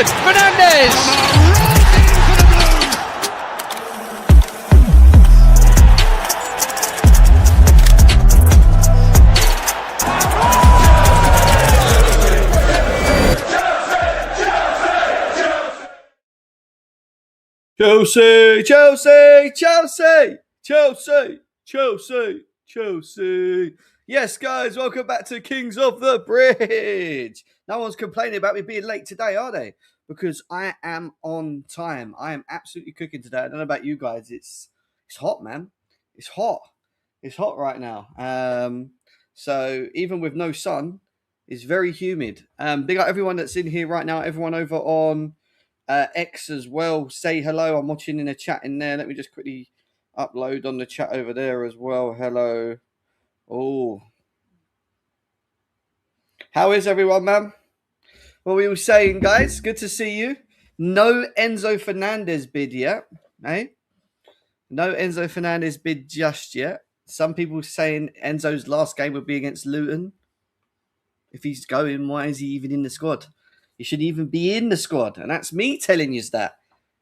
Wilson, Fernandes! Chelsea, Chelsea, Chelsea, Chelsea, Chelsea, Chelsea. Yes, guys, welcome back to Kings of the Bridge. No one's complaining about me being late today, are they? Because I am on time. I am absolutely cooking today. I don't know about you guys. It's hot, man. It's hot. It's hot right now. So even with no sun, it's very humid. Big up everyone that's in here right now. Everyone over on X as well. Say hello. I'm watching in a chat in there. Let me just quickly upload on the chat over there as well. Hello. Oh. How is everyone, man? What we were saying, guys? Good to see you. No Enzo Fernandes bid yet. Eh? No Enzo Fernandes bid just yet. Some people saying Enzo's last game would be against Luton. If he's going, why is he even in the squad? He shouldn't even be in the squad. And that's me telling you that.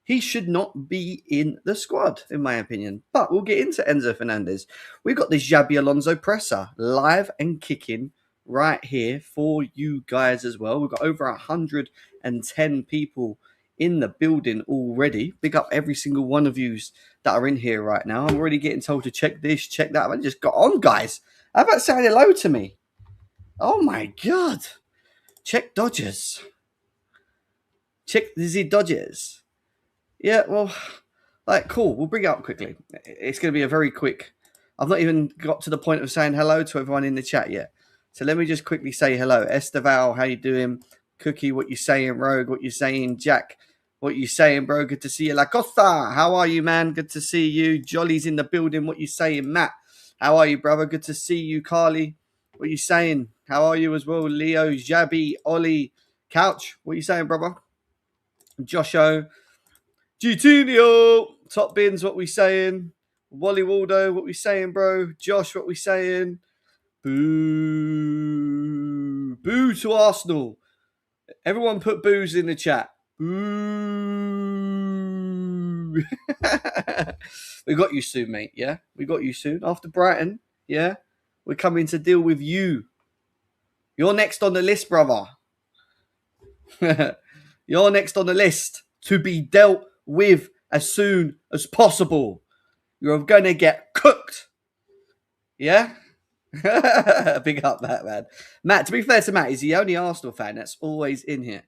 He should not be in the squad, in my opinion. But we'll get into Enzo Fernandes. We've got the Xabi Alonso presser live and kicking right here for you guys as well. We've got over 110 people in the building already. Big up every single one of you that are in here right now. I'm already getting told to check this, check that. I just got on, guys. How about saying hello to me? Oh, my God. Check Dodgers. Check the Dodgers. Yeah, well, cool. We'll bring it up quickly. It's going to be a very quick... I've not even got to the point of saying hello to everyone in the chat yet. So let me just quickly say hello. Esteval, how you doing? Cookie, what you saying? Rogue, what you saying? Jack, what you saying, bro? Good to see you. La Costa, how are you, man? Good to see you. Jolly's in the building. What you saying? Matt, how are you, brother? Good to see you. Carly, what you saying? How are you as well? Leo, Xabi, Ollie, Couch, what you saying, brother? Josho, Gitinio, Top Bins, what we saying? Wally Waldo, what we saying, bro? Josh, what we saying? Boo. Boo to Arsenal. Everyone put boos in the chat. Boo. We got you soon, mate, yeah? We got you soon. After Brighton, yeah? We're coming to deal with you. You're next on the list, brother. You're next on the list to be dealt with as soon as possible. You're going to get cooked. Yeah? Big up that, man. Matt, to be fair to Matt, he's the only Arsenal fan that's always in here.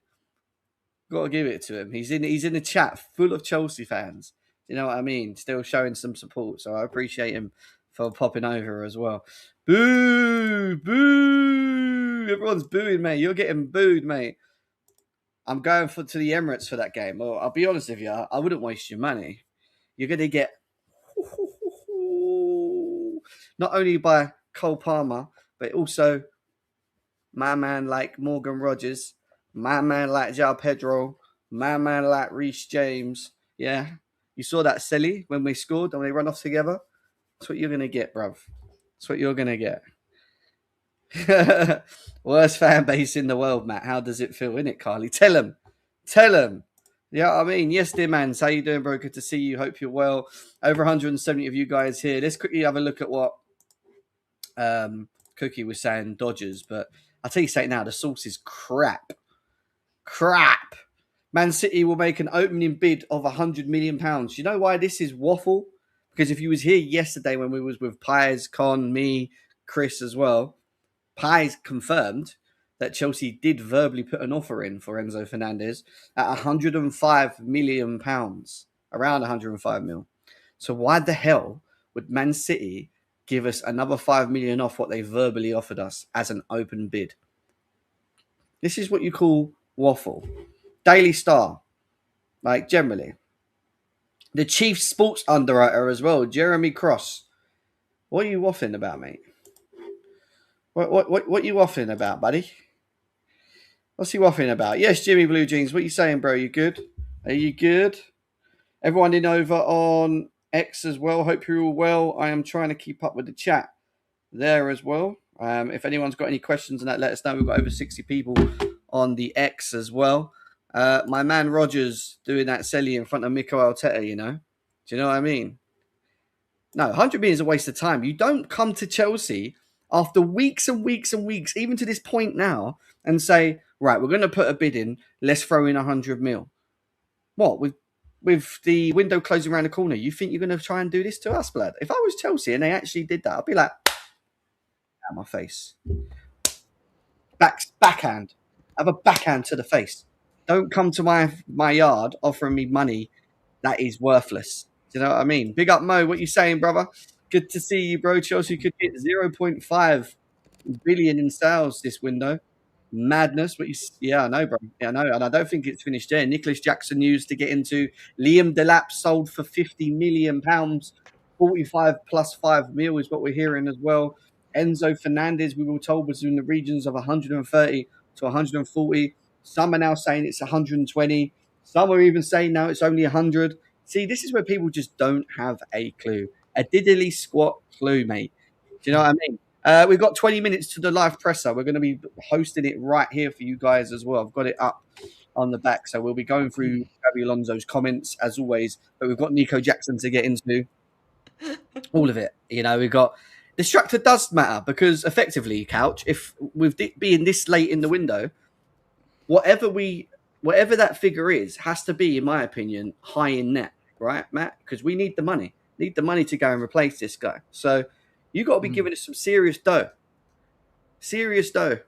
Got to give it to him. He's in the chat full of Chelsea fans. You know what I mean? Still showing some support. So I appreciate him for popping over as well. Boo! Boo! Everyone's booing, mate. You're getting booed, mate. I'm going to the Emirates for that game. Well, I'll be honest with you. I wouldn't waste your money. You're going to get not only by Cole Palmer, but also my man like Morgan Rogers, my man like João Pedro, my man like Reece James. Yeah. You saw that silly when we scored and they run off together? That's what you're going to get, bruv. That's what you're going to get. Worst fan base in the world, Matt. How does it feel, innit, Carly? Tell him. Tell him. Yeah, I mean, yes, dear man. How you doing, bro? Good to see you. Hope you're well. Over 170 of you guys here. Let's quickly have a look at what Cookie was saying, Dodgers. But I'll tell you something now. The sauce is crap. Crap. Man City will make an opening bid of £100 million. You know why this is waffle? Because if you was here yesterday when we was with Pies, Con, me, Chris as well, Pies confirmed that Chelsea did verbally put an offer in for Enzo Fernandes at £105 million, around 105 mil. So why the hell would Man City give us another 5 million off what they verbally offered us as an open bid? This is what you call waffle. Daily Star, like generally. The chief sports underwriter as well, Jeremy Cross. What are you waffling about, mate? What are you waffling about, buddy? What's he waffling about? Yes, Jimmy Blue Jeans. What are you saying, bro? You good? Are you good? Everyone in over on X as well. Hope you're all well. I am trying to keep up with the chat there as well. If anyone's got any questions on that, let us know. We've got over 60 people on the X as well. My man Rogers doing that selly in front of Mikel Arteta, you know? Do you know what I mean? No, 100 million is a waste of time. You don't come to Chelsea after weeks and weeks and weeks, even to this point now, and say, right, we're going to put a bid in, let's throw in 100 mil. What, with the window closing around the corner, you think you're going to try and do this to us, blood? If I was Chelsea and they actually did that, I'd be like, out my face. Backhand. Have a backhand to the face. Don't come to my yard offering me money that is worthless. Do you know what I mean? Big up Mo, what you saying, brother? Good to see you, bro. Chelsea could get 0.5 billion in sales this window. Madness. Yeah, I know, bro. Yeah, I know. And I don't think it's finished there. Nicholas Jackson news to get into. Liam Delap sold for £50 million. 45 plus 5 mil is what we're hearing as well. Enzo Fernandez, we were told, was in the regions of 130 to 140. Some are now saying it's 120. Some are even saying now it's only 100. See, this is where people just don't have a clue. A diddly squat clue, mate. Do you know what I mean? We've got 20 minutes to the live presser. We're going to be hosting it right here for you guys as well. I've got it up on the back. So we'll be going through Xabi Alonso's comments as always. But we've got Nico Jackson to get into. All of it. You know, we've got... The structure does matter because effectively, Couch, if with it being this late in the window, whatever that figure is, has to be, in my opinion, high in net, right, Matt? Because we need the money. Need the money to go and replace this guy. So you got to be giving us some serious dough. Serious dough.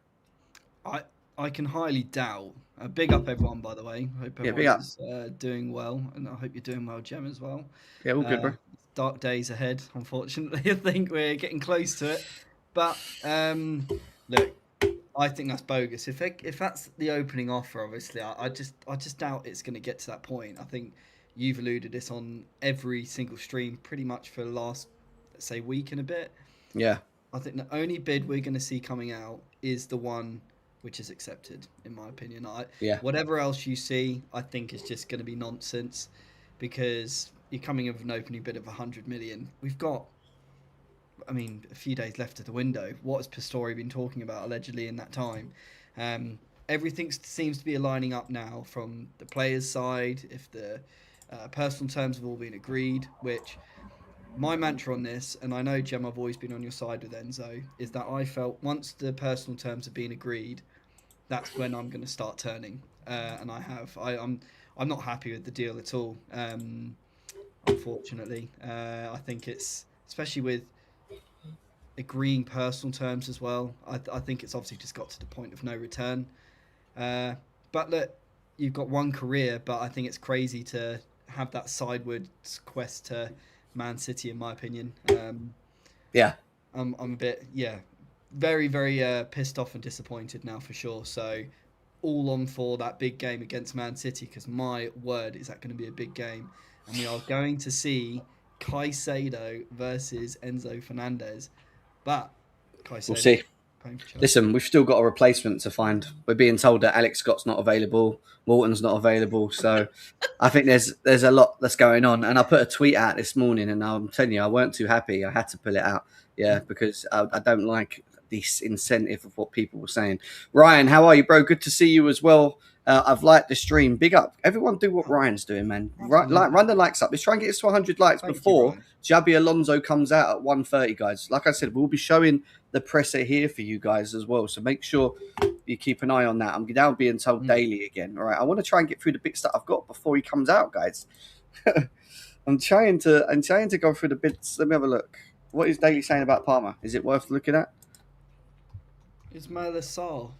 I can highly doubt. Big up everyone, by the way. Hope everyone's doing well, and I hope you're doing well, Jem, as well. Yeah, all good, bro. Dark days ahead, unfortunately. I think we're getting close to it. But look, I think that's bogus. If that's the opening offer, obviously, I just doubt it's going to get to that point. I think you've alluded this on every single stream pretty much for the last, let's say, week and a bit. Yeah. I think the only bid we're going to see coming out is the one which is accepted, in my opinion. Whatever else you see, I think is just going to be nonsense because you're coming in with an opening bid of 100 million. We've got, a few days left of the window. What has Pistori been talking about allegedly in that time? Everything seems to be aligning up now from the players' side. If the personal terms have all been agreed, which my mantra on this, and I know, Jem, I've always been on your side with Enzo, is that I felt once the personal terms have been agreed, that's when I'm going to start turning. And I have. I'm not happy with the deal at all, unfortunately. I think it's, especially with agreeing personal terms as well, I think it's obviously just got to the point of no return. But look, you've got one career, but I think it's crazy to have that sideways quest to Man City, in my opinion. I'm a bit, very, very pissed off and disappointed now for sure. So all on for that big game against Man City, because my word, is that going to be a big game. And we are going to see Caicedo versus Enzo Fernandez. But Caicedo, we'll see. Listen, we've still got a replacement to find. We're being told that Alex Scott's not available, Morton's not available, so I think there's a lot that's going on. And I put a tweet out this morning, and I'm telling you, I weren't too happy. I had to pull it out, because I don't like this incentive of what people were saying. Ryan, how are you, bro? Good to see you as well. I've liked the stream. Big up. Everyone do what Ryan's doing, man. Run the likes up. Let's try and get us to 100 likes before Xabi Alonso comes out at 1:30, guys. Like I said, we'll be showing the presser here for you guys as well. So make sure you keep an eye on that. I'm now being told daily again. All right. I want to try and get through the bits that I've got before he comes out, guys. I'm trying to go through the bits. Let me have a look. What is Daily saying about Palmer? Is it worth looking at? Ismail Assar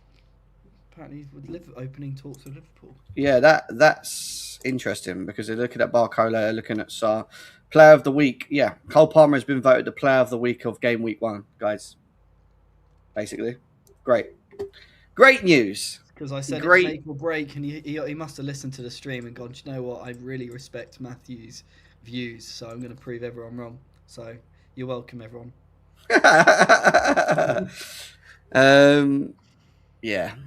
apparently with opening talks with Liverpool. Yeah, that's interesting because they're looking at Barcola, they're looking at Sarr. Player of the week. Yeah, Cole Palmer has been voted the player of the week of game week 1, guys. Basically. Great news. Because I said it's make or break, and he must have listened to the stream and gone, do you know what? I really respect Matthew's views, so I'm going to prove everyone wrong. So you're welcome, everyone.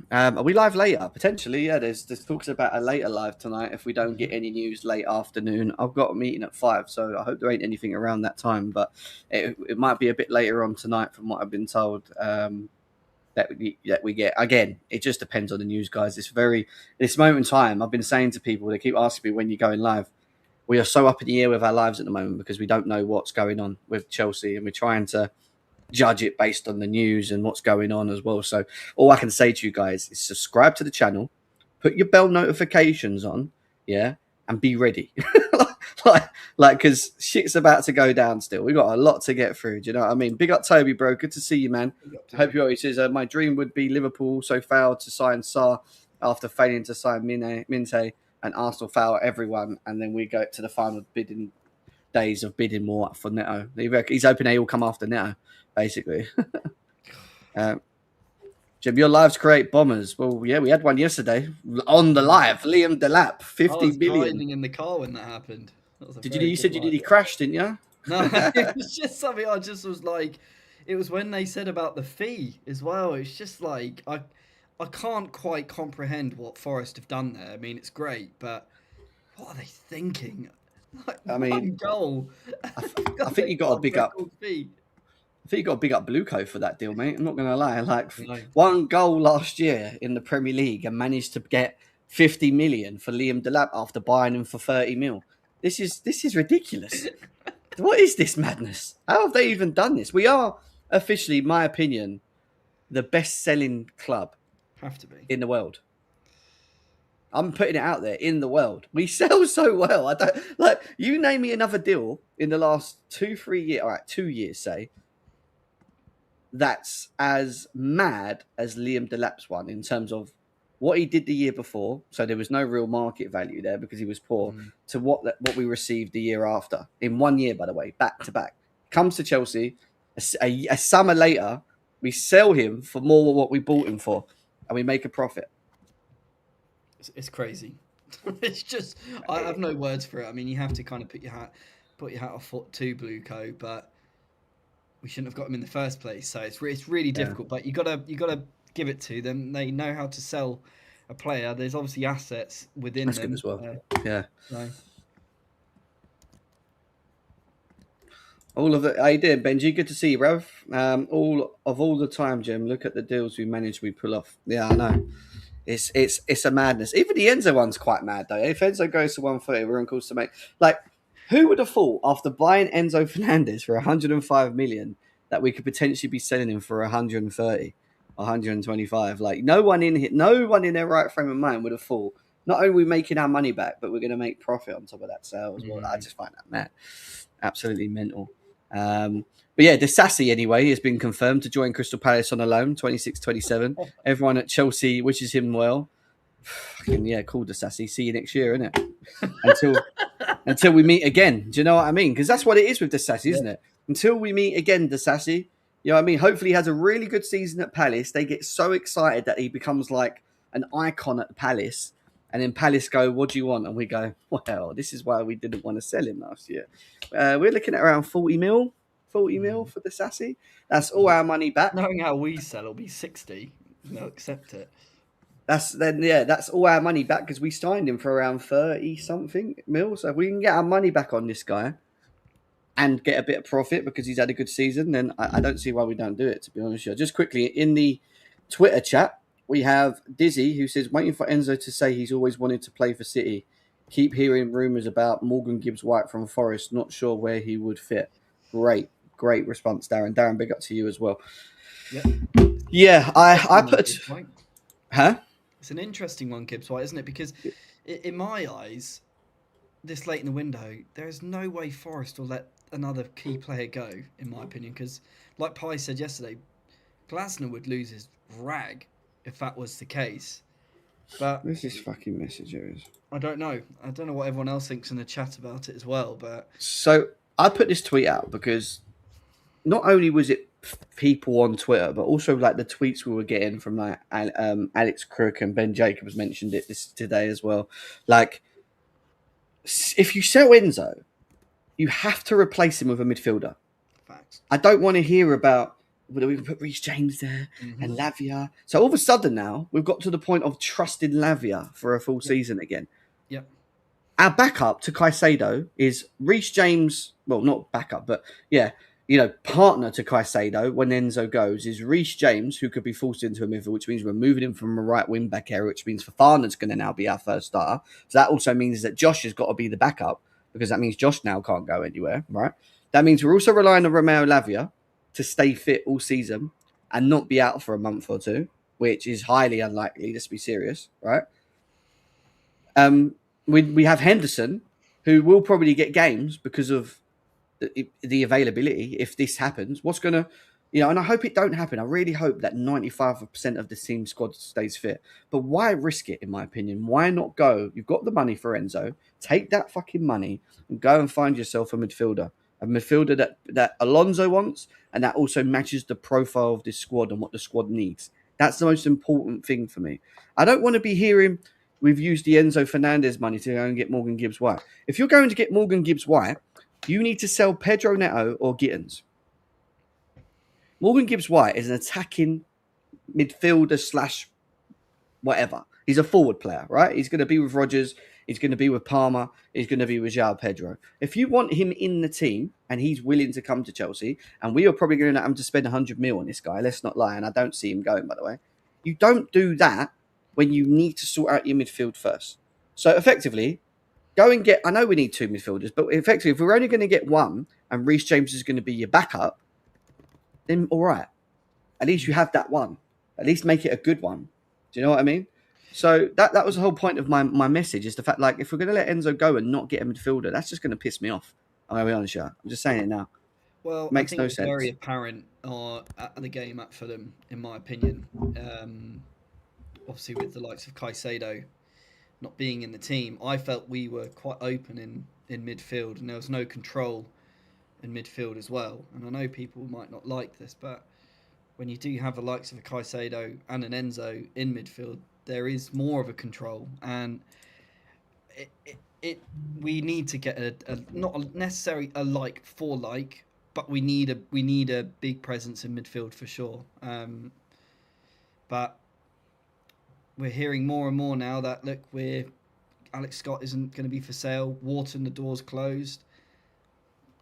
Are we live later? Potentially, yeah. There's talks about a later live tonight if we don't get any news late afternoon. I've got a meeting at 5, so I hope there ain't anything around that time. But it might be a bit later on tonight from what I've been told. that we get. Again, it just depends on the news, guys. This moment in time, I've been saying to people, they keep asking me when you're going live. We are so up in the air with our lives at the moment because we don't know what's going on with Chelsea, and we're trying to judge it based on the news and what's going on as well. So all I can say to you guys is subscribe to the channel, put your bell notifications on, and be ready. Because shit's about to go down still. We got a lot to get through. Do you know what I mean? Big up Toby, bro. Good to see you, man. I hope you always says, my dream would be Liverpool also failed to sign Sarr after failing to sign Minte, and Arsenal foul everyone. And then we go to the final bidding days of bidding more for Neto. He's hoping they all come after Neto, basically. Jim, your lives create bombers. Well, yeah, we had one yesterday on the live. Liam Delap, 50 million. I was driving in the car when that happened. You said he crashed, didn't you? No, it was just something I just was like, it was when they said about the fee as well. It's just like, I can't quite comprehend what Forest have done there. I mean, it's great, but what are they thinking? Like, one goal. I think you got to big up. I think you got to big up Blueco for that deal, mate. I'm not going to lie. One goal last year in the Premier League and managed to get 50 million for Liam Delap after buying him for 30 mil. This is ridiculous. What is this madness? How have they even done this? We are officially, in my opinion, the best-selling club in the world. I'm putting it out there, in the world. We sell so well. I don't you name me another deal in the last 2-3 years, all right, 2 years, say, that's as mad as Liam Delap's one in terms of what he did the year before. So there was no real market value there because he was poor, to what we received the year after. In 1 year, by the way, back to back. Comes to Chelsea, a summer later, we sell him for more than what we bought him for, and we make a profit. It's crazy. It's just, I have no words for it. I mean, you have to kind of put your hat off to Blueco, but we shouldn't have got him in the first place. So it's really difficult. But you gotta give it to them. They know how to sell a player. There's obviously assets within That's them good as well. So. All of it. How you doing, Benji? Good to see you, bruv. All the time, Jim. Look at the deals we pull off. Yeah, I know. It's a madness. Even the Enzo one's quite mad though. If Enzo goes to 130, we're on course to make who would have thought after buying Enzo Fernandez for 105 million that we could potentially be selling him for 130, 125? No one in their right frame of mind would have thought not only are we making our money back, but we're going to make profit on top of that sale as well. I just find that mad, absolutely mental. But yeah, Disasi anyway has been confirmed to join Crystal Palace on a loan, 26-27. Everyone at Chelsea wishes him well. Fucking cool, Disasi. See you next year, innit? Until we meet again. Do you know what I mean? Because that's what it is with Disasi, isn't it? Until we meet again, Disasi. You know what I mean? Hopefully he has a really good season at Palace. They get so excited that he becomes like an icon at Palace. And then Palace go, what do you want? And we go, well, this is why we didn't want to sell him last year. We're looking at around 40 mil for the Sassy. That's all our money back. Knowing how we sell, it'll be 60. They'll accept it. That's all our money back because we signed him for around 30-something mil. So if we can get our money back on this guy and get a bit of profit because he's had a good season, then I don't see why we don't do it, to be honest with you. Just quickly, in the Twitter chat, we have Dizzy who says, waiting for Enzo to say he's always wanted to play for City. Keep hearing rumours about Morgan Gibbs-White from Forest. Not sure where he would fit. Great response, Darren. Darren, big up to you as well. Yep. Yeah, I put... Huh? It's an interesting one, Gibbs-White, isn't it? Because in my eyes, this late in the window, there is no way Forest will let another key player go, in my opinion. Because, like Pi said yesterday, Glasner would lose his rag if that was the case. But this is fucking messages. I don't know. I don't know what everyone else thinks in the chat about it as well. But so I put this tweet out because not only was it people on Twitter, but also the tweets we were getting from Alex Crook and Ben Jacobs mentioned it today as well. If you sell Enzo, you have to replace him with a midfielder. Facts. I don't want to hear about whether we can put Reece James there and Lavia. So all of a sudden now we've got to the point of trusting Lavia for a full season again. Yep. Our backup to Caicedo is Reece James. Well, not backup, but yeah. partner to Caicedo when Enzo goes is Reece James, who could be forced into a midfield, which means we're moving him from a right wing back area, which means Fofana's going to now be our first starter. So that also means that Josh has got to be the backup, because that means Josh now can't go anywhere, right? That means we're also relying on Romeo Lavia to stay fit all season and not be out for a month or two, which is highly unlikely. Let's be serious, right? We have Henderson, who will probably get games because of the availability. If this happens, what's going to, and I hope it don't happen. I really hope that 95% of the team squad stays fit. But why risk it, in my opinion? Why not go? You've got the money for Enzo. Take that fucking money and go and find yourself a midfielder. A midfielder that Alonso wants, and that also matches the profile of this squad and what the squad needs. That's the most important thing for me. I don't want to be hearing we've used the Enzo Fernandez money to go and get Morgan Gibbs-White. If you're going to get Morgan Gibbs-White, you need to sell Pedro Neto or Gittins. Morgan Gibbs-White is an attacking midfielder / whatever. He's a forward player, right? He's going to be with Rodgers. He's going to be with Palmer. He's going to be with João Pedro. If you want him in the team and he's willing to come to Chelsea, and we are probably going to have to spend 100 mil on this guy, let's not lie, and I don't see him going, by the way. You don't do that when you need to sort out your midfield first. So effectively, go and get, I know we need 2 midfielders, but effectively, if we're only going to get one and Reece James is going to be your backup, then all right. At least you have that one. At least make it a good one. Do you know what I mean? So that was the whole point of my message, is the fact, like, if we're going to let Enzo go and not get a midfielder, that's just going to piss me off. I'm going to be honest, yeah. I'm just saying it now. Well, makes I think no it's sense. very apparent at the game at Fulham, in my opinion. Obviously, with the likes of Caicedo not being in the team, I felt we were quite open in midfield, and there was no control in midfield as well. And I know people might not like this, but when you do have the likes of a Caicedo and an Enzo in midfield, there is more of a control, and we need to get a not necessarily a like for like, but we need a big presence in midfield for sure. But we're hearing more and more now that, look, Alex Scott isn't going to be for sale. Wharton, the door's closed.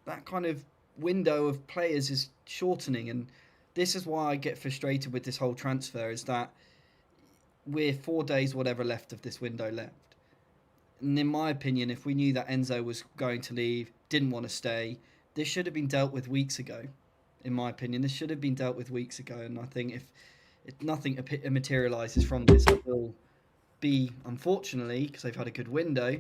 That kind of window of players is shortening, and this is why I get frustrated with this whole transfer, is that we're 4 days, whatever, left of this window left. And in my opinion, if we knew that Enzo was going to leave, didn't want to stay, this should have been dealt with weeks ago. In my opinion, this should have been dealt with weeks ago. And I think if nothing materialises from this, it will be, unfortunately, because they've had a good window,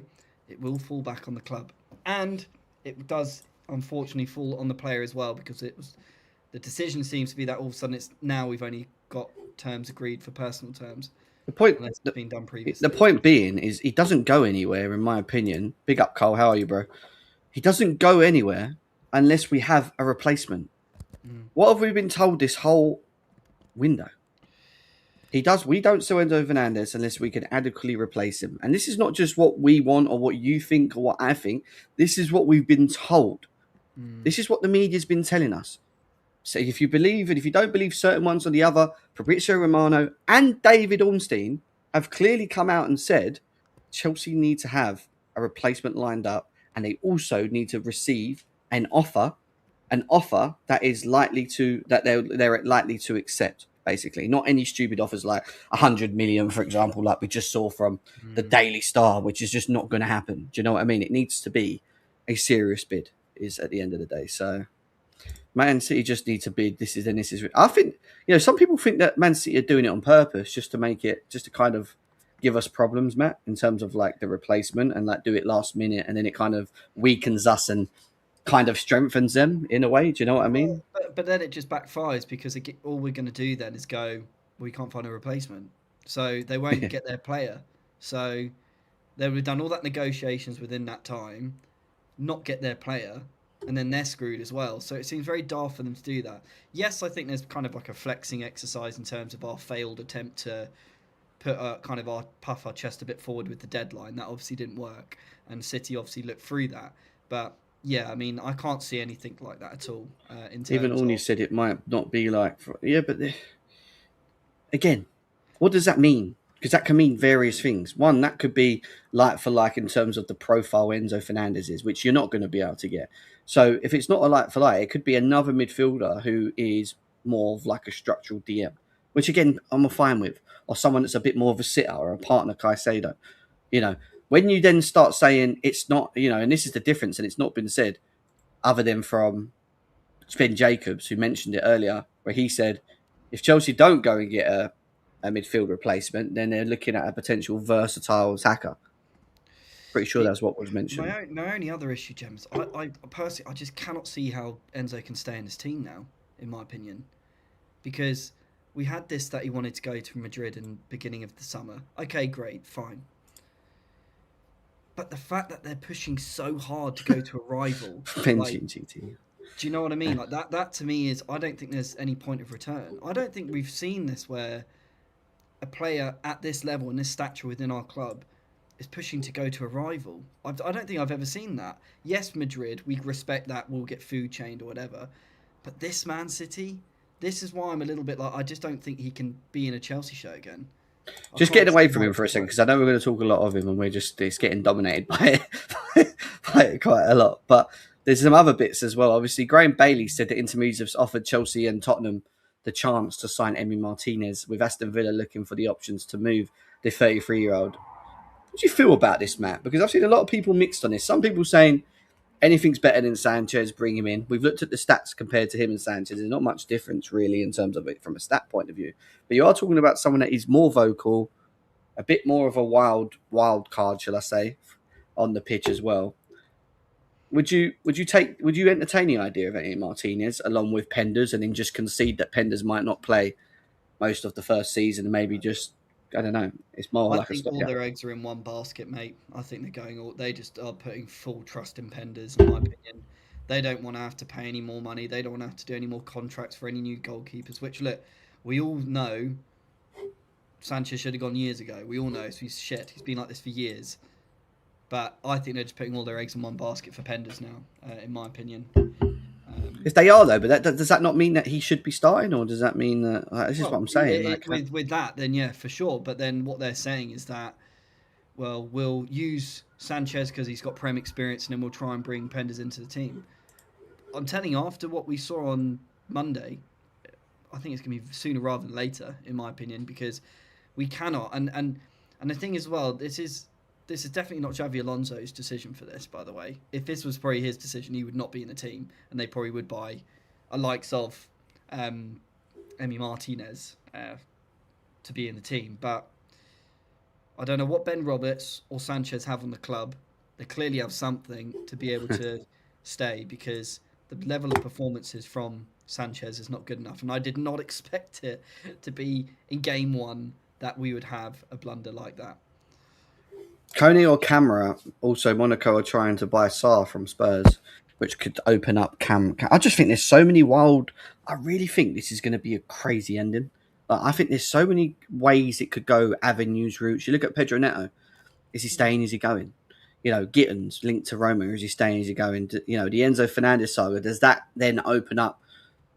it will fall back on the club. And it does, unfortunately, fall on the player as well, because the decision seems to be that all of a sudden it's now we've only got terms agreed for personal terms. The point being is he doesn't go anywhere, in my opinion. Big up, Cole. How are you, bro? He doesn't go anywhere unless we have a replacement. What have we been told this whole window? We don't sell Enzo Fernandez unless we can adequately replace him. And this is not just what we want or what you think or what I think. This is what we've been told. This is what the media's been telling us. So if you believe, and if you don't believe certain ones or the other, Fabrizio Romano and David Ornstein have clearly come out and said Chelsea need to have a replacement lined up, and they also need to receive an offer that is they're likely to accept. Basically, not any stupid offers like 100 million, for example, like we just saw from the Daily Star, which is just not going to happen. Do you know what I mean? It needs to be a serious bid, is at the end of the day. So Man City just need to bid. I think, some people think that Man City are doing it on purpose just to kind of give us problems, Matt, in terms of like the replacement, and like do it last minute, and then it kind of weakens us and kind of strengthens them in a way. Do you know what I mean? But then it just backfires, because all we're going to do then is go, we can't find a replacement. So they won't get their player. So they would have done all that negotiations within that time, not get their player, and then they're screwed as well. So it seems very daft for them to do that. Yes, I think there's kind of like a flexing exercise in terms of our failed attempt to put puff our chest a bit forward with the deadline. That obviously didn't work, and City obviously looked through that. But yeah, I mean, I can't see anything like that at all. Even Orny said it might not be like, but again, what does that mean? Because that can mean various things. One, that could be like for like in terms of the profile Enzo Fernandez is, which you're not going to be able to get. So if it's not a like for like, it could be another midfielder who is more of like a structural DM, which again I'm fine with, or someone that's a bit more of a sitter or a partner Caicedo. You know, when you then start saying it's not, you know, and this is the difference, and it's not been said other than from Finn Jacobs, who mentioned it earlier, where he said if Chelsea don't go and get a midfield replacement, then they're looking at a potential versatile attacker. Pretty sure that's what was mentioned. My only other issue, James, I personally, I just cannot see how Enzo can stay in his team now, in my opinion. Because we had this that he wanted to go to Madrid in the beginning of the summer. Okay, great, fine. But the fact that they're pushing so hard to go to a rival... GT. Do you know what I mean? Like that to me is, I don't think there's any point of return. I don't think we've seen this where a player at this level and this stature within our club is pushing to go to a rival. I don't think I've ever seen that. Yes, Madrid, we respect that, we'll get food chained or whatever. But this Man City, this is why I'm a little bit like, I just don't think he can be in a Chelsea shirt again. Just getting away from him for a second, because I know we're going to talk a lot of him and it's getting dominated by it quite a lot. But there's some other bits as well. Obviously, Graham Bailey said that intermediaries have offered Chelsea and Tottenham the chance to sign Emi Martinez, with Aston Villa looking for the options to move the 33-year-old. What do you feel about this, Matt? Because I've seen a lot of people mixed on this. Some people saying anything's better than Sanchez, bring him in. We've looked at the stats compared to him and Sanchez. There's not much difference really in terms of it from a stat point of view. But you are talking about someone that is more vocal, a bit more of a wild card, shall I say, on the pitch as well. Would you entertain the idea of Emi Martinez along with Penders, and then just concede that Penders might not play most of the first season and maybe just, I don't know, it's more like a stopgap? I think all their eggs are in one basket, mate. I think they just are putting full trust in Penders, in my opinion. They don't want to have to pay any more money. They don't want to have to do any more contracts for any new goalkeepers, which, look, we all know Sanchez should have gone years ago. We all know he's shit. He's been like this for years. But I think they're just putting all their eggs in one basket for Penders now, in my opinion. If they are, though, but does that not mean that he should be starting, or does that mean that... This is what I'm saying. With that, then yeah, for sure. But then what they're saying is that, well, we'll use Sanchez because he's got Prem experience, and then we'll try and bring Penders into the team. I'm telling you, after what we saw on Monday, I think it's going to be sooner rather than later, in my opinion, because we cannot. And the thing as well, this is definitely not Xabi Alonso's decision for this, by the way. If this was probably his decision, he would not be in the team, and they probably would buy a likes of Emi Martinez to be in the team. But I don't know what Ben Roberts or Sanchez have on the club. They clearly have something to be able to stay, because the level of performances from Sanchez is not good enough. And I did not expect it to be in game one that we would have a blunder like that. Coney or Camera, also Monaco are trying to buy Sarr from Spurs, which could open up Cam. I just think there's so many wild... I really think this is going to be a crazy ending. I think there's so many ways it could go, avenues, routes. You look at Pedro Neto. Is he staying? Is he going? You know, Gittins linked to Roma. Is he staying? Is he going? You know, the Enzo Fernandez saga. Does that then open up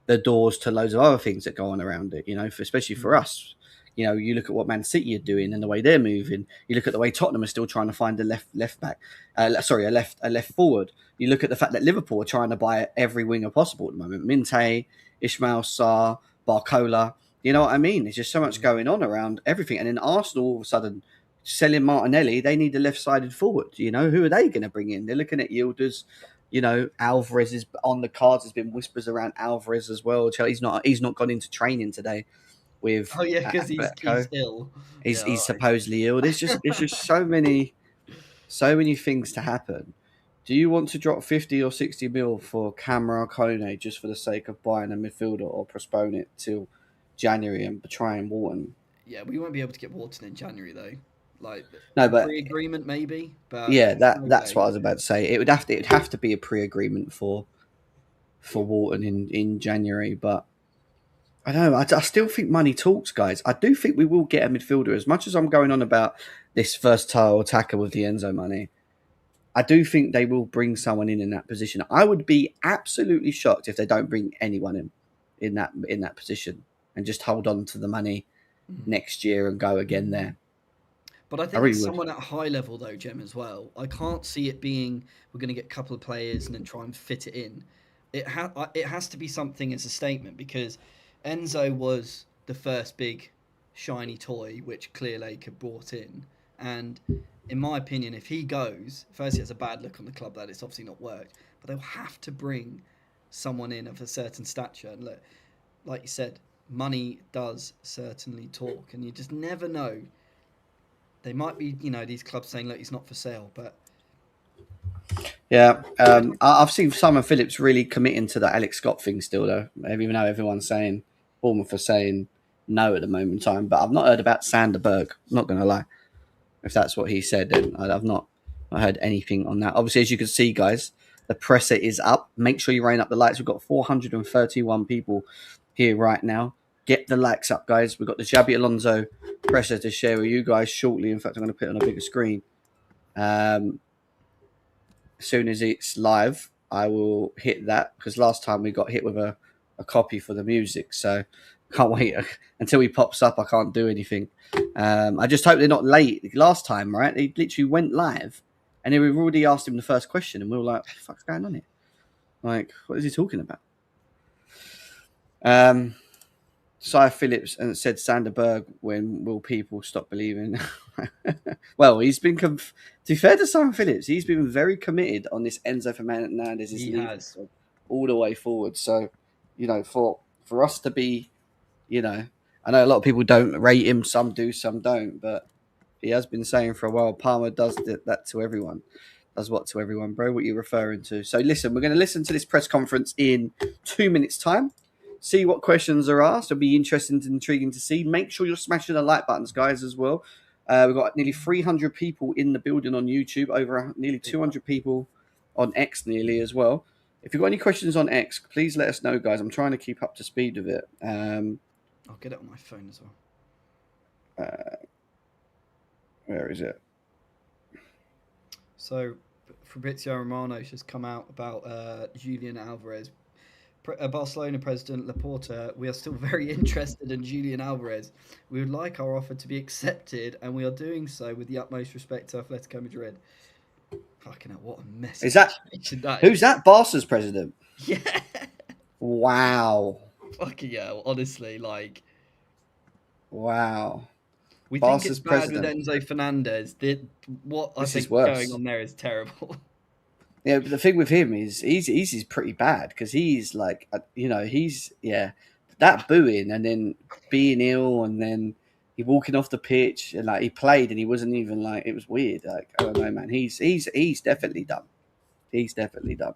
the doors to loads of other things that go on around it? You know, especially for us. You know, you look at what Man City are doing and the way they're moving. You look at the way Tottenham are still trying to find a left back. A left forward. You look at the fact that Liverpool are trying to buy every winger possible at the moment. Minte, Ismail Sarr, Barcola. You know what I mean? There's just so much going on around everything. And then Arsenal, all of a sudden, selling Martinelli, they need a left-sided forward. You know, who are they going to bring in? They're looking at Yildiz. You know, Alvarez is on the cards. There's been whispers around Alvarez as well. He's not gone into training today. Because he's ill. He's supposedly ill. There's just so many things to happen. Do you want to drop 50 or 60 mil for Camara Kone just for the sake of buying a midfielder, or postpone it till January and trying Wharton? Yeah, we won't be able to get Wharton in January though. But pre-agreement maybe. But yeah, that's what I was about to say. It'd have to be a pre-agreement for Wharton in January, but. I don't know. I still think money talks, guys. I do think we will get a midfielder. As much as I'm going on about this versatile attacker with the Enzo money, I do think they will bring someone in that position. I would be absolutely shocked if they don't bring anyone in that position and just hold on to the money next year and go again there. But I think it's someone at a high level, though, Jem, as well. I can't see it being we're going to get a couple of players and then try and fit it in. It has to be something as a statement, because Enzo was the first big shiny toy which Clearlake had brought in. And in my opinion, if he goes, first he has a bad look on the club that it's obviously not worked, but they'll have to bring someone in of a certain stature. And look, like you said, money does certainly talk, and you just never know. They might be, these clubs saying, look, he's not for sale, but... Yeah, I've seen Simon Phillips really committing to the Alex Scott thing still, though, even though everyone's saying, Bournemouth are saying no at the moment in time, but I've not heard about Sander Berg, I'm not going to lie. If that's what he said, then I've not heard anything on that. Obviously, as you can see, guys, the presser is up. Make sure you rain up the lights. We've got 431 people here right now. Get the likes up, guys. We've got the Xabi Alonso presser to share with you guys shortly. In fact, I'm going to put it on a bigger screen. As soon as it's live, I will hit that, because last time we got hit with a copy for the music. So can't wait until he pops up. I can't do anything. I just hope they're not late. Last time, right? They literally went live and then we've already asked him the first question and we were like, what the fuck's going on here? Like, what is he talking about? Cy Phillips and said Sanderberg, when will people stop believing? Well, he's been, to be fair to Simon Phillips, he's been very committed on this Enzo Fernandez. He has all the way forward. So, for us to be, I know a lot of people don't rate him. Some do, some don't. But he has been saying for a while, Palmer does that to everyone. Does what to everyone, bro? What are you referring to? So listen, we're going to listen to this press conference in 2 minutes' time. See what questions are asked. It'll be interesting and intriguing to see. Make sure you're smashing the like buttons, guys, as well. We've got nearly 300 people in the building on YouTube, over nearly 200 people on X nearly as well. If you've got any questions on X, please let us know, guys. I'm trying to keep up to speed with it. I'll get it on my phone as well. Where is it? So, Fabrizio Romano's just come out about Julian Alvarez. Barcelona president Laporta, we are still very interested in Julian Alvarez. We would like our offer to be accepted, and we are doing so with the utmost respect to Atletico Madrid. Fucking hell, what a mess. Is that who's that? Barca's president? Yeah. Wow. Fucking hell, honestly, like. Wow. We Barca's think it's bad president. with Enzo Fernandez. What I think is worse. going on there is terrible. Yeah, but the thing with him is he's pretty bad, because he's like, he's that booing and then being ill and then he walking off the pitch and like he played and he wasn't even like, it was weird. Like, I don't know, man. He's definitely done. He's definitely done.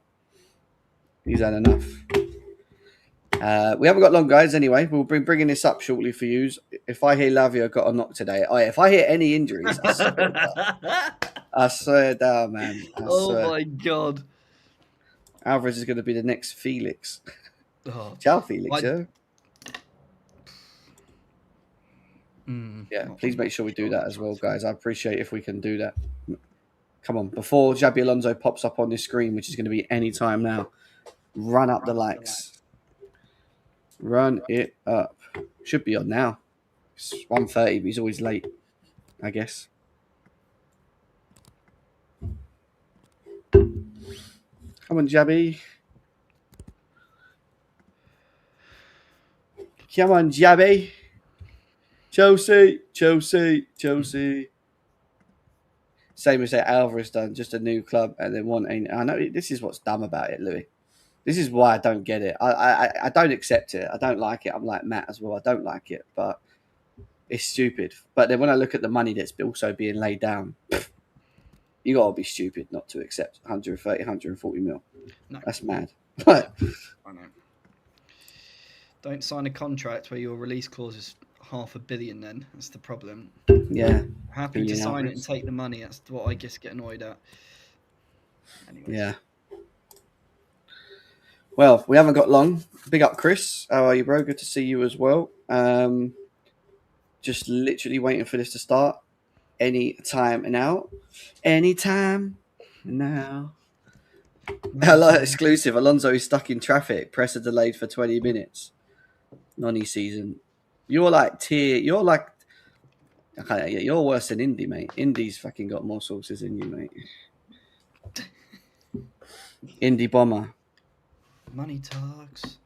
He's had enough. We haven't got long, guys. Anyway, we'll be bringing this up shortly for you. If I hear Lavia got a knock today, if I hear any injuries, I swear down, man. Oh my god. Alvarez is going to be the next Felix. Oh, Ciao, Felix. Yeah, please make sure we do that as well, guys. I appreciate if we can do that. Come on, before Xabi Alonso pops up on this screen, which is going to be any time now, run up the likes. Run it up. Should be on now. It's 1:30, but he's always late, I guess. Come on, Xabi. Come on, Xabi. Chelsea. Same as that Alvarez done, just a new club and then wanting. I know this is what's dumb about it, Louis. This is why I don't get it. I don't accept it. I don't like it. I'm like Matt as well. I don't like it, but it's stupid. But then when I look at the money that's also being laid down, you got to be stupid not to accept 130, 140 mil. No. That's mad. I know. Don't sign a contract where your release clause is $500 million then. That's the problem. Yeah. Happy to sign it and take the money. That's what I just get annoyed at. Anyways. Yeah. Well, we haven't got long. Big up, Chris. How are you, bro? Good to see you as well. Just literally waiting for this to start. Any time now. Anytime now. Hello, exclusive. Alonso is stuck in traffic. Presser delayed for 20 minutes. Nonny season. You're like Okay, yeah, you're worse than Indy, mate. Indy's fucking got more sources than you, mate. Indy bomber. Money talks.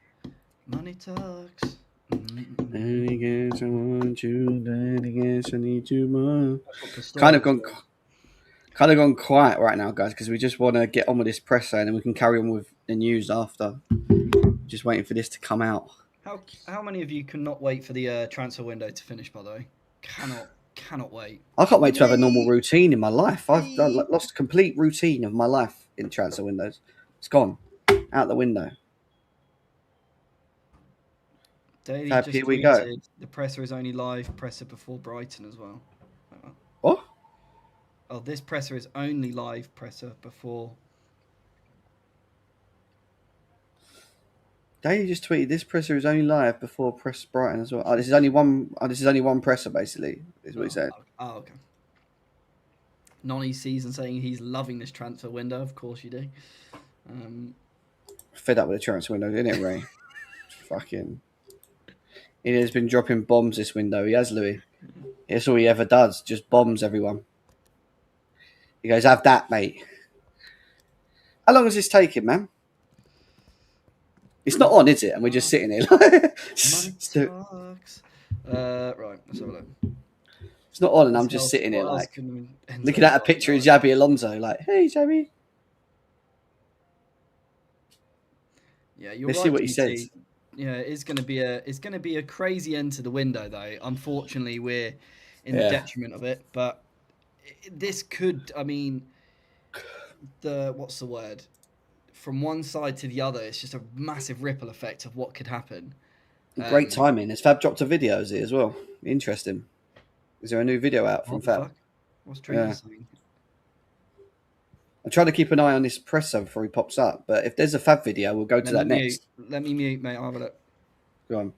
Money talks. I guess I want you, I guess I need you more. Kind of gone quiet right now, guys, because we just want to get on with this presser and then we can carry on with the news after. Just waiting for this to come out. How many of you cannot wait for the transfer window to finish? By the way, cannot wait. I can't wait to have a normal routine in my life. I've lost complete routine of my life in transfer windows. It's gone out the window. Daily Fab, just here we go. The presser is only live. Presser before Brighton as well. What? Oh, this presser is only live. Presser before. Daily just tweeted this presser is only live before press Brighton as well. Oh, this is only one. Oh, this is only one presser basically. Is what he said. Oh, okay. Nonny season saying he's loving this transfer window. Of course you do. Fed up with the transfer window, isn't it, Ray? Fucking. He has been dropping bombs this window. He has, Louis. That's all he ever does. Just bombs everyone. He goes, have that, mate. How long is this taking, man? It's not on, is it? And we're just sitting here. Right, let's have a look. It's not on, and I'm just sitting here like looking at a picture of Xabi Alonso, like, hey, Xabi. Yeah, you're Let's right, see what he says. Yeah, it's going to be a crazy end to the window, though. Unfortunately, we're in the detriment of it, but this could, I mean, what's the word? From one side to the other, it's just a massive ripple effect of what could happen. Great timing. Has Fab dropped a video, is it, as well? Interesting. Is there a new video out from Fab? What's Dreamer saying? I'm trying to keep an eye on this presser before he pops up, but if there's a Fab video, we'll go to that next. Let me mute, mate. I'll have a look. Go on.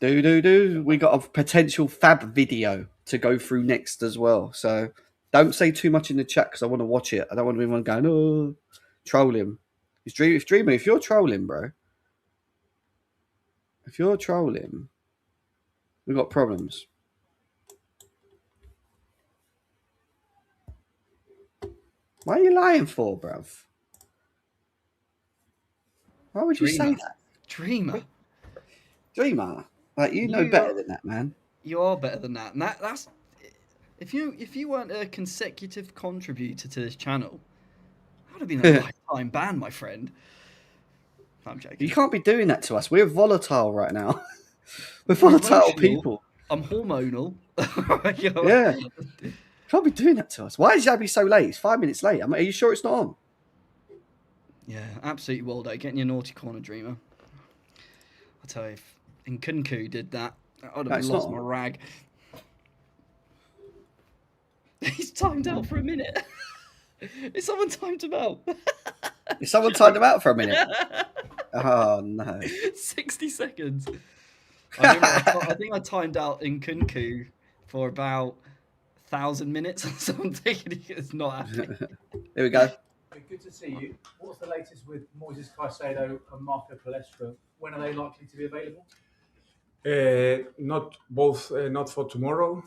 We got a potential Fab video to go through next as well. So don't say too much in the chat because I want to watch it. I don't want anyone going, oh, troll him. If you're trolling, bro, we've got problems. Why are you lying for, bruv? Why would you say that? Dreamer. Like, you know better than that, man. You are better than that. And that's if you weren't a consecutive contributor to this channel, that would have been a lifetime ban, my friend. I'm joking. You can't be doing that to us. We're volatile right now. We're volatile people. I'm hormonal. Yeah. Can't be doing that to us. Why is Xabi so late? It's 5 minutes late. Are you sure it's not on? Yeah, absolutely Waldo. Get in your naughty corner, Dreamer. I'll tell you, if Nkunku did that, I would have lost my rag. He's timed out for a minute. Is someone timed him out? Is someone timed him out for a minute? Oh, no. 60 seconds. I think I timed out Nkunku for about 1,000 minutes or something. It's not happening. Here we go. Good to see you. What's the latest with Moises Caicedo and Marco Palestra? When are they likely to be available? Not for tomorrow.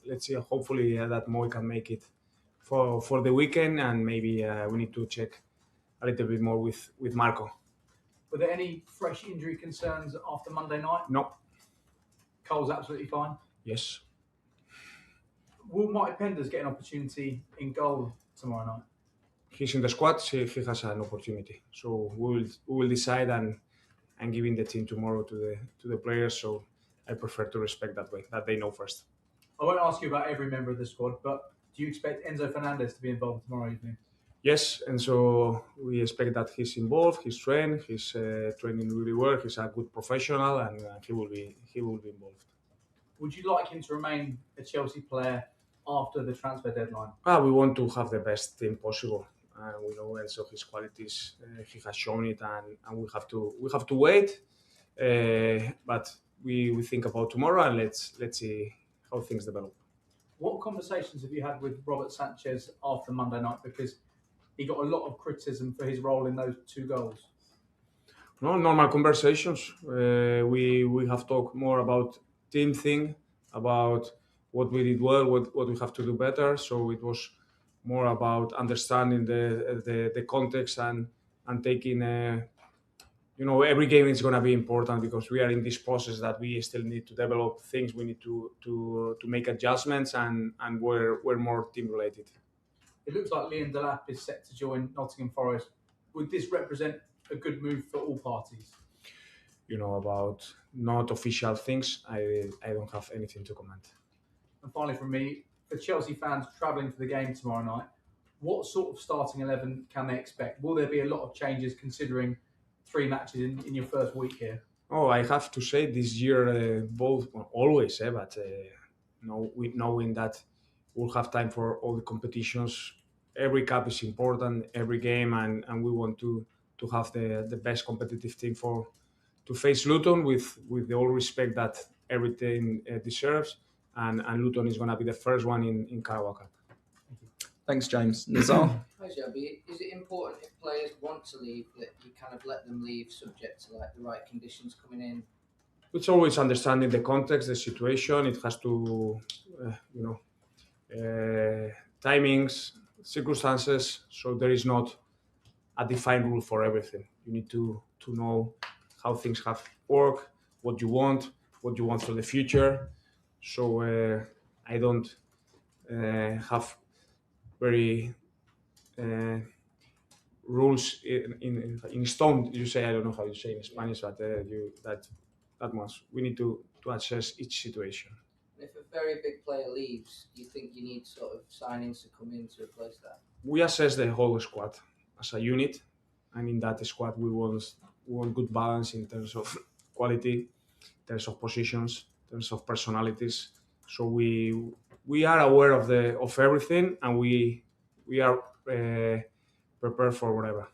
Let's see. Hopefully that Moi can make it for the weekend, and maybe we need to check a little bit more with Marco. Were there any fresh injury concerns after Monday night? No. Cole's absolutely fine? Yes. Will Marty Penders get an opportunity in goal tomorrow night? He's in the squad, so he has an opportunity. So we will decide and giving the team tomorrow to the players. So I prefer to respect that way, that they know first. I won't ask you about every member of the squad, but do you expect Enzo Fernandez to be involved tomorrow evening? Yes, and so we expect that he's involved. He's trained. He's training really well. He's a good professional, and he will be involved. Would you like him to remain a Chelsea player after the transfer deadline? We want to have the best team possible. We know Enzo, his qualities. He has shown it, and we have to wait. But we think about tomorrow, and let's see how things develop. What conversations have you had with Robert Sanchez after Monday night? Because he got a lot of criticism for his role in those 2 goals. No, normal conversations. We have talked more about team thing, about what we did well, what we have to do better. So it was more about understanding the context and taking every game is going to be important because we are in this process that we still need to develop things. We need to make adjustments and we're more team related. It looks like Liam Delap is set to join Nottingham Forest. Would this represent a good move for all parties? About not official things, I don't have anything to comment. And finally, from me, for Chelsea fans travelling for the game tomorrow night, what sort of starting 11 can they expect? Will there be a lot of changes considering 3 matches in your first week here? Oh, I have to say this year, always, but knowing that we'll have time for all the competitions. Every cup is important, every game, and we want to have the best competitive team to face Luton with the all respect that every team deserves, and Luton is going to be the first one in Carabao Cup. Thanks, James. Nazar? Hi, Xabi. Is it important if players want to leave that you kind of let them leave subject to like the right conditions coming in? It's always understanding the context, the situation. It has to, timings, circumstances. So there is not a defined rule for everything. You need to know how things have worked, what you want for the future. So I don't have very rules in stone. You say, I don't know how you say in Spanish, but that much. We need to assess each situation. If a very big player leaves, do you think you need sort of signings to come in to replace that? We assess the whole squad as a unit, and in that squad we want good balance in terms of quality, in terms of positions, in terms of personalities. So we are aware of everything, and we are prepared for whatever.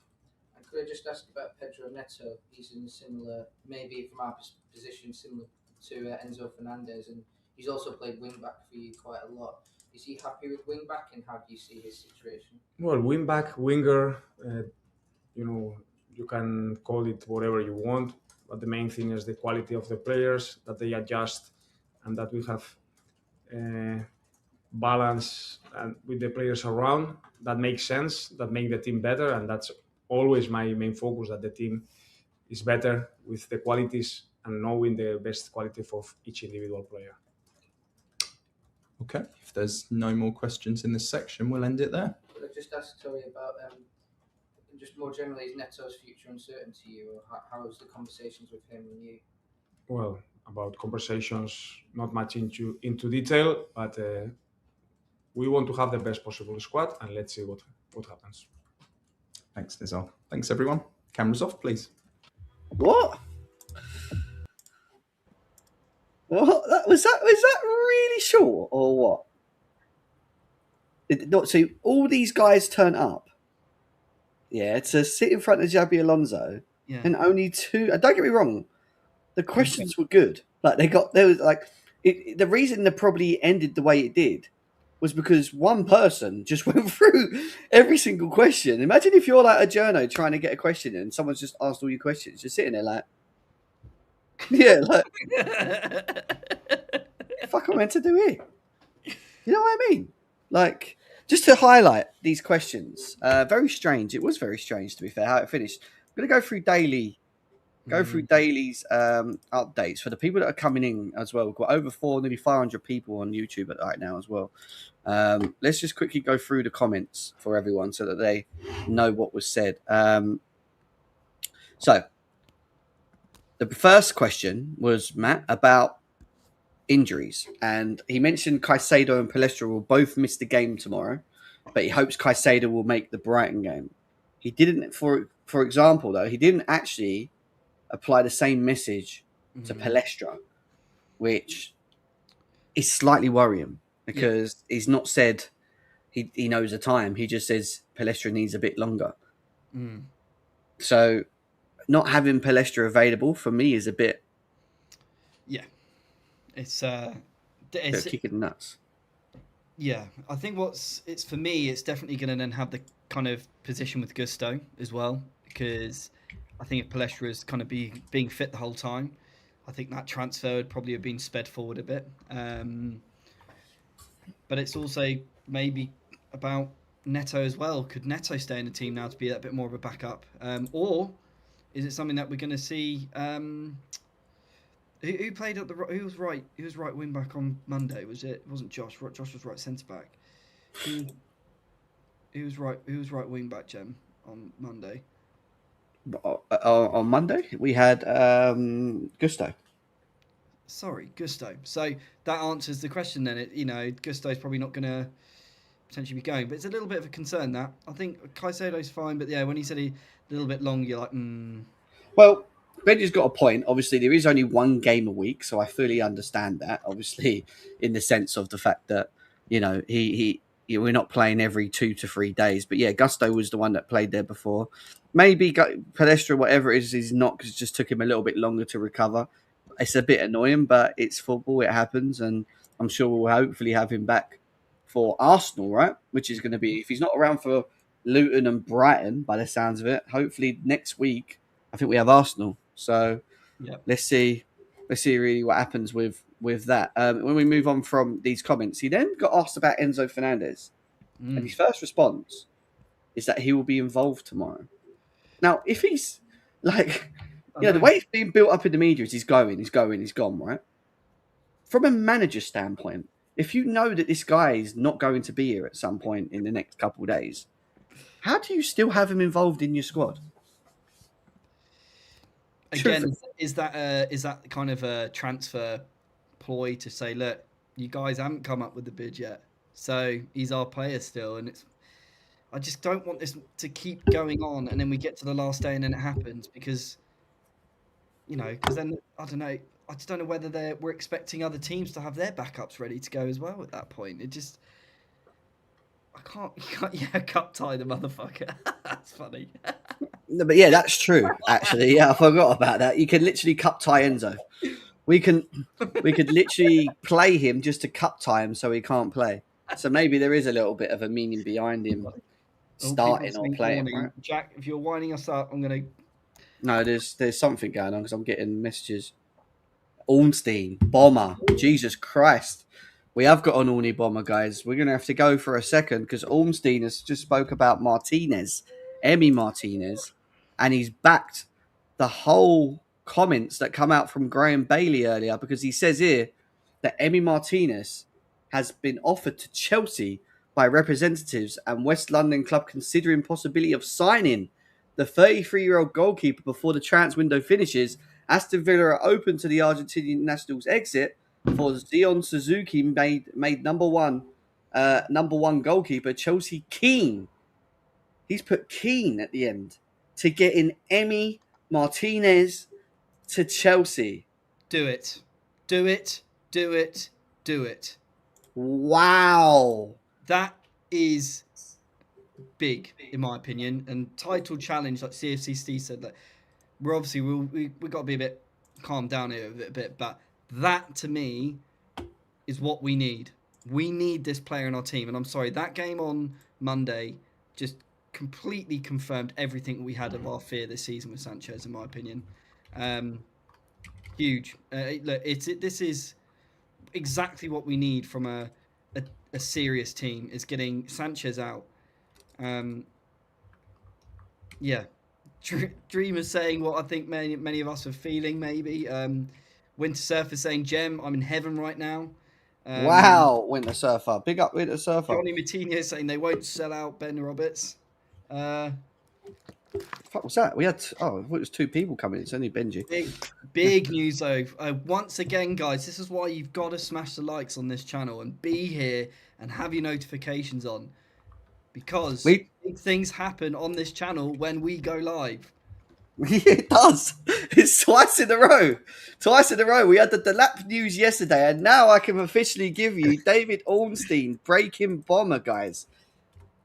And could I just ask about Pedro Neto? He's in a similar, maybe from our position, similar to Enzo Fernandez, and he's also played wing back for you quite a lot. Is he happy with wing back, and how do you see his situation? Well, wing back, winger, you can call it whatever you want, but the main thing is the quality of the players, that they adjust, and that we have balance and with the players around that makes sense, that make the team better, and that's always my main focus, that the team is better with the qualities and knowing the best quality for each individual player. Okay, if there's no more questions in this section, we'll end it there. Could I just ask Tori about just more generally, is Neto's future uncertain to you, or how was the conversations with him and you? Well, about conversations, not much into detail, but we want to have the best possible squad, and let's see what happens. Thanks, Nizar. Thanks, everyone. Cameras off, please. What? What? Was that really short, or what? So all these guys turn up, to sit in front of Xabi Alonso, and only 2. Don't get me wrong, the questions were good. Like the reason they probably ended the way it did was because one person just went through every single question. Imagine if you're like a journo trying to get a question in and someone's just asked all your questions. You're sitting there like, fuck, I'm meant to do here. You know what I mean? Like, just to highlight these questions, very strange. It was very strange, to be fair, how it finished. I'm going to go through dailies updates for the people that are coming in as well. We've got over nearly 500 people on YouTube right now as well. Let's just quickly go through the comments for everyone so that they know what was said. So the first question was, Matt, about injuries, and he mentioned Caicedo and Palestra will both miss the game tomorrow, but he hopes Caicedo will make the Brighton game. He didn't, for example, though, he didn't actually apply the same message to Palestra, which is slightly worrying because he's not said he knows the time. He just says Palestra needs a bit longer. So not having Palestra available for me is a bit... It's kicking nuts. Yeah, I think for me, it's definitely going to then have the kind of position with Gusto as well, because I think if Palestra is kind of being fit the whole time, I think that transfer would probably have been sped forward a bit. But it's also maybe about Neto as well. Could Neto stay in the team now to be a bit more of a backup? Or is it something that we're going to see? Who played at who was right wing back on Monday? It wasn't Josh. Josh was right centre back. Who was right wing back, Jem, on Monday? On Monday we had Gusto. Sorry, Gusto. So that answers the question then. Gusto's probably not going to potentially be going, but it's a little bit of a concern that I think Caicedo's fine, but yeah, when he said a little bit long, you're like, Well, Benji's got a point. Obviously, there is only one game a week, so I fully understand that. Obviously, in the sense of the fact that we're not playing every 2 to 3 days. But yeah, Gusto was the one that played there before. Maybe Palestra, whatever it is not, because it just took him a little bit longer to recover. It's a bit annoying, but it's football. It happens, and I'm sure we'll hopefully have him back for Arsenal, right? Which is going to be, if he's not around for Luton and Brighton, by the sounds of it, hopefully next week, I think we have Arsenal. So let's see really what happens with that. When we move on from these comments, he then got asked about Enzo Fernandez. And his first response is that he will be involved tomorrow. Now, if he's like, the way it's being built up in the media is he's gone, right? From a manager standpoint, if you know that this guy is not going to be here at some point in the next couple of days, how do you still have him involved in your squad? Again, is that kind of a transfer ploy to say, look, you guys haven't come up with the bid yet, so he's our player still, and I just don't want this to keep going on, and then we get to the last day and then it happens because then I don't know. I just don't know whether we're expecting other teams to have their backups ready to go as well at that point. You can't cup tie the motherfucker. That's funny. No, but yeah, that's true. Actually, yeah, I forgot about that. You can literally cup tie Enzo. We could literally play him just to cup tie him so he can't play. So maybe there is a little bit of a meaning behind him starting or playing. Right? Jack, if you're winding us up, I'm gonna. No, there's something going on because I'm getting messages. Ornstein, Bomber, Jesus Christ. We have got an Orny Bomber, guys. We're going to have to go for a second because Ornstein has just spoke about Emi Martinez, and he's backed the whole comments that come out from Graham Bailey earlier because he says here that Emi Martinez has been offered to Chelsea by representatives and West London club considering possibility of signing the 33-year-old goalkeeper before the transfer window finishes. Aston Villa are open to the Argentinian national's exit for Zion Suzuki, made number one goalkeeper. Chelsea keen. He's put keen at the end to get in Emi Martinez to Chelsea. Do it. Do it. Do it. Do it. Wow. That is big, in my opinion. And title challenge, like CFC Steve said, that we're obviously we've got to be a bit calm down here a bit, but that to me is what we need. We need this player in our team, and I'm sorry, that game on Monday just completely confirmed everything we had of our fear this season with Sanchez, in my opinion. Huge. Look, this is exactly what we need from a serious team. Is getting Sanchez out. Yeah. Dreamer saying what I think many of us are feeling, maybe. Winter Surfer saying, Gem, I'm in heaven right now. Wow, Winter Surfer. Big up, Winter Surfer. Johnny Matinho saying they won't sell out Ben Roberts. Fuck, what's that? We had, I thought it was 2 people coming. It's only Benji. Big news, though. Once again, guys, this is why you've got to smash the likes on this channel and be here and have your notifications on. Because big things happen on this channel when we go live. It does. It's twice in a row. We had the Delap news yesterday, and now I can officially give you David Ornstein breaking bomber, guys.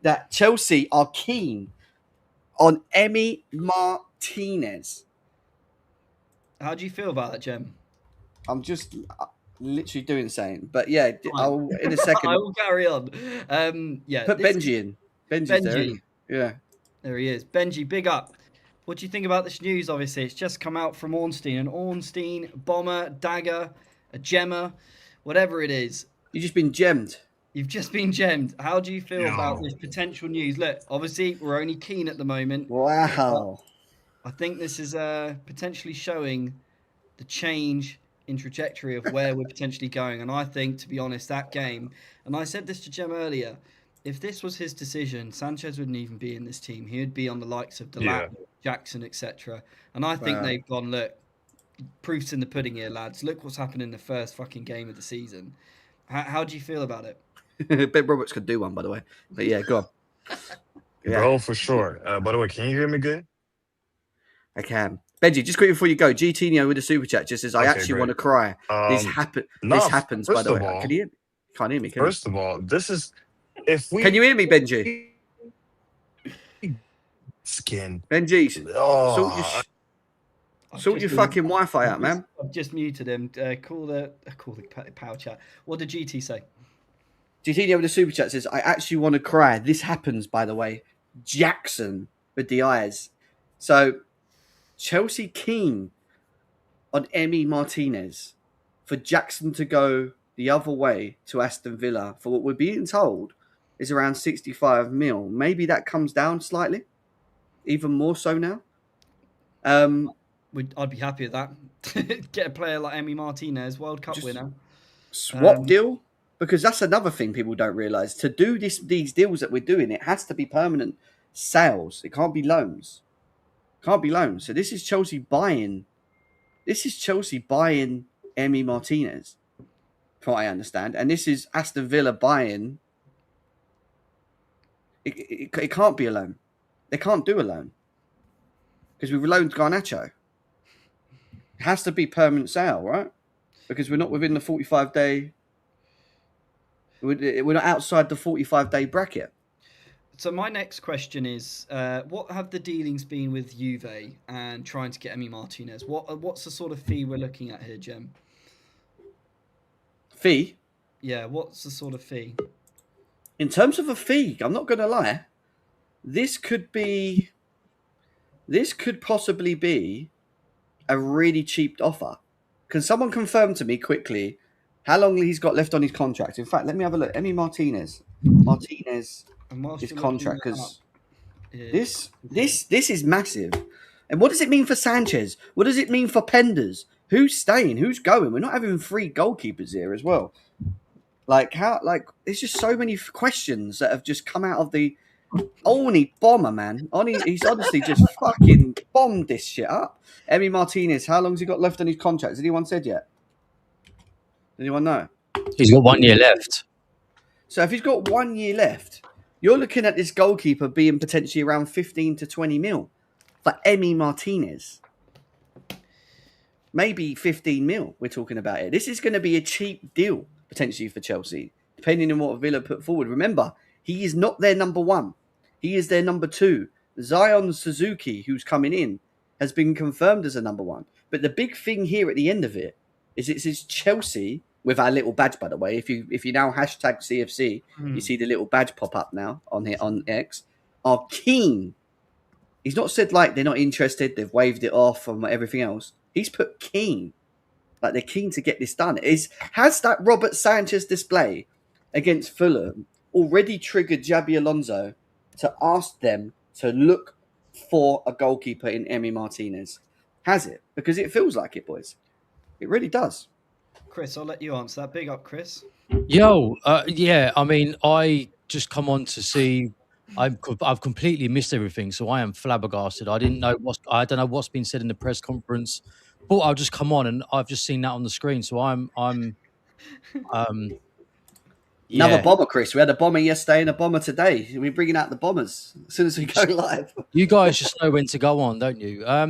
That Chelsea are keen on Emi Martinez. How do you feel about that, Jem? I'm just literally doing something. But yeah, I'll in a second. I will carry on. Yeah. Put Benji in. Benji's there. Yeah. There he is. Benji, big up. What do you think about this news? Obviously, it's just come out from Ornstein. An Ornstein bomber, dagger, a gemmer, whatever it is. You've just been gemmed. You've just been gemmed. How do you feel about this potential news? Look, obviously, we're only keen at the moment. Wow. I think this is potentially showing the change in trajectory of where we're potentially going. And I think, to be honest, that game, and I said this to Jem earlier, if this was his decision, Sanchez wouldn't even be in this team. He would be on the likes of Delat, Jackson, etc. And I think they've gone, look, proof's in the pudding here, lads. Look what's happened in the first fucking game of the season. How do you feel about it? Ben Roberts could do one, by the way. But yeah, go on. Bro, for sure. By the way, can you hear me good? I can. Benji, just quickly before you go, Gtinho with a super chat just says, I actually want to cry. This happens, by the way. Can you hear me? Can't hear me, can First of all, this is... if we... Can you hear me, Benji? Skin. Benji, sort your fucking Wi-Fi out, man. I've just muted him. Call the power chat. What did GT say? GT with the super chat says, I actually want to cry. This happens, by the way. Jackson with the eyes. So, Chelsea keen on Emi Martinez for Jackson to go the other way to Aston Villa for what we're being told is around 65 mil. Maybe that comes down slightly, even more so now. I'd be happy with that. Get a player like Emi Martinez, World Cup winner. Swap deal? Because that's another thing people don't realise. To do these deals that we're doing, it has to be permanent sales. It can't be loans. So this is Chelsea buying. Emi Martinez, from what I understand. And this is Aston Villa buying. It can't be a loan. They can't do a loan. Because we've loaned Garnacho. It has to be permanent sale, right? Because we're not within the 45-day... We're not outside the 45-day bracket. So my next question is, what have the dealings been with Juve and trying to get Emi Martinez? What's the sort of fee we're looking at here, Jem? Fee? Yeah, what's the sort of fee? In terms of a fee, I'm not going to lie. This could possibly be a really cheap offer. Can someone confirm to me quickly how long he's got left on his contract? In fact, let me have a look. Emi Martinez, his contract, because this is massive. And what does it mean for Sanchez? What does it mean for Penders? Who's staying? Who's going? We're not having 3 goalkeepers here as well. There's just so many questions that have just come out of the Oni bomber, man. He's honestly just fucking bombed this shit up. Emi Martinez, how long has he got left on his contract? Has anyone said yet? Anyone know? He's got 1 year left. So if he's got 1 year left, you're looking at this goalkeeper being potentially around 15 to 20 mil for Emi Martinez. Maybe 15 mil we're talking about here. This is going to be a cheap deal potentially for Chelsea, depending on what Villa put forward. Remember, he is not their number 1. He is their number 2. Zion Suzuki, who's coming in, has been confirmed as a number 1. But the big thing here at the end of it is it says Chelsea with our little badge, by the way. If you now hashtag CFC, you see the little badge pop up now on here on X, are keen. He's not said like they're not interested, they've waved it off and everything else. He's put keen. Like they're keen to get this done. Has that Robert Sanchez display against Fulham already triggered Xabi Alonso to ask them to look for a goalkeeper in Emi Martinez? Has it? Because it feels like it, boys. It really does. Chris, I'll let you answer that. Big up, Chris. Yo, yeah. I mean, I just come on to see. I've completely missed everything, so I am flabbergasted. I don't know what's been said in the press conference. But I'll just come on, and I've just seen that on the screen. So I'm yeah. Another bomber, Chris. We had a bomber yesterday and a bomber today. We're bringing out the bombers as soon as we go live. You guys just know when to go on, don't you? I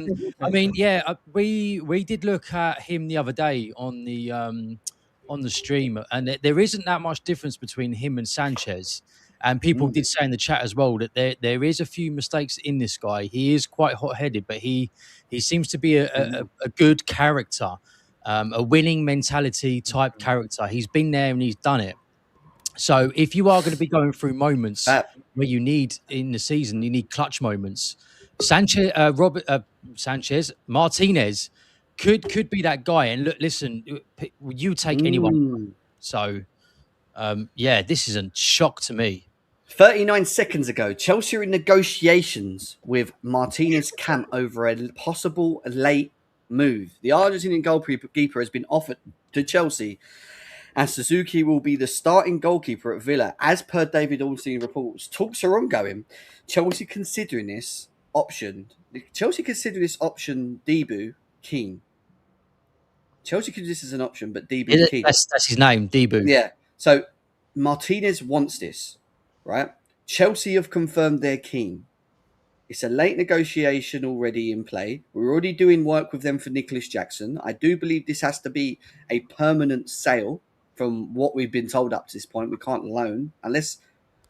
mean, yeah, we did look at him the other day on the stream, and there isn't that much difference between him and Sanchez. And people did say in the chat as well that there is a few mistakes in this guy. He is quite hot-headed, but he seems to be a good character, a winning mentality type character. He's been there and he's done it. So if you are going to be going through moments where you need in the season, you need clutch moments, Sanchez, Martinez could be that guy. And look, listen, you take anyone. So, yeah, this is a shock to me. 39 seconds ago, Chelsea are in negotiations with Martinez camp over a possible late move. The Argentinian goalkeeper has been offered to Chelsea, and Suzuki will be the starting goalkeeper at Villa. As per David Ornstein reports, talks are ongoing. Chelsea considering this option. Debu keen. Chelsea considers this as an option, but Debu keen. That's his name, Debu. Yeah. So Martinez wants this, right? Chelsea have confirmed they're keen. It's a late negotiation already in play. We're already doing work with them for Nicholas Jackson. I do believe this has to be a permanent sale from what we've been told up to this point. We can't loan unless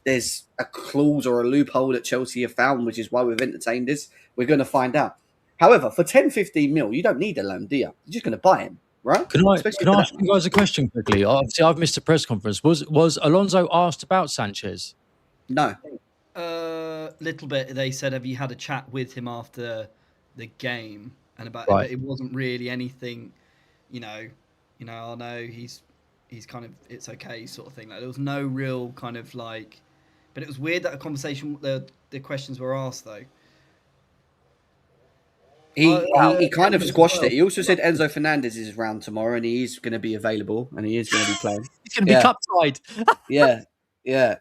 there's a clause or a loophole that Chelsea have found, which is why we've entertained this. We're going to find out. However, for 10, 15 mil, you don't need a loan, do you? You're just going to buy him, right? Can I ask you guys a question quickly? Obviously, I've missed the press conference. Was Alonso asked about Sanchez? No. Little bit. They said, have you had a chat with him after the game? And about Right. it, but it wasn't really anything, I know he's kind of, it's okay sort of thing. Like there was no real kind of like, but it was weird that a conversation, the questions were asked though. He kind of squashed it. He also said Enzo Fernandez is around tomorrow and he is going to be available and he is going to be playing. He's going to be cup tied. Yeah.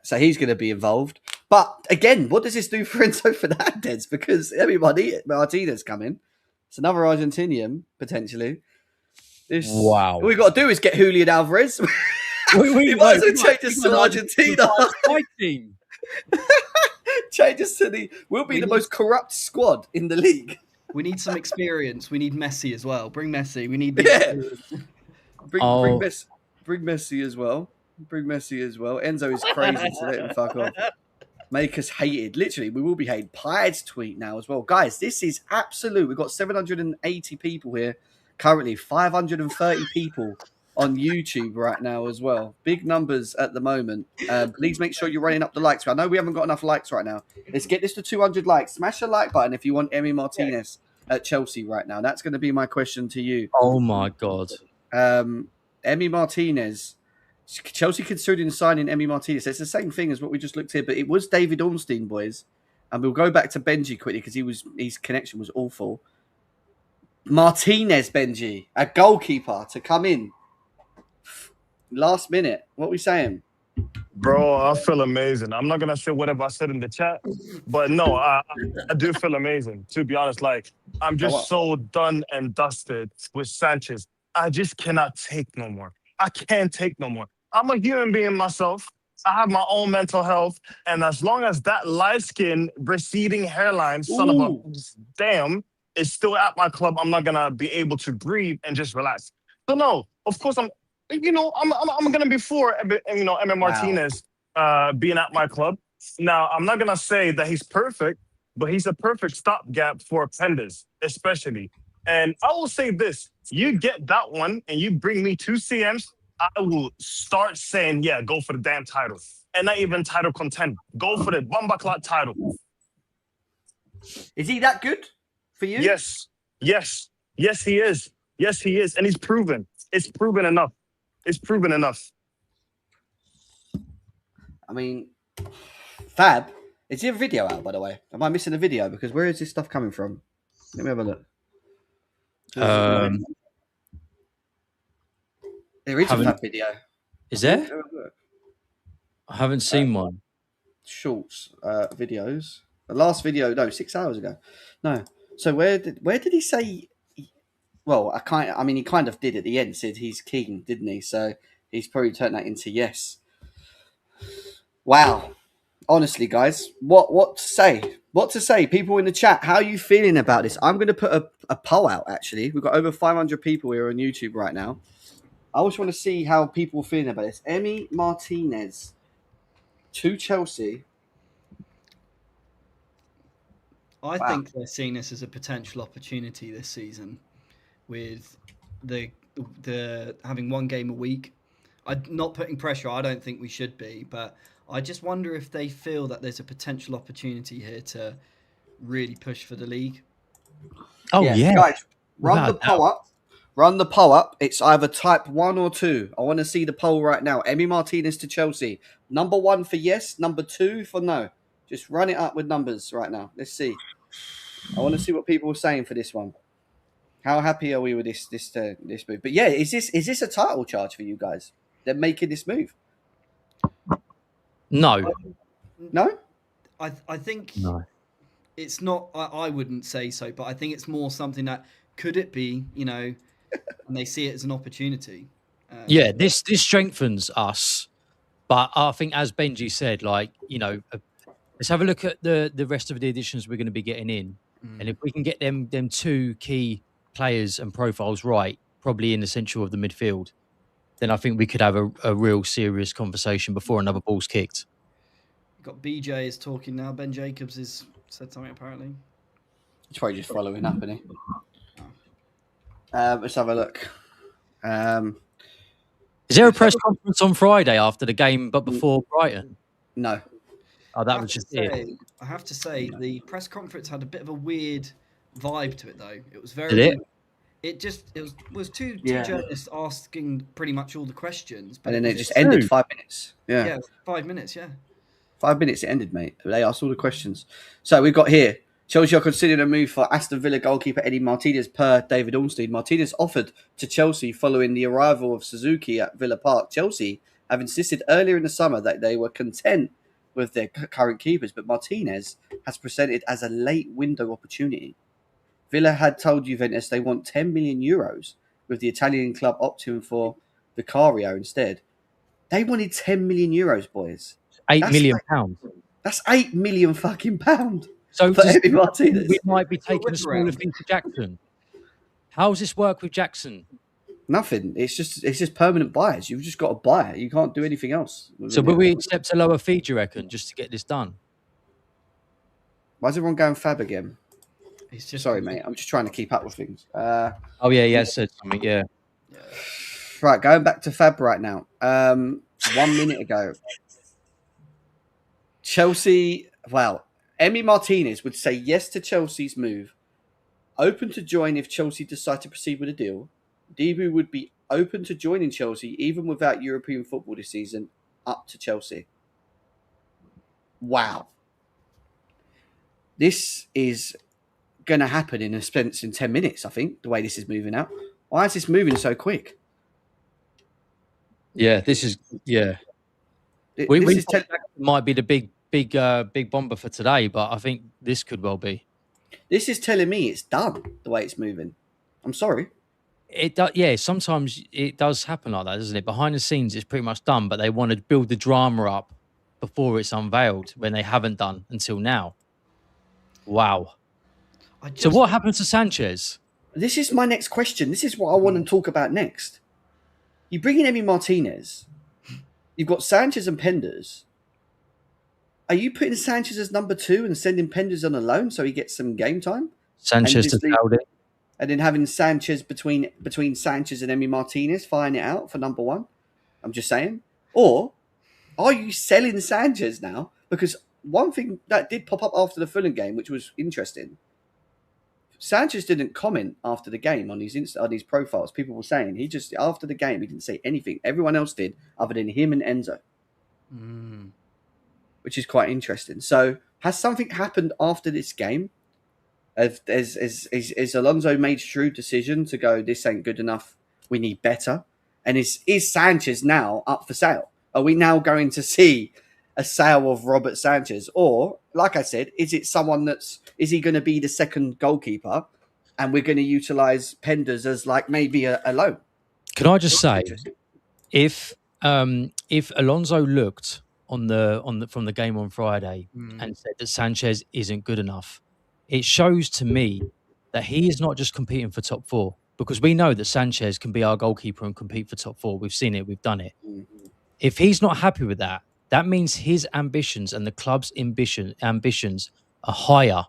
So he's going to be involved. But again, what does this do for Enzo Fernandez? Because everybody, Martinez coming. It's another Argentinian, potentially. Wow. All we've got to do is get Julian Alvarez. We might as well change us to Argentina. Team. Change us to we'll be the most corrupt squad in the league. We need some experience. We need Messi as well. Bring Messi. We need Bring Messi as well. Bring Messi as well. Enzo is crazy, so let him fuck off. Make us hated. Literally, we will be hated. Pied's tweet now as well. Guys, this is absolute. We've got 780 people here currently. 530 people on YouTube right now as well. Big numbers at the moment. Please make sure you're running up the likes. I know we haven't got enough likes right now. Let's get this to 200 likes. Smash the like button if you want Emi Martinez at Chelsea right now. That's going to be my question to you. Oh, my God. Emi Martinez. Chelsea considering signing Emi Martinez. It's the same thing as what we just looked here, but it was David Ornstein, boys. And we'll go back to Benji quickly because his connection was awful. Martinez, Benji, a goalkeeper to come in last minute. What are we saying? Bro, I feel amazing. I'm not going to say whatever I said in the chat, but no, I do feel amazing. To be honest, like, I'm just so done and dusted with Sanchez. I just cannot take no more. I can't take no more. I'm a human being myself. I have my own mental health. And as long as that light skin, receding hairline, son of a damn, is still at my club, I'm not going to be able to breathe and just relax. So no, of course, I'm going to be for, Emi Martinez being at my club. Now, I'm not going to say that he's perfect, but he's a perfect stopgap for Pendes, especially. And I will say this, you get that one and you bring me 2 CMs, I will start saying, yeah, go for the damn title. And not even title content. Go for the Bomba Clot title. Is he that good for you? Yes, he is. Yes, he is. And he's proven. It's proven enough. I mean, Fab, is there a video out, by the way? Am I missing a video? Because where is this stuff coming from? Let me have a look. There is a Fab video. Is there? I haven't seen one. Shorts, videos. The last video, no, 6 hours ago. No. So where did he say? Well, he kind of did at the end. Said he's keen, didn't he? So he's probably turned that into yes. Wow. Honestly, guys, what to say? What to say? People in the chat, how are you feeling about this? I'm going to put a poll out, actually. We've got over 500 people here on YouTube right now. I just want to see how people are feeling about this. Emi Martinez to Chelsea. I think they're seeing this as a potential opportunity this season with the having one game a week. I'm not putting pressure. I don't think we should be, but I just wonder if they feel that there's a potential opportunity here to really push for the league. Oh yeah, guys, run the Without a poll up. Run the poll up. It's either type 1 or 2. I want to see the poll right now. Emi Martinez to Chelsea. Number 1 for yes. Number 2 for no. Just run it up with numbers right now. Let's see. I want to see what people are saying for this one. How happy are we with this move? But yeah, is this a title charge for you guys? They're making this move. No. No? I think No. it's not. I wouldn't say so, but I think it's more something that could it be, and they see it as an opportunity. Yeah, this strengthens us, but I think as Benji said, let's have a look at the rest of the additions we're going to be getting in, and if we can get them 2 key players and profiles right, probably in the central of the midfield, then I think we could have a real serious conversation before another ball's kicked. You've got BJ is talking now. Ben Jacobs has said something apparently. He's probably just following up, isn't he? Let's have a look. Is there a press conference on Friday after the game, but before Brighton? No. Oh, that was just it. I have to say, the press conference had a bit of a weird vibe to it, though. It was very. Did it? It was two journalists asking pretty much all the questions, and then it just ended 5 minutes. Yeah, 5 minutes. Yeah, 5 minutes it ended, mate. They asked all the questions. So we've got here. Chelsea are considering a move for Aston Villa goalkeeper Eddie Martinez per David Ornstein. Martinez offered to Chelsea following the arrival of Suzuki at Villa Park. Chelsea have insisted earlier in the summer that they were content with their current keepers, but Martinez has presented as a late window opportunity. Villa had told Juventus they want 10 million euros, with the Italian club opting for Vicario instead. They wanted 10 million euros, boys. £8 million pounds. That's £8 million fucking pound. So for Eddie Martinez. We might be taking a smaller thing to Jackson. How does this work with Jackson? Nothing. It's just permanent buyers. You've just got to buy it. You can't do anything else. So will we accept a lower fee, do you reckon, just to get this done? Why is everyone going Fab again? Sorry, mate. I'm just trying to keep up with things. Oh, yeah, he has said something, yeah. Right, going back to Fab right now. 1 minute ago. Chelsea, Emi Martinez would say yes to Chelsea's move, open to join if Chelsea decide to proceed with a deal. Debu would be open to joining Chelsea even without European football this season, up to Chelsea. Wow. This is going to happen in 10 minutes, I think, the way this is moving out. Why is this moving so quick? Yeah, this is, yeah. We might be the big bomber for today, but I think this could well be. This is telling me it's done the way it's moving. I'm sorry. It does, yeah. Sometimes it does happen like that, doesn't it? Behind the scenes, it's pretty much done, but they want to build the drama up before it's unveiled when they haven't done until now. Wow. So what happened to Sanchez? This is my next question. This is what I want to talk about next. You bring in Emi Martinez. You've got Sanchez and Penders. Are you putting Sanchez as number 2 and sending Penders on a loan so he gets some game time? Sanchez to Saudi. And then having Sanchez between Sanchez and Emi Martinez, firing it out for number 1? I'm just saying. Or are you selling Sanchez now? Because one thing that did pop up after the Fulham game, which was interesting, Sanchez didn't comment after the game on his profiles. People were saying he just, after the game, he didn't say anything. Everyone else did, other than him and Enzo. Which is quite interesting. So has something happened after this game? Is Alonso made shrewd decision to go, this ain't good enough, we need better? And is Sanchez now up for sale? Are we now going to see a sale of Robert Sanchez? Or, like I said, is it someone is he going to be the second goalkeeper and we're going to utilise Penders as like maybe a loan? Can I just say, if Alonso looked from the game on Friday and said that Sanchez isn't good enough, it shows to me that he is not just competing for top 4, because we know that Sanchez can be our goalkeeper and compete for top 4. We've seen it. We've done it. If he's not happy with that, that means his ambitions and the club's ambitions are higher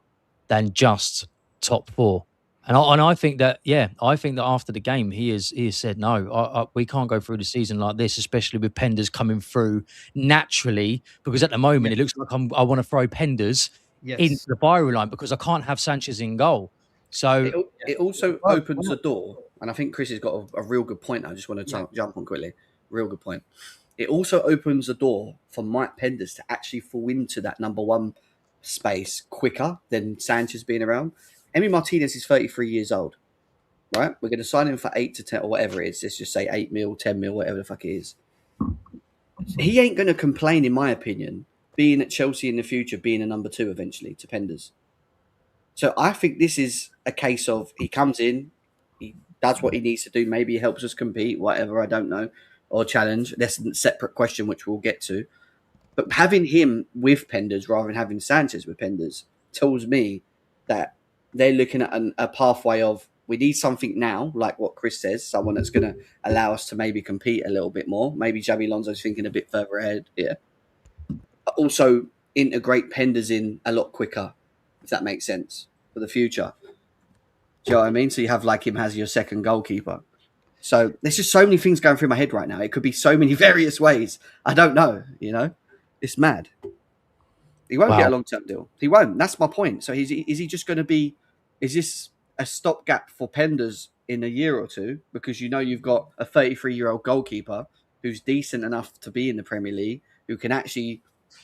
than just top 4. And I think that, after the game, he has said, no, we can't go through the season like this, especially with Penders coming through naturally, because at the moment it looks like I want to throw Penders into the firing line because I can't have Sanchez in goal. So it also opens the door, and I think Chris has got a real good point. I just want to jump on quickly. Real good point. It also opens the door for Mike Penders to actually fall into that number one space quicker than Sanchez being around. Emi Martinez is 33 years old, right? We're going to sign him for 8 to 10 or whatever it is. Let's just say 8 mil, 10 mil, whatever the fuck it is. He ain't going to complain, in my opinion, being at Chelsea in the future, being a number 2 eventually to Penders. So I think this is a case of he comes in, he does what he needs to do. Maybe he helps us compete, whatever, I don't know, or challenge. That's a separate question, which we'll get to. But having him with Penders rather than having Sanchez with Penders tells me that they're looking at a pathway of we need something now, like what Chris says, someone that's going to allow us to maybe compete a little bit more. Maybe Xabi Alonso's thinking a bit further ahead here. But also integrate Penders in a lot quicker, if that makes sense, for the future. Do you know what I mean? So you have like him as your second goalkeeper. So there's just so many things going through my head right now. It could be so many various ways. I don't know, you know? It's mad. He won't get a long-term deal. He won't. That's my point. So is he just going to be... Is this a stopgap for Penders in a year or two? Because you know you've got a 33-year-old goalkeeper who's decent enough to be in the Premier League, who can actually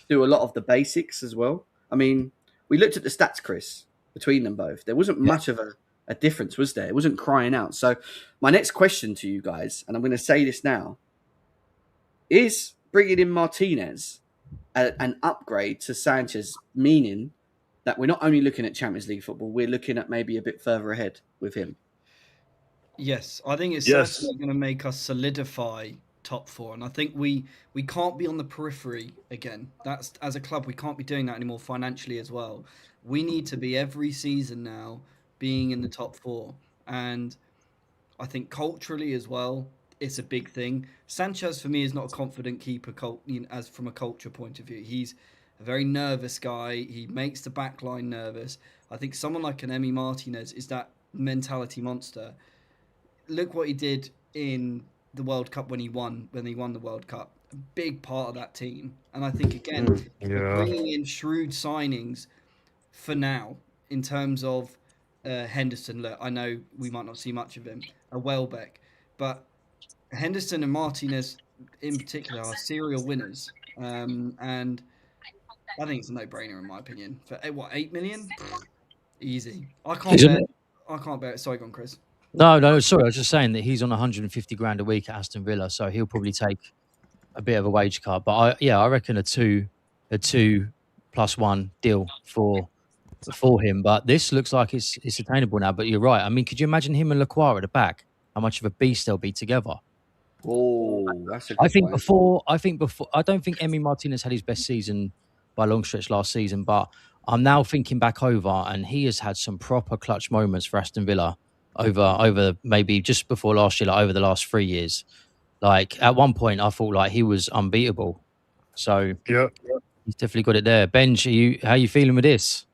do a lot of the basics as well. I mean, we looked at the stats, Chris, between them both. There wasn't much of a difference, was there? It wasn't crying out. So my next question to you guys, and I'm going to say this now, is bringing in Martinez an upgrade to Sanchez, meaning that we're not only looking at Champions League football, we're looking at maybe a bit further ahead with him? Yes, I think it's certainly going to make us solidify top 4, and I think we can't be on the periphery again. That's, as a club, we can't be doing that anymore financially as well. We need to be every season now being in the top 4, and I think culturally as well, it's a big thing. Sanchez for me is not a confident keeper, as from a culture point of view. He's a very nervous guy. He makes the back line nervous. I think someone like an Emi Martinez is that mentality monster. Look what he did in the World Cup when he won the World Cup. A big part of that team. And I think, again, bringing in shrewd signings for now in terms of Henderson. Look, I know we might not see much of him. A Welbeck. But Henderson and Martinez in particular are serial winners. And I think it's a no-brainer in my opinion. For 8 million? Easy. I can't bear it. Sorry, go on, Chris. No, sorry. I was just saying that he's on 150 grand a week at Aston Villa, so he'll probably take a bit of a wage cut. But I reckon a 2+1 deal for him. But this looks like it's attainable now. But you're right. I mean, could you imagine him and Lacroix at the back? How much of a beast they'll be together. Oh, that's a good I think point. before. I don't think Emi Martinez had his best season by a long stretch last season, but I'm now thinking back over, and he has had some proper clutch moments for Aston Villa over maybe just before last year, like over the last 3 years. Like at one point, I thought like he was unbeatable. So he's definitely got it there. Benj, how are you feeling with this?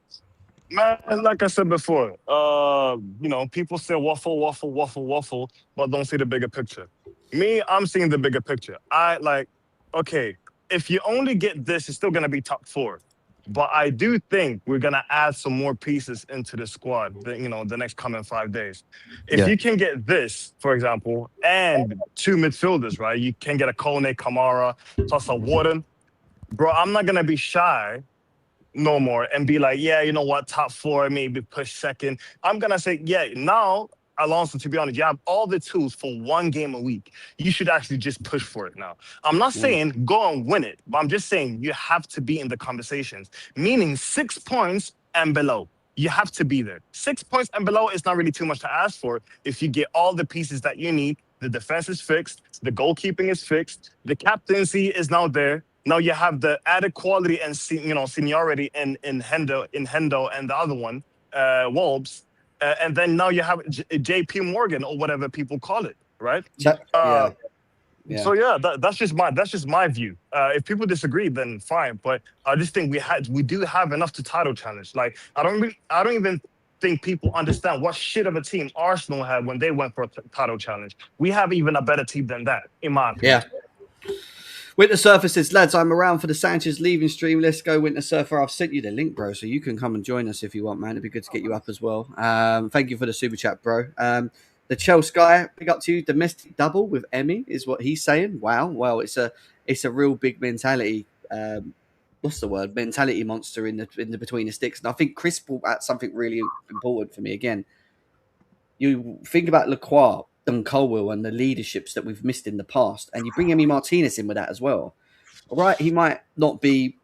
Man, like I said before, people say waffle, but don't see the bigger picture. Me, I'm seeing the bigger picture. Okay, if you only get this, it's still going to be top 4. But I do think we're going to add some more pieces into the squad, the next coming 5 days. If you can get this, for example, and 2 midfielders, right? You can get a Kone, Kamara, plus a Warden. Bro, I'm not going to be shy no more and be like, yeah, you know what, top 4, maybe push second. I'm going to say, now, Alonso, to be honest, you have all the tools for 1 game a week. You should actually just push for it now. I'm not saying go and win it, but I'm just saying you have to be in the conversations, meaning 6 points and below. You have to be there. 6 points and below is not really too much to ask for if you get all the pieces that you need. The defense is fixed. The goalkeeping is fixed. The captaincy is now there. Now you have the added quality and seniority in Hendo and the other one, Wolves. And then now you have JP Morgan or whatever people call it, right? So that's just my view. If people disagree, then fine. But I just think we do have enough to title challenge. Like I don't even think people understand what shit of a team Arsenal had when they went for a title challenge. We have even a better team than that, in my opinion. Yeah. Winter Surfer says, lads, I'm around for the Sanchez leaving stream. Let's go, Winter Surfer. I've sent you the link, bro, so you can come and join us if you want, man. It'd be good to get you up as well. Thank you for the super chat, bro. The Chelsea guy, big up to you. Domestic double with Emmy is what he's saying. Wow. Well, it's a real big mentality. What's the word? Mentality monster in the between the sticks. And I think Chris brought out something really important for me again. You think about Lacroix and Colwell and the leaderships that we've missed in the past, and you bring Emi Martinez in with that as well. All right, he might not be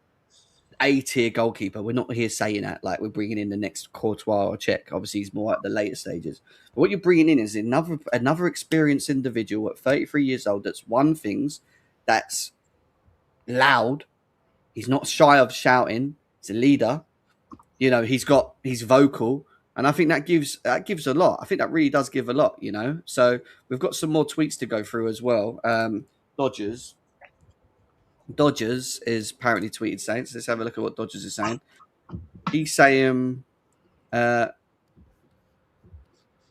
A-tier goalkeeper. We're not here saying that like we're bringing in the next Courtois or Czech. Obviously, he's more at the later stages. But what you're bringing in is another experienced individual at 33 years old that's won things, that's loud. He's not shy of shouting. He's a leader. You know, he's vocal. And I think that gives a lot. I think that really does give a lot, you know. So we've got some more tweets to go through as well. Dodgers is apparently tweeted Saints. Let's have a look at what Dodgers is saying. He's saying, yeah,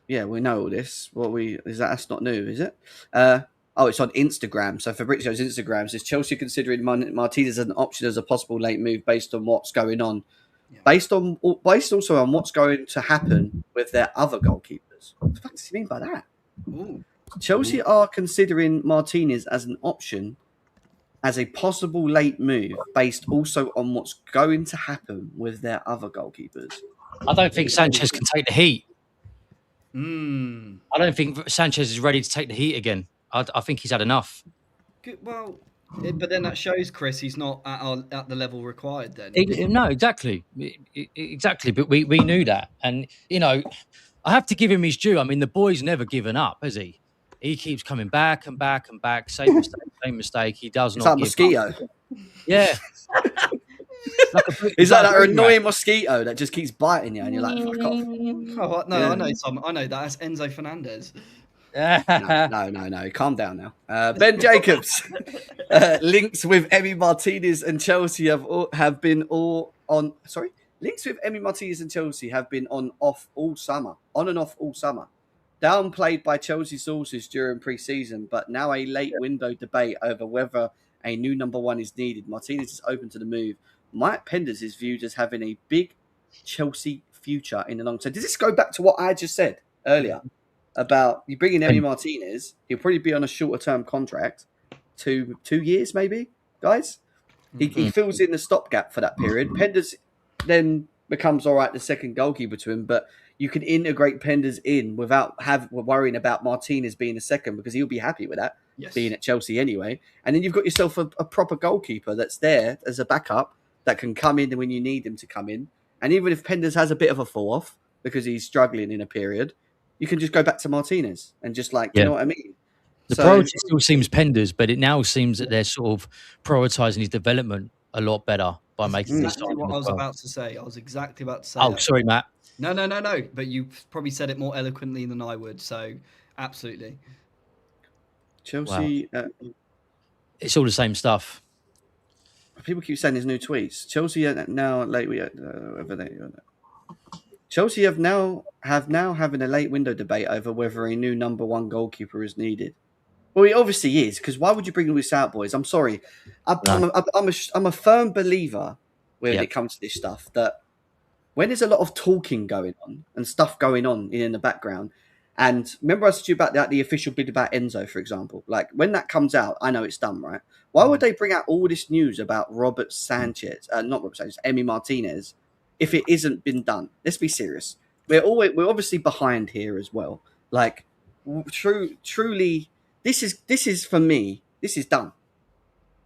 we know all this. That's not new, is it? It's on Instagram. So Fabrizio's Instagram says Chelsea considering Martinez as an option as a possible late move based on what's going on. Yeah. Based also on what's going to happen with their other goalkeepers. What the fuck does he mean by that? Ooh. Chelsea are considering Martinez as an option as a possible late move based also on what's going to happen with their other goalkeepers. I don't think Sanchez can take the heat. I don't think Sanchez is ready to take the heat again. I think he's had enough. Good, well, but then that shows, Chris, he's not at the level required then. No, exactly. Exactly. But we knew that. And, you know, I have to give him his due. I mean, the boy's never given up, has he? He keeps coming back and back and back. Same mistake. He does not give mosquito. up. Yeah. Is that annoying mosquito that just keeps biting you and you're like, fuck off? Oh, no, yeah. I know that. That's Enzo Fernandez. No. Calm down now. Ben Jacobs. Links with Emi Martinez and Chelsea have been on and off all summer. On and off all summer. Downplayed by Chelsea sources during pre-season, but now a late window debate over whether a new number one is needed. Martinez is open to the move. Mike Penders is viewed as having a big Chelsea future in the long term. Does this go back to what I just said earlier about you bringing Emi Martinez? He'll probably be on a shorter term contract, 2 years maybe, guys. He fills in the stopgap for that period. Penders then becomes all right, the second goalkeeper to him, but you can integrate Penders in without worrying about Martinez being a second because he'll be happy with that, being at Chelsea anyway. And then you've got yourself a proper goalkeeper that's there as a backup that can come in when you need him to come in. And even if Penders has a bit of a fall off because he's struggling in a period, you can just go back to Martinez and just you know what I mean? The priority still seems Penders, but it now seems that they're sort of prioritising his development a lot better by making this. Exactly what I was about to say. I was exactly about to say. Oh, sorry, Matt. No. But you probably said it more eloquently than I would. So, absolutely. Chelsea. Wow. It's all the same stuff. People keep saying there's new tweets. Chelsea are now late. Chelsea have now having a late window debate over whether a new number one goalkeeper is needed. Well, he obviously is, because why would you bring this out, boys? I'm sorry. I'm a firm believer when it comes to this stuff that when there's a lot of talking going on and stuff going on in the background, and remember I said to you about the official bid about Enzo, for example. Like when that comes out, I know it's done, right? Why would they bring out all this news about Emi Martinez, if it isn't been done? Let's be serious. We're obviously behind here as well. Like, truly, this is for me. This is done.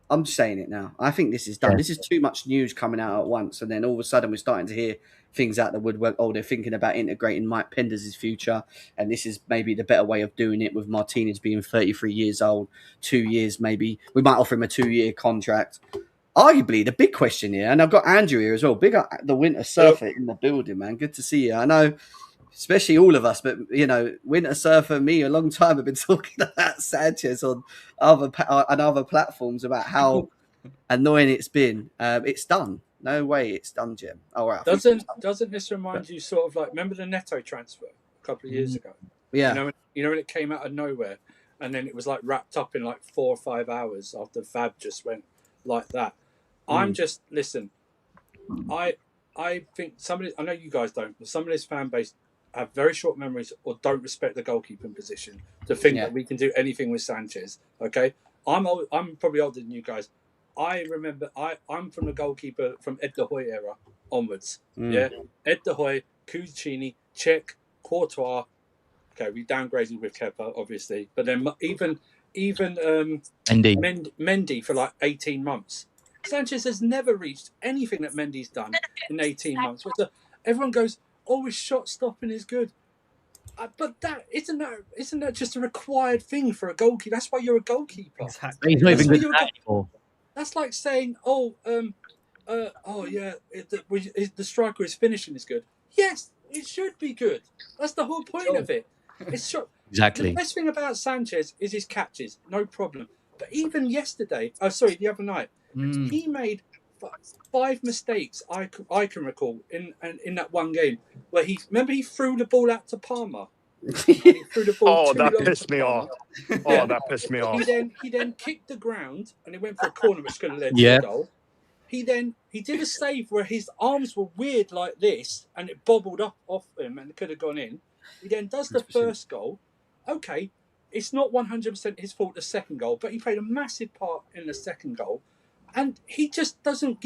I'm just saying it now. I think this is done. Yeah. This is too much news coming out at once, and then all of a sudden we're starting to hear things out the woodwork. Oh, they're thinking about integrating Mike Penders' future, and this is maybe the better way of doing it with Martinez being 33 years old, 2 years maybe. We might offer him a 2-year contract. Arguably, the big question here, and I've got Andrew here as well. Big up the Winter Surfer in the building, man. Good to see you. I know, especially all of us, but, you know, Winter Surfer and me a long time have been talking about Sanchez on other platforms about how annoying it's been. It's done. No way it's done, Jim. Oh, right. Doesn't this remind you sort of like, remember the Neto transfer a couple of years ago? Yeah. You know when it came out of nowhere and then it was like wrapped up in like 4 or 5 hours after Fab just went like that. Listen, I think I know you guys don't, but some of this fan base have very short memories or don't respect the goalkeeping position to think that we can do anything with Sanchez. Okay, I'm probably older than you guys. I remember I'm from the goalkeeper from Ed De Hoy era onwards. Yeah, Ed De Hoy, Cucini, Cech, Courtois. Okay, we downgraded with Kepa, obviously, but then even Mendy for like 18 months. Sanchez has never reached anything that Mendy's done in 18 months. Everyone goes, "Oh, his shot stopping is good," but that isn't that just a required thing for a goalkeeper? That's why you're a goalkeeper. Exactly. He's not even good at that anymore. That's like saying, the striker is finishing is good. Yes, it should be good. That's the whole point of it. It's exactly. The best thing about Sanchez is his catches, no problem. But even the other night, he made 5 mistakes I can recall in that one game where he threw the ball out to Palmer. He threw the ball that pissed me off. That pissed me off. He then kicked the ground and it went for a corner which could have led to a goal. He did a save where his arms were weird like this and it bobbled up off him and it could have gone in. He then does the 100%. First goal. Okay, it's not 100% his fault the second goal, but he played a massive part in the second goal. And he just doesn't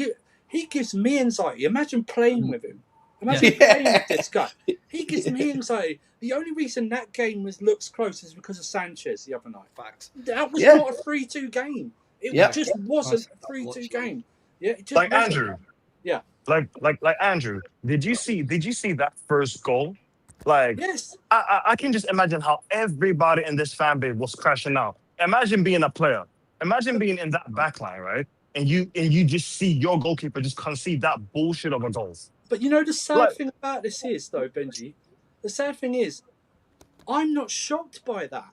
he gives me anxiety. Imagine playing with him. Imagine playing with this guy. He gives me anxiety. The only reason that game looks close is because of Sanchez the other night. Facts. That was not a 3-2 game. It just wasn't a 3-2 game. Yeah, it just like wasn't. Andrew. Yeah. Like Andrew. Did you see that first goal? Like, yes. I can just imagine how everybody in this fan base was crashing out. Imagine being a player. Imagine being in that back line, right? And you just see your goalkeeper just concede that bullshit of a goal. But you know the sad thing about this is, though, Benji, the sad thing is, I'm not shocked by that.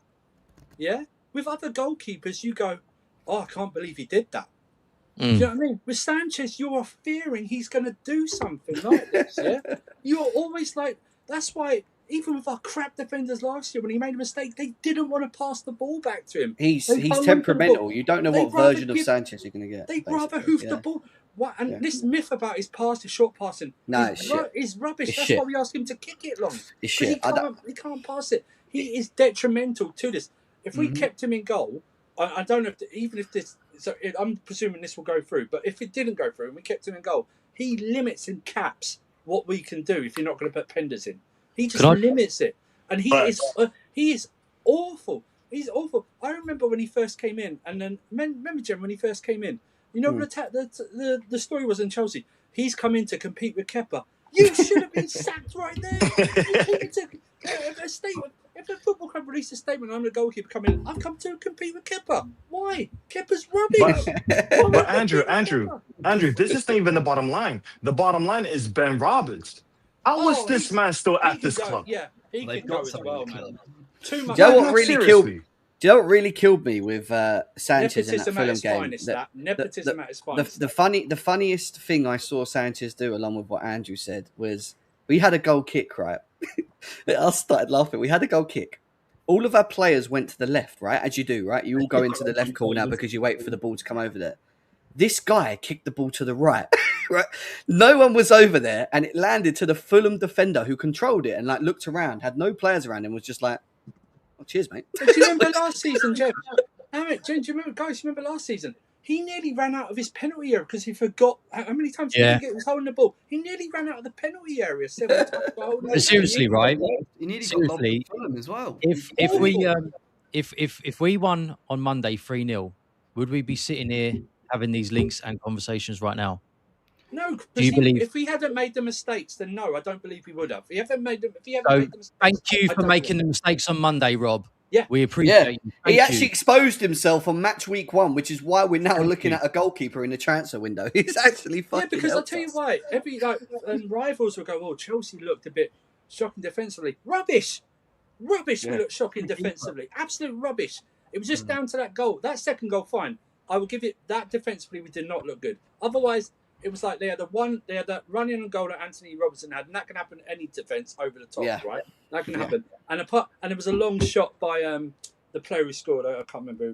Yeah? With other goalkeepers, you go, "Oh, I can't believe he did that." Do you know what I mean? With Sanchez, you are fearing he's going to do something like this, yeah? You're always like, that's why, even with our crap defenders last year, when he made a mistake, they didn't want to pass the ball back to him. He's temperamental. You don't know what version of Sanchez you're going to get. They'd rather hoof the ball. This myth about his short passing, is rubbish. That's why we ask him to kick it long. It's shit. He can't pass it. He is detrimental to this. If we kept him in goal, I don't know if this. So I'm presuming this will go through. But if it didn't go through and we kept him in goal, he limits and caps what we can do if you're not going to put Penders in. He just limits it, and he is awful. He's awful. I remember when he first came in, and then remember Jem when he first came in. You know what the story was in Chelsea. He's come in to compete with Kepa. You should have been sacked right there. If a football club released a statement, I'm the goalkeeper coming in, I've come to compete with Kepa. Why? Kepa's rubbish. But Andrew, this is not even the bottom line. The bottom line is Ben Roberts. How is this man still at this club? Yeah, he can go as well, man. Too much. Do you know what really killed? Do you know what really killed me with Sanchez in that Fulham game? Nepotism at its finest. The funniest thing I saw Sanchez do, along with what Andrew said, was we had a goal kick, right? I started laughing. We had a goal kick. All of our players went to the left, right? As you do, right? You all go into the left corner because you wait for the ball to come over there. This guy kicked the ball to the right. Right? No one was over there, and it landed to the Fulham defender who controlled it and looked around, had no players around him, was just like, "Oh, cheers, mate." Do you remember last season, Jem? Jem, do you remember, guys? You remember last season? He nearly ran out of his penalty area because he forgot how many times he was holding the ball. He nearly ran out of the penalty area 7 times. But seriously, right? He nearly got lobbed from Fulham as well. If we won on Monday 3-0, would we be sitting here having these links and conversations right now? No, if we hadn't made the mistakes, then no, I don't believe we would have. If you made the mistakes, thank you for making the mistakes on Monday, Rob. Yeah, we appreciate you. He actually exposed himself on match week 1, which is why we're now looking at a goalkeeper in the transfer window. He's actually fucking. Yeah, because I'll tell you why. Every rivals will go, "Oh, Chelsea looked a bit shocking defensively." Rubbish. We looked shocking defensively. Absolute rubbish. It was just down to that goal. That second goal, fine. I will give it that defensively. We did not look good. Otherwise, it was like they had that running and goal that Anthony Robertson had, and that can happen any defense over the top, right? That can happen. And there was a long shot by the player who scored. I can't remember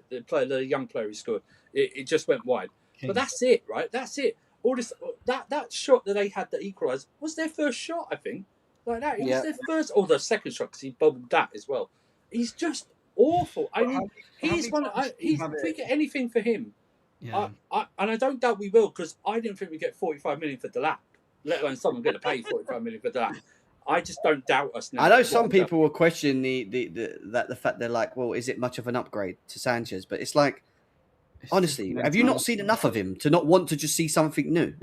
the young player who scored. It just went wide. But that's it, right? That's it. All this that shot that they had that equalised was their first shot, I think. Like that, it was their first or the second shot because he bobbled that as well. He's just awful. I mean, he's one. If we get anything for him, and I don't doubt we will because I didn't think we'd get 45 million for Delap, let alone someone going to pay 45 million for Delap. I just don't doubt us now. I know some people will question the fact they're like, well, is it much of an upgrade to Sanchez? But it's like, honestly, have you not seen enough of him to not want to just see something new?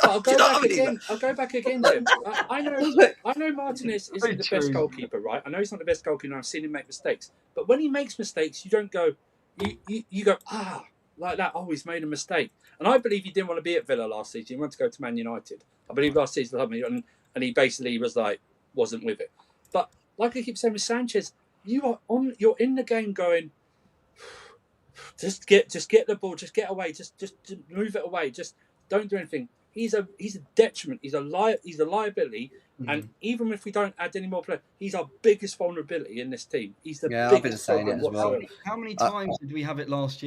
I'll go back again, Jim. I know Martinez isn't the best goalkeeper, right? I know he's not the best goalkeeper. I've seen him make mistakes, but when he makes mistakes, you don't go, you go like that. Oh, he's made a mistake. And I believe he didn't want to be at Villa last season. He wanted to go to Man United. I believe last season, and he basically was like, wasn't with it. But like I keep saying with Sanchez, you're in the game going, just get the ball, just get away, just move it away, just don't do anything. He's a detriment. He's a liability. And even if we don't add any more players, he's our biggest vulnerability in this team. He's the biggest. I've been saying it as well. How many times did we have it last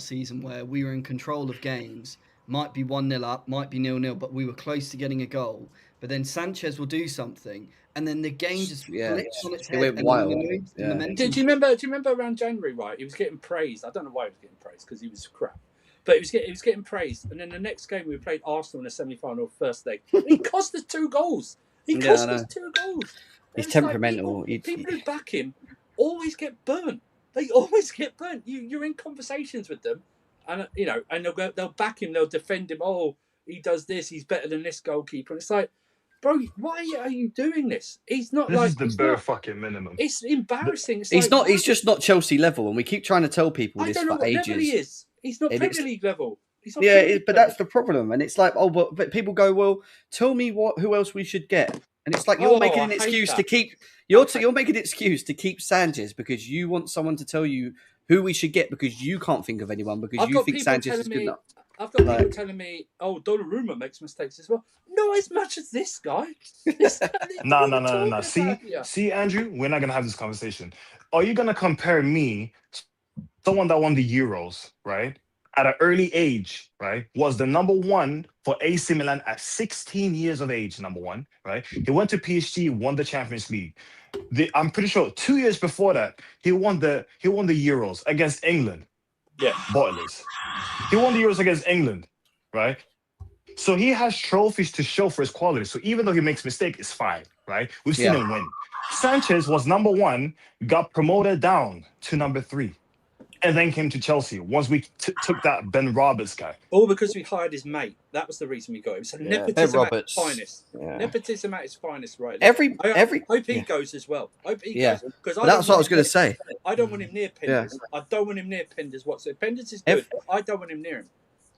season, where we were in control of games? Might be 1-0 up, might be 0-0, but we were close to getting a goal. But then Sanchez will do something, and then the game just flips on its head. It went wild. Do you remember around January, right? He was getting praised. I don't know why he was getting praised because he was crap. But he was getting praised. And then the next game we played Arsenal in the semi-final first leg. He cost us 2 goals. He cost us 2 goals. He's temperamental. Like people who back him always get burnt. They always get burnt. You're in conversations with them, and and they'll back him. They'll defend him. Oh, he does this. He's better than this goalkeeper. And it's like, bro, why are you doing this? He's not this like is the bare fucking minimum. It's embarrassing. He's not. He's just not Chelsea level, and we keep trying to tell people this for ages. I don't know what level he is. He's not Premier League level. But that's the problem. And it's like, but people go, well, tell me who else we should get. And it's like you're making an excuse to keep. You're making an excuse to keep Sanchez because you want someone to tell you who we should get because you can't think of anyone because you think Sanchez is good enough. I've got people telling me, oh, Donnarumma makes mistakes as well. Not as much as this guy. No. See, Andrew, we're not going to have this conversation. Are you going to compare me to someone that won the Euros, right? At an early age, right? Was the number 1 for AC Milan at 16 years of age, number 1, right? He went to PSG, won the Champions League. I'm pretty sure 2 years before that, he won the Euros against England. Yeah. Boilers. He won the Euros against England, right? So he has trophies to show for his quality. So even though he makes mistakes, it's fine, right? We've seen him win. Sanchez was number 1, got promoted down to number 3, and then came to Chelsea once we took that Ben Roberts guy. All because we hired his mate. That was the reason we got him. So nepotism at its finest. Yeah. Nepotism at its finest, right? I hope he goes as well. Hope he goes. Because that's what I was going to say. I don't want him near Penders. I don't want him near Penders whatsoever. Penders is good. I don't want him near him.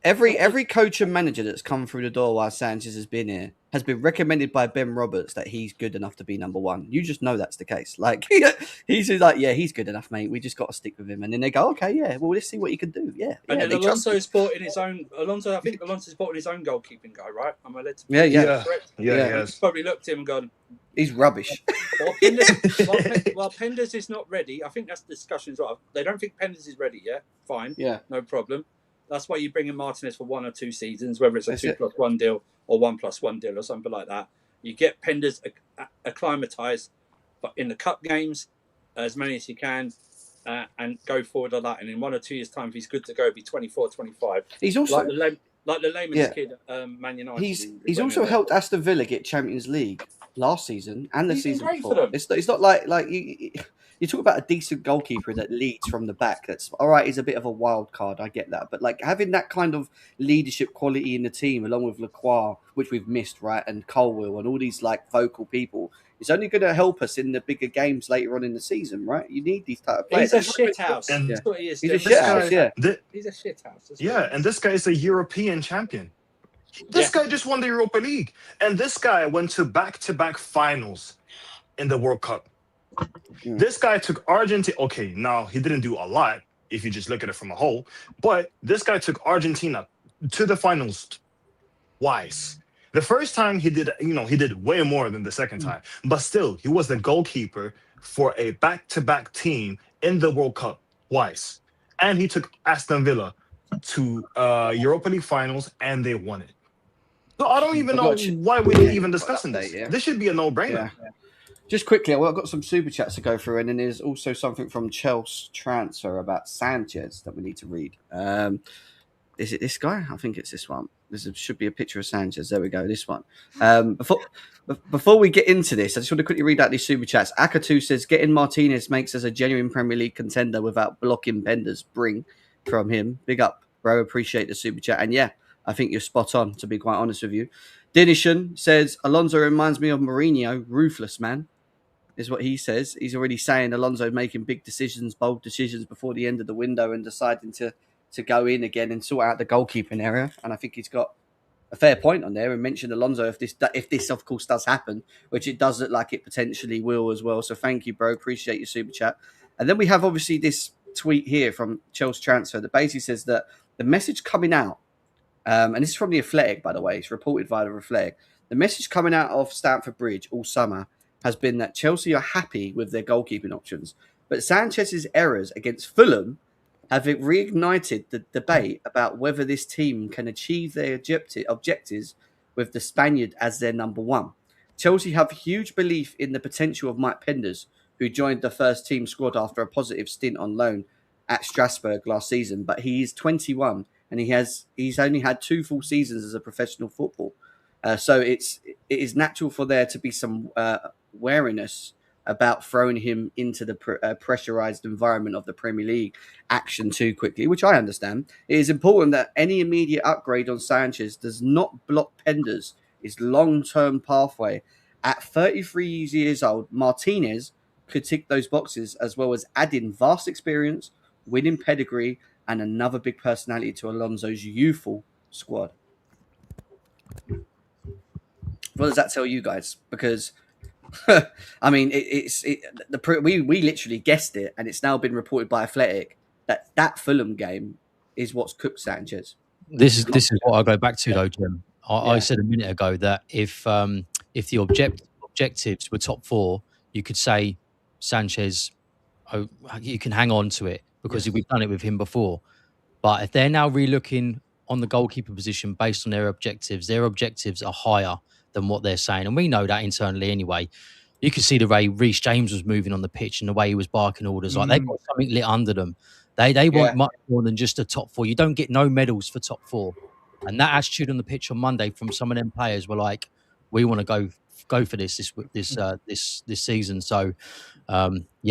Every coach and manager that's come through the door while Sanchez has been here has been recommended by Ben Roberts that he's good enough to be number 1. You just know that's the case. Like he's like, he's good enough, mate. We just got to stick with him. And then they go, okay, well, let's see what he can do. And then Alonso's bought in his own. I think Alonso's bought in his own goalkeeping guy, right? Am I led to? Yeah. Yes. Probably looked at him and gone, he's rubbish. While Penders is not ready, I think that's the discussion as well. They don't think Penders is ready yet. Fine. Yeah. No problem. That's why you bring in Martinez for 1 or 2 seasons, whether it's a 2+1 deal or 1+1 deal or something like that. You get Penders acclimatized in the cup games, as many as you can, and go forward on that. And in 1 or 2 years' time, if he's good to go, be 24, 25. He's also like the lamest kid at Man United. He's also helped Aston Villa get Champions League last season and the season before. For them. It's not like you talk about a decent goalkeeper that leads from the back. That's all right. He's a bit of a wild card. I get that, but like having that kind of leadership quality in the team, along with Lacroix, which we've missed, right, and Colwill and all these like vocal people, is only going to help us in the bigger games later on in the season, right? You need these type of players. He's a shit house. That's what he is. He's a shit house. He's a shit house. And this guy is a European champion. This guy just won the Europa League, and this guy went to back-to-back finals in the World Cup. This guy took Argentina. Okay, now he didn't do a lot if you just look at it from a whole, but this guy took Argentina to the finals twice. The first time he did way more than the second time, but still, he was the goalkeeper for a back-to-back team in the World Cup twice, and he took Aston Villa to Europa League finals, and they won it. So I don't even know why we're even discussing this. This should be a no-brainer. Yeah. Just quickly, I've got some super chats to go through, and then there's also something from Chelsea Transfer about Sanchez that we need to read. Is it this guy? I think it's this one. Should be a picture of Sanchez. There we go. This one. Before we get into this, I just want to quickly read out these super chats. Akatu says, getting Martinez makes us a genuine Premier League contender without blocking Penders. Bring from him. Big up, bro. Appreciate the super chat. And yeah, I think you're spot on, to be quite honest with you. Dinishan says, Alonso reminds me of Mourinho. Ruthless, man, is what he says. He's already saying Alonso making big decisions, bold decisions before the end of the window and deciding to go in again and sort out the goalkeeping area. And I think he's got a fair point on there and mentioned Alonso if this of course does happen, which it does look like it potentially will as well. So thank you, bro. Appreciate your super chat. And then we have obviously this tweet here from Chelsea Transfer that basically says that the message coming out, and this is from The Athletic, by the way, it's reported via The Athletic, the message coming out of Stamford Bridge all summer has been that Chelsea are happy with their goalkeeping options, but Sanchez's errors against Fulham have reignited the debate about whether this team can achieve their objectives with the Spaniard as their number one. Chelsea have huge belief in the potential of Mike Penders, who joined the first team squad after a positive stint on loan at Strasbourg last season, but he is 21 and he's only had 2 full seasons as a professional football. So it is natural for there to be some wariness about throwing him into the pressurized environment of the Premier League action too quickly, which I understand. It is important that any immediate upgrade on Sanchez does not block Penders' long-term pathway. At 33 years old, Martinez could tick those boxes, as well as adding vast experience, winning pedigree, and another big personality to Alonso's youthful squad. What does that tell you guys? Because I mean, we literally guessed it, and it's now been reported by Athletic that Fulham game is what's cooked Sanchez. This is what I go back to though, Jim. I said a minute ago that if the objectives were top 4, you could say Sanchez, you can hang on to it because we've done it with him before. But if they're now relooking on the goalkeeper position based on their objectives are higher than what they're saying. And we know that internally anyway. You could see the way Reece James was moving on the pitch and the way he was barking orders. Like they've got something lit under them. They want much more than just a top 4. You don't get no medals for top 4. And that attitude on the pitch on Monday from some of them players were like, we want to go for this season. So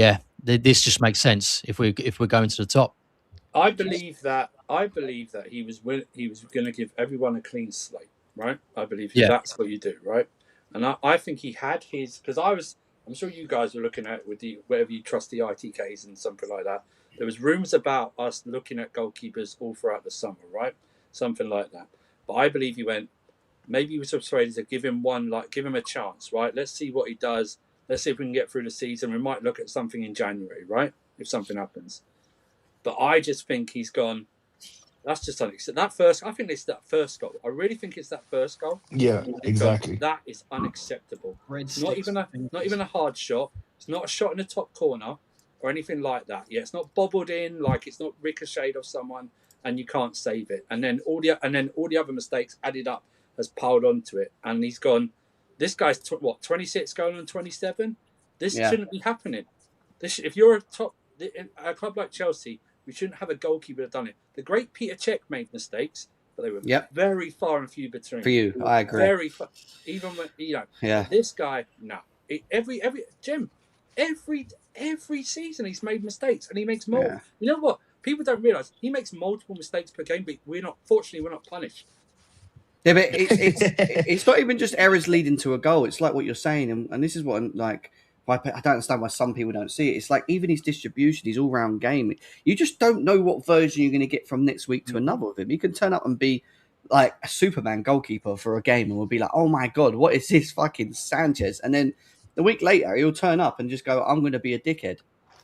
this just makes sense if we're going to the top. I believe that he was going to give everyone a clean slate, right? I believe that's what you do, right? And I think he had his, because I'm sure you guys were looking at with wherever you trust the ITKs and something like that. There was rumours about us looking at goalkeepers all throughout the summer, right? Something like that. But I believe maybe he was persuaded to give him a chance, right? Let's see what he does. Let's see if we can get through the season. We might look at something in January, right? If something happens. But I just think he's gone. That's just unacceptable. I think it's that first goal. I really think it's that first goal. Yeah, exactly. That is unacceptable. It's not even a hard shot. It's not a shot in the top corner or anything like that. Yeah, it's not bobbled in, like it's not ricocheted off someone and you can't save it. And then all the other mistakes added up has piled onto it. And he's gone. This guy's 26 going on 27. This shouldn't be happening. If you're a club like Chelsea, we shouldn't have a goalkeeper that done it. The great Peter Cech made mistakes, but they were very far and few between. For you, I agree. Very far. Even when this guy, no. Every season he's made mistakes, and he makes more. Yeah. You know what? People don't realise he makes multiple mistakes per game, but we're not punished. Yeah, but it's not even just errors leading to a goal. It's like what you're saying, and this is what I'm like. I don't understand why some people don't see it. It's like even his distribution, his all-round game. You just don't know what version you're going to get from next week to another of him. He can turn up and be like a Superman goalkeeper for a game, and we'll be like, "Oh my god, what is this fucking Sanchez?" And then the week later, he'll turn up and just go, "I'm going to be a dickhead."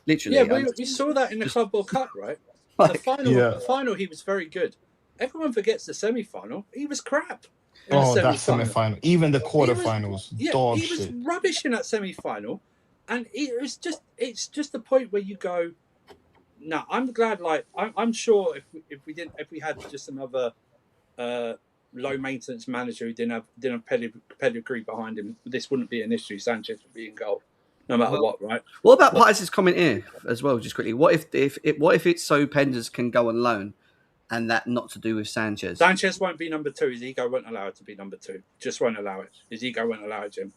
Literally. Yeah, we saw that in the Club World Cup, right? The final, he was very good. Everyone forgets the semi-final. He was crap. That semi-final, even the quarterfinals, he was rubbish in that semi-final. And it's just the point where you go, No, I'm glad. Like, I'm sure if we had just another low maintenance manager who didn't have pedigree behind him, this wouldn't be an issue. Sanchez would be in goal, no matter what, right? What about Pius' comment here as well? Just quickly, what if it's so Penders can go on loan, and that not to do with Sanchez? Sanchez won't be number 2. His ego won't allow it to be number 2. Just won't allow it. His ego won't allow it, Jim.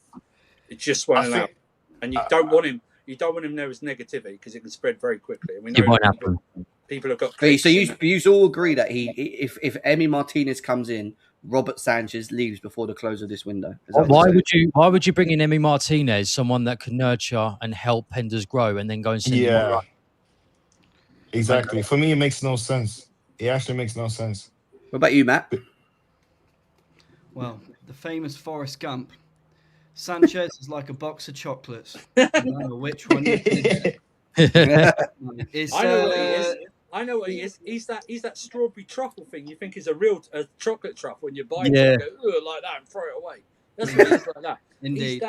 It just won't allow it. And you don't want him. You don't want him there as negativity because it can spread very quickly. And we know It won't happen. People have got. So you all agree that if Emi Martinez comes in, Robert Sanchez leaves before the close of this window. Why would you bring in Emi Martinez, someone that can nurture and help Penders grow, and then go and send him on? Exactly. For me, it makes no sense. It actually makes no sense. What about you, Matt? Well, the famous Forrest Gump. Sanchez is like a box of chocolates. No matter which one you pick. I know what he is. He's that strawberry truffle thing you think is a chocolate truffle when you buy it and go like that and throw it away. That's what he is like that. Indeed.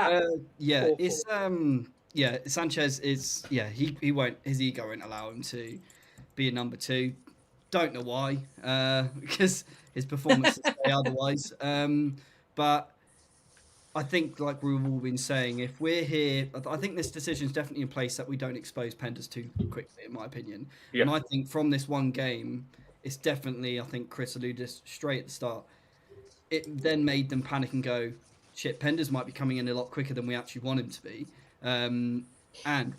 Sanchez is he won't, his ego won't allow him to be a number 2. Don't know why. Because his performances say otherwise. But I think, like we've all been saying, if we're here, I think this decision is definitely in place that we don't expose Penders too quickly, in my opinion. Yeah. And I think from this one game, it's definitely, I think Chris alluded straight at the start, it then made them panic and go, shit, Penders might be coming in a lot quicker than we actually want him to be. And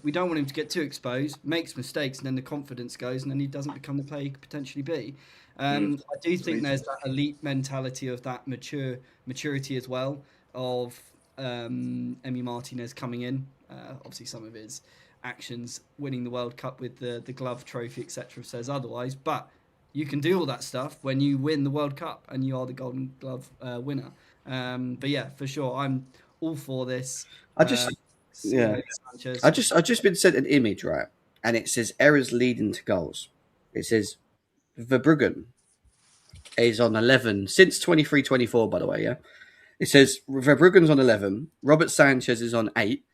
we don't want him to get too exposed, makes mistakes, and then the confidence goes, and then he doesn't become the player he could potentially be. I do think there's that elite mentality of that maturity as well, of Emi Martinez coming in. Obviously, some of his actions, winning the World Cup with the glove trophy, etc., says otherwise. But you can do all that stuff when you win the World Cup and you are the Golden Glove winner. But yeah, for sure, I'm all for this. I've just been sent an image, right, and it says errors leading to goals. It says Verbruggen is on 11 since 23-24, by the way. Yeah. It says Verbruggen's on 11. Robert Sanchez is on 8.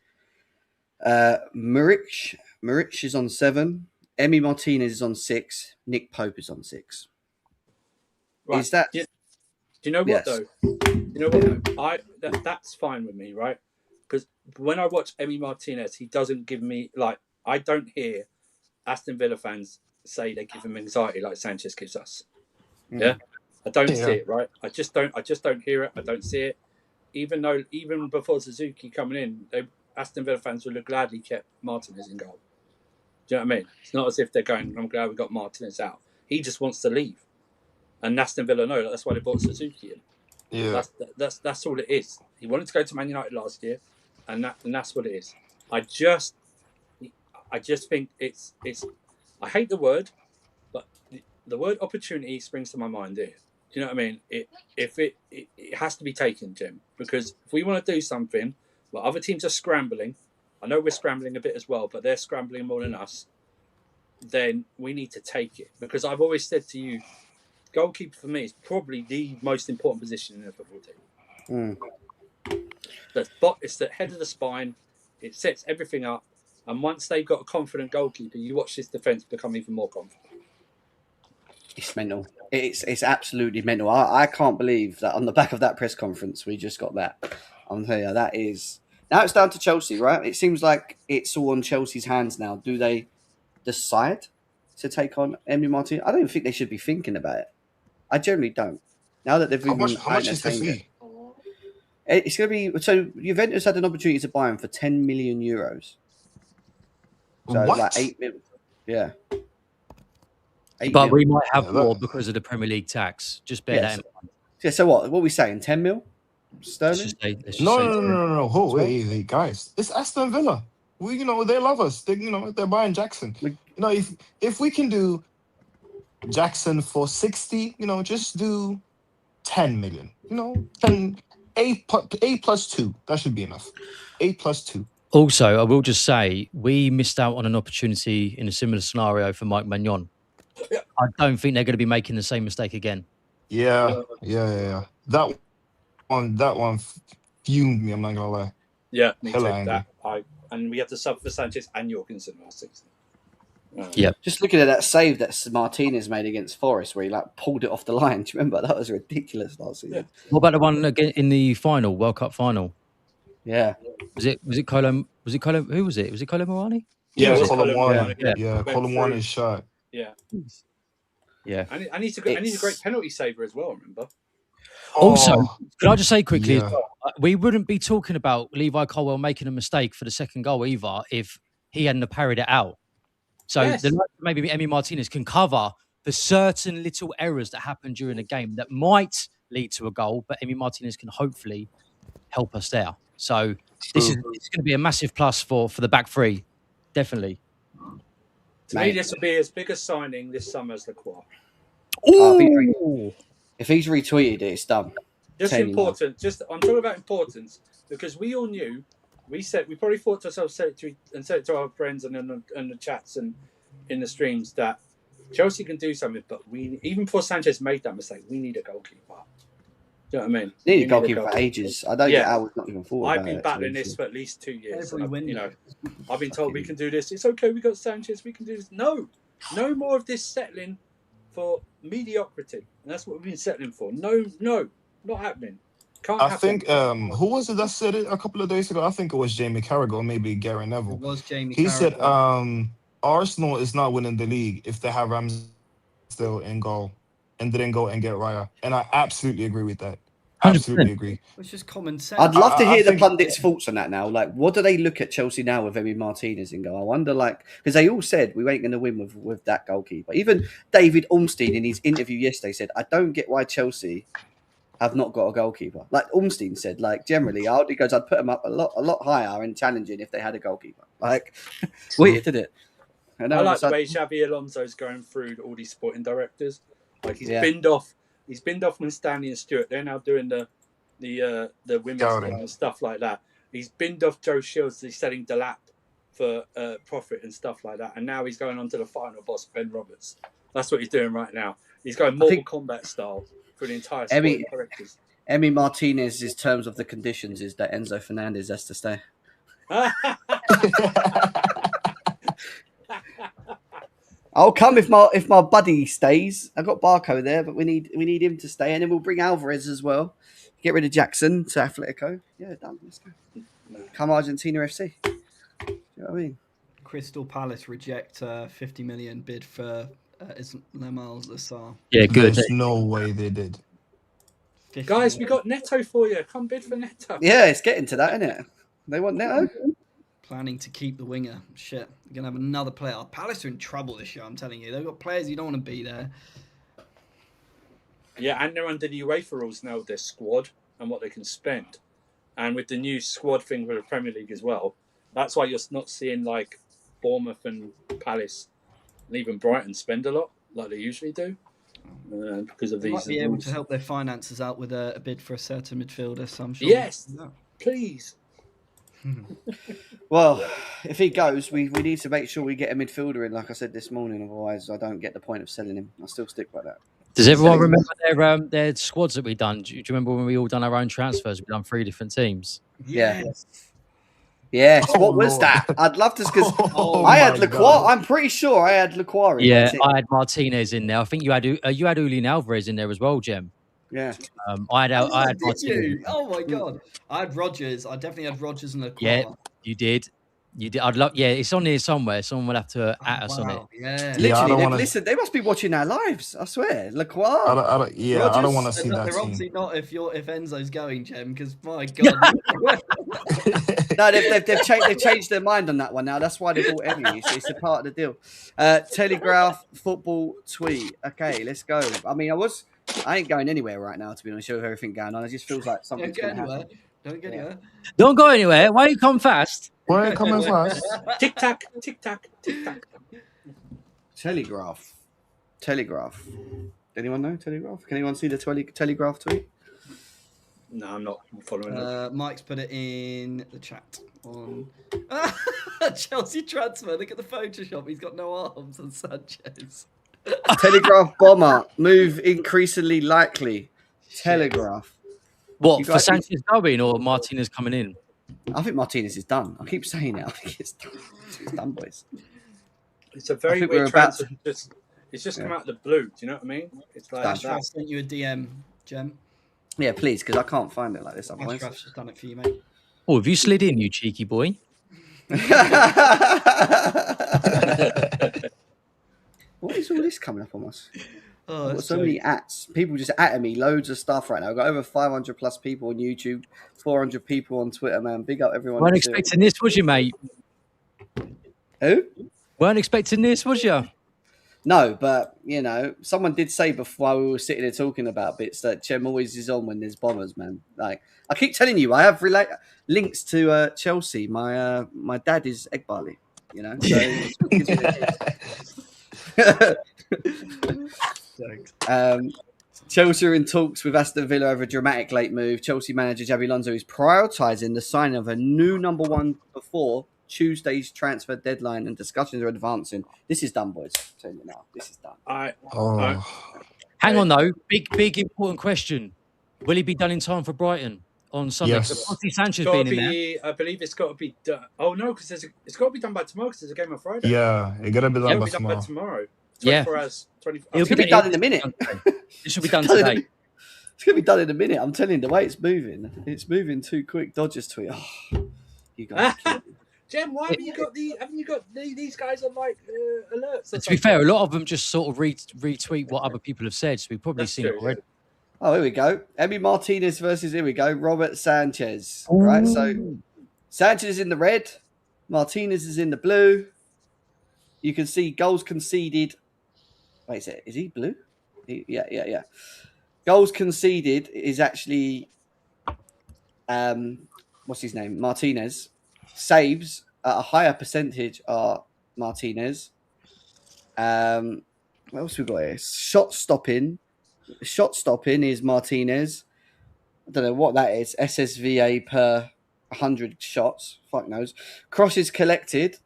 Muric is on 7. Emi Martinez is on 6. Nick Pope is on 6. Right. Is that? Do you know what though? You know what though? That's fine with me, right? Because when I watch Emi Martinez, he doesn't give me I don't hear Aston Villa fans say they give him anxiety like Sanchez gives us. Yeah. I don't see it, right? I just don't hear it. I don't see it. Even before Suzuki coming in, Aston Villa fans would have gladly kept Martinez in goal. Do you know what I mean? It's not as if they're going, I'm glad we got Martinez out. He just wants to leave. And Aston Villa know that's why they bought Suzuki in. Yeah. That's all it is. He wanted to go to Man United last year, and that's what it is. I just think it's I hate the word, but the word opportunity springs to my mind here. Do you know what I mean? It has to be taken, Jim, because if we want to do something, well, other teams are scrambling. I know we're scrambling a bit as well, but they're scrambling more than us. Then we need to take it, because I've always said to you, goalkeeper for me is probably the most important position in a football team. It's the head of the spine. It sets everything up, and once they've got a confident goalkeeper, you watch this defence become even more confident. It's mental. It's absolutely mental. I can't believe that on the back of that press conference we just got that. I'm telling you, that is now it's down to Chelsea, right? It seems like it's all on Chelsea's hands now. Do they decide to take on Emi Martinez? I don't think they should be thinking about it. I generally don't. Now that they've how much is the fee? It's going to be so. Juventus had an opportunity to buy him for 10 million euros. So what? Like 8 million. Yeah. But we might have more because of the Premier League tax. Just bear that in mind. Yeah, so what are we saying? 10 mil? Sterling? No. Wait, guys. It's Aston Villa. They love us. They're buying Jackson. If we can do Jackson for 60, just do 10 million. 8 plus 2. That should be enough. 8 plus 2. Also, I will just say, we missed out on an opportunity in a similar scenario for Mike Maignan. I don't think they're going to be making the same mistake again. Yeah. That one fumed me. I'm not gonna lie. Yeah, me too. And we had to sub for Sanchez and Jorgensen last season. Yeah. Just looking at that save that Martinez made against Forest, where he like pulled it off the line. Do you remember? That was ridiculous last season. Yeah. What about the one again in the final, World Cup final? Yeah. Was it Colo? Was it Colo? Who was it? Was it Colo Morani? Yeah, it was column Colin one. Moran, Yeah, Went column one through. is shot. Yeah. Yeah. And he's a great penalty saver as well, remember? Also, Oh, can I just say quickly, yeah. as well, we wouldn't be talking about Levi Colwell making a mistake for the second goal either if he hadn't have parried it out. So Yes. maybe Emi Martinez can cover the certain little errors that happen during the game that might lead to a goal, but Emi Martinez can hopefully help us there. So this is going to be a massive plus for the back three, definitely. To me, this will be as big a signing this summer as Lacroix. If he's retweeted it, it's done. Just important. I'm talking about importance because we all knew. We probably thought to ourselves, said it to our friends and in the chats and in the streams that Chelsea can do something, but even before Sanchez made that mistake, we need a goalkeeper. Do you know what I mean? Need a goalkeeper for ages. I don't get how we've not even thought I've about been it, battling actually. this for at least 2 years. Every window. I've been told we can do this. It's okay. We got Sanchez. We can do this. No more of this settling for mediocrity, and that's what we've been settling for. No, not happening. Can't I happen. think who was it that said it a couple of days ago? I think it was Jamie Carragher or maybe Gary Neville. It was Jamie He Carragher. said Arsenal is not winning the league if they have Ramsdale in goal and didn't go and get Raya. And I absolutely agree with that. 100%. Absolutely agree. It's just common sense. I'd love to I hear the think- pundits' thoughts on that now. Like, what do they look at Chelsea now with Emi Martinez in goal? I wonder, because they all said we ain't going to win with that goalkeeper. Even David Ormstein in his interview yesterday said, I don't get why Chelsea have not got a goalkeeper. Like Ormstein said, generally, he goes, I'd put them up a lot higher and challenging if they had a goalkeeper. Weird, isn't it? I like the way Xabi Alonso's going through all these sporting directors. Like he's binned off. He's binned off when Stanley and Stewart. They're now doing the women's thing and stuff like that. He's binned off Joe Shields. He's selling Delap for profit and stuff like that. And now he's going on to the final boss, Ben Roberts. That's what he's doing right now. He's going Mortal Kombat style for the entire sporting directors. Emi Martinez's terms of the conditions is that Enzo Fernandez has to stay. I'll come if my buddy stays. I've got Barco there, but we need him to stay, and then we'll bring Alvarez as well. Get rid of Jackson to Atletico. Yeah, done. Let's go. Come Argentina FC. Do you know what I mean? Crystal Palace reject 50 million bid for Ismail Assar. Yeah, good. There's no way they did. Guys, we got Neto for you. Come bid for Neto. Yeah, it's getting to that, isn't it? They want Neto. Planning to keep the winger. Shit. You're going to have another player. Palace are in trouble this year, I'm telling you. They've got players you don't want to be there. Yeah, and they're under the UEFA rules now with their squad and what they can spend. And with the new squad thing for the Premier League as well, that's why you're not seeing Bournemouth and Palace and even Brighton spend a lot like they usually do because of They these might be able rules. to help their finances out with a bid for a certain midfielder, so I'm sure. Yes, please. Well, if he goes, we need to make sure we get a midfielder in, like I said this morning. Otherwise, I don't get the point of selling him. I'll still stick by that. Does everyone remember their squads that we done? Do you remember when we all done our own transfers? We done 3 different teams. Yes. Yes. Oh, what was Lord. that? I'd love to, because Oh, I had my Lacroix. God. I'm pretty sure I had Lacroix in Yeah, that team. I had Martinez in there. I think you had Julian Alvarez in there as well, Jem. Yeah. I had Did Martinez. you? Oh my god! I had Rodgers. I definitely had Rodgers and Lacroix. Yeah, you did. You did. I'd love. Yeah, it's on here somewhere. Someone will have to at us on it. Wow, yeah. Yeah, I don't wanna- Listen, they must be watching our lives. I swear. Lacroix. I don't want to see that They're team. obviously not if Enzo's going, Jem, because my god. No, they've changed their mind on that one now. That's why they bought Emmy. It's a part of the deal. Telegraph football tweet. Okay, let's go. I mean, I ain't going anywhere right now, to be honest with everything going on. It just feels like Don't something's go going to anywhere. happen. Don't go anywhere. Don't go anywhere. Why you come fast? Where it coming fast? Tic tac, tic tac, tic tac. Telegraph. Anyone know Telegraph? Can anyone see the Telegraph tweet? No, I'm not following it. Mike's put it in the chat on Chelsea transfer. Look at the Photoshop. He's got no arms on Sanchez. Telegraph bomber. Move increasingly likely. Telegraph. What, You for guys- Sanchez going or Martinez coming in? I think Martinez is done. I keep saying it. I think it's done. It's done, boys. It's a very weird transfer. It's just come out of the blue. Do you know what I mean? It's like I sent you a DM, Jem. Yeah, please, because I can't find it like this. Otherwise, Ashraf's just done it for you, mate. Oh, have you slid in, you cheeky boy? What is all this coming up on us? Oh, I've got so many ats. People just atting me loads of stuff right now. I've got over 500 plus people on YouTube, 400 people on Twitter, man. Big up everyone. Weren't expecting this, was you, mate? Who? Weren't expecting this, was you? No, but, you know, someone did say before we were sitting there talking about bits that Chem always is on when there's bombers, man. Like, I keep telling you, I have links to Chelsea. My dad is Egg Barley, you know? So Chelsea are in talks with Aston Villa over a dramatic late move. Chelsea manager Xabi Alonso is prioritising the signing of a new number one before Tuesday's transfer deadline, and discussions are advancing. This is done, boys. I'm telling you now, this is done. Hang on, though. Big important question. Will he be done in time for Brighton on Sunday? Yes. Sanchez being in there. I believe it's got to be done. Oh no, because it's got to be done by tomorrow because there's a game on Friday. Yeah, it's gonna be done by tomorrow. 24 hours. 24 It'll be done in a minute. It should be done today. It's gonna be done in a minute. I'm telling you, the way it's moving too quick. Dodgers tweet. Oh, you guys. Jem, why haven't you got these guys on like alerts? To be fair, a lot of them just sort of retweet what other people have said, so we've probably seen it already. Oh, here we go. Emi Martinez versus, here we go, Robert Sanchez. Ooh. Right, so Sanchez is in the red, Martinez is in the blue. You can see goals conceded. Wait, is he blue? Yeah. Goals conceded is actually, what's his name? Martinez. Saves at a higher percentage are Martinez. What else we got here? Shot stopping is Martinez. I don't know what that is. SSVA per 100 shots. Fuck knows. Crosses collected.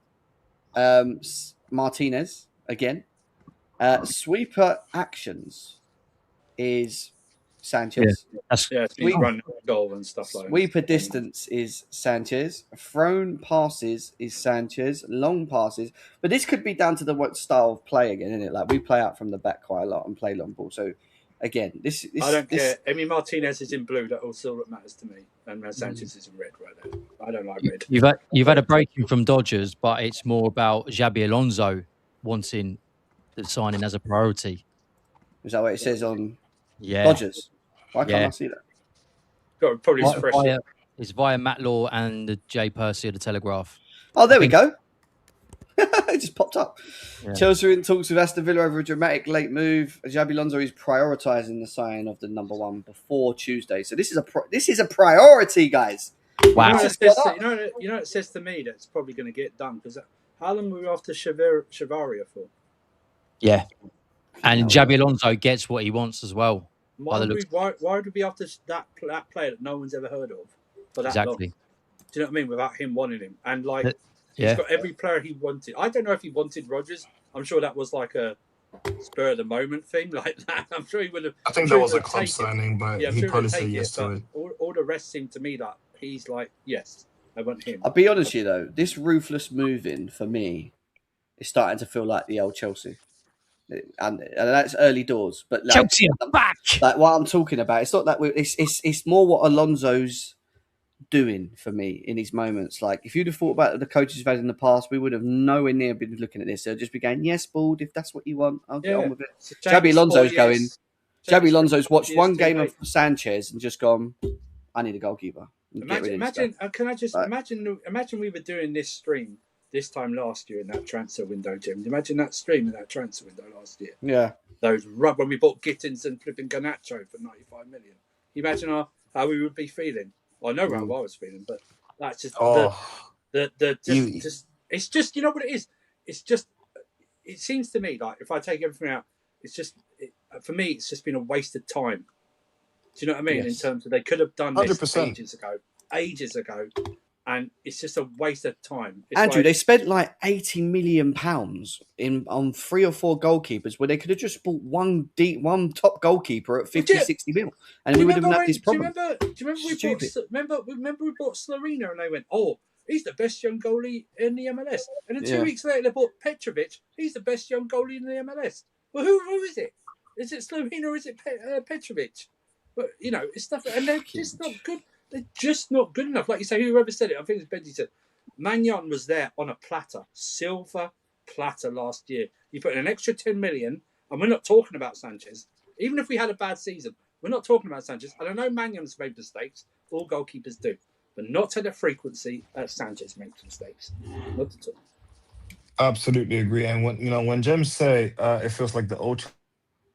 Martinez again. Sweeper actions is Sanchez. Run goal and stuff like that. Sweeper distance is Sanchez. Thrown passes is Sanchez. Long passes, but this could be down to the style of play again, isn't it? Like we play out from the back quite a lot and play long ball. So again, this I don't care. I mean, Martinez is in blue. That also what matters to me. And Sanchez is in red right there. I don't like red. You've had a breaking from Dodgers, but it's more about Xabi Alonso wanting the signing as a priority. Is that what it says on Dodgers? Why can't I see that? Probably it's via Matt Law and Jay Percy of the Telegraph. Oh, there we go. It just popped up. Yeah. Chelsea are in talks with Aston Villa over a dramatic late move. Xabi Alonso is prioritising the signing of the number one before Tuesday. So this is a priority, guys. Wow. You know it says to me that it's probably going to get done because how long were we after Chavaria for? Yeah, and Xabi Alonso gets what he wants as well. Why would we be after that player that no one's ever heard of for that long? Do you know what I mean? Without him wanting him, and he's got every player he wanted. I don't know if he wanted Rodgers. I'm sure that was like a spur of the moment thing like that. I'm sure he would have. I think that was a club signing, but he'd probably say yes to it. All the rest seem to me that he's like, yes, I want him. I'll be honest with you though, this ruthless moving for me is starting to feel like the old Chelsea. And that's early doors, but Chelsea are back. Like what I'm talking about, it's not that it's more what Alonso's doing for me in his moments. Like if you'd have thought about the coaches we've had in the past, we would have nowhere near been looking at this. They'll just be going, "Yes, Bald, if that's what you want, I'll get on with it." So Xabi Alonso's going. Xabi Alonso's watched one game of Sanchez and just gone, "I need a goalkeeper." Imagine we were doing this stream this time last year in that transfer window, Jim. Imagine that stream in that transfer window last year. Yeah. When we bought Gittins and flipping Garnacho for 95 million. Imagine how we would be feeling. I know how I was feeling, but that's just it's just, you know what it is? It's just, it seems to me like if I take everything out, it's just, for me, it's just been a waste of time. Do you know what I mean? Yes. In terms of they could have done this 100%. ages ago. And it's just a waste of time. Andrew, they spent like £80 million on 3 or 4 goalkeepers where they could have just bought one top goalkeeper at 50, 60 mil. And we would have had this problem. Do you remember we bought Slorina and they went, oh, he's the best young goalie in the MLS. And then 2 weeks later, they bought Petrovic. He's the best young goalie in the MLS. Well, who is it? Is it Slovenia or is it Petrovic? But, it's stuff, and they're just not good. They're just not good enough. Like you say, whoever said it, I think it's Benji said, Magnan was there on a platter, silver platter last year. You put in an extra 10 million, and we're not talking about Sanchez. Even if we had a bad season, we're not talking about Sanchez. And I know Magnan's made mistakes. All goalkeepers do. But not to the frequency that Sanchez makes mistakes. Not at all. Absolutely agree. And when James say it feels like the old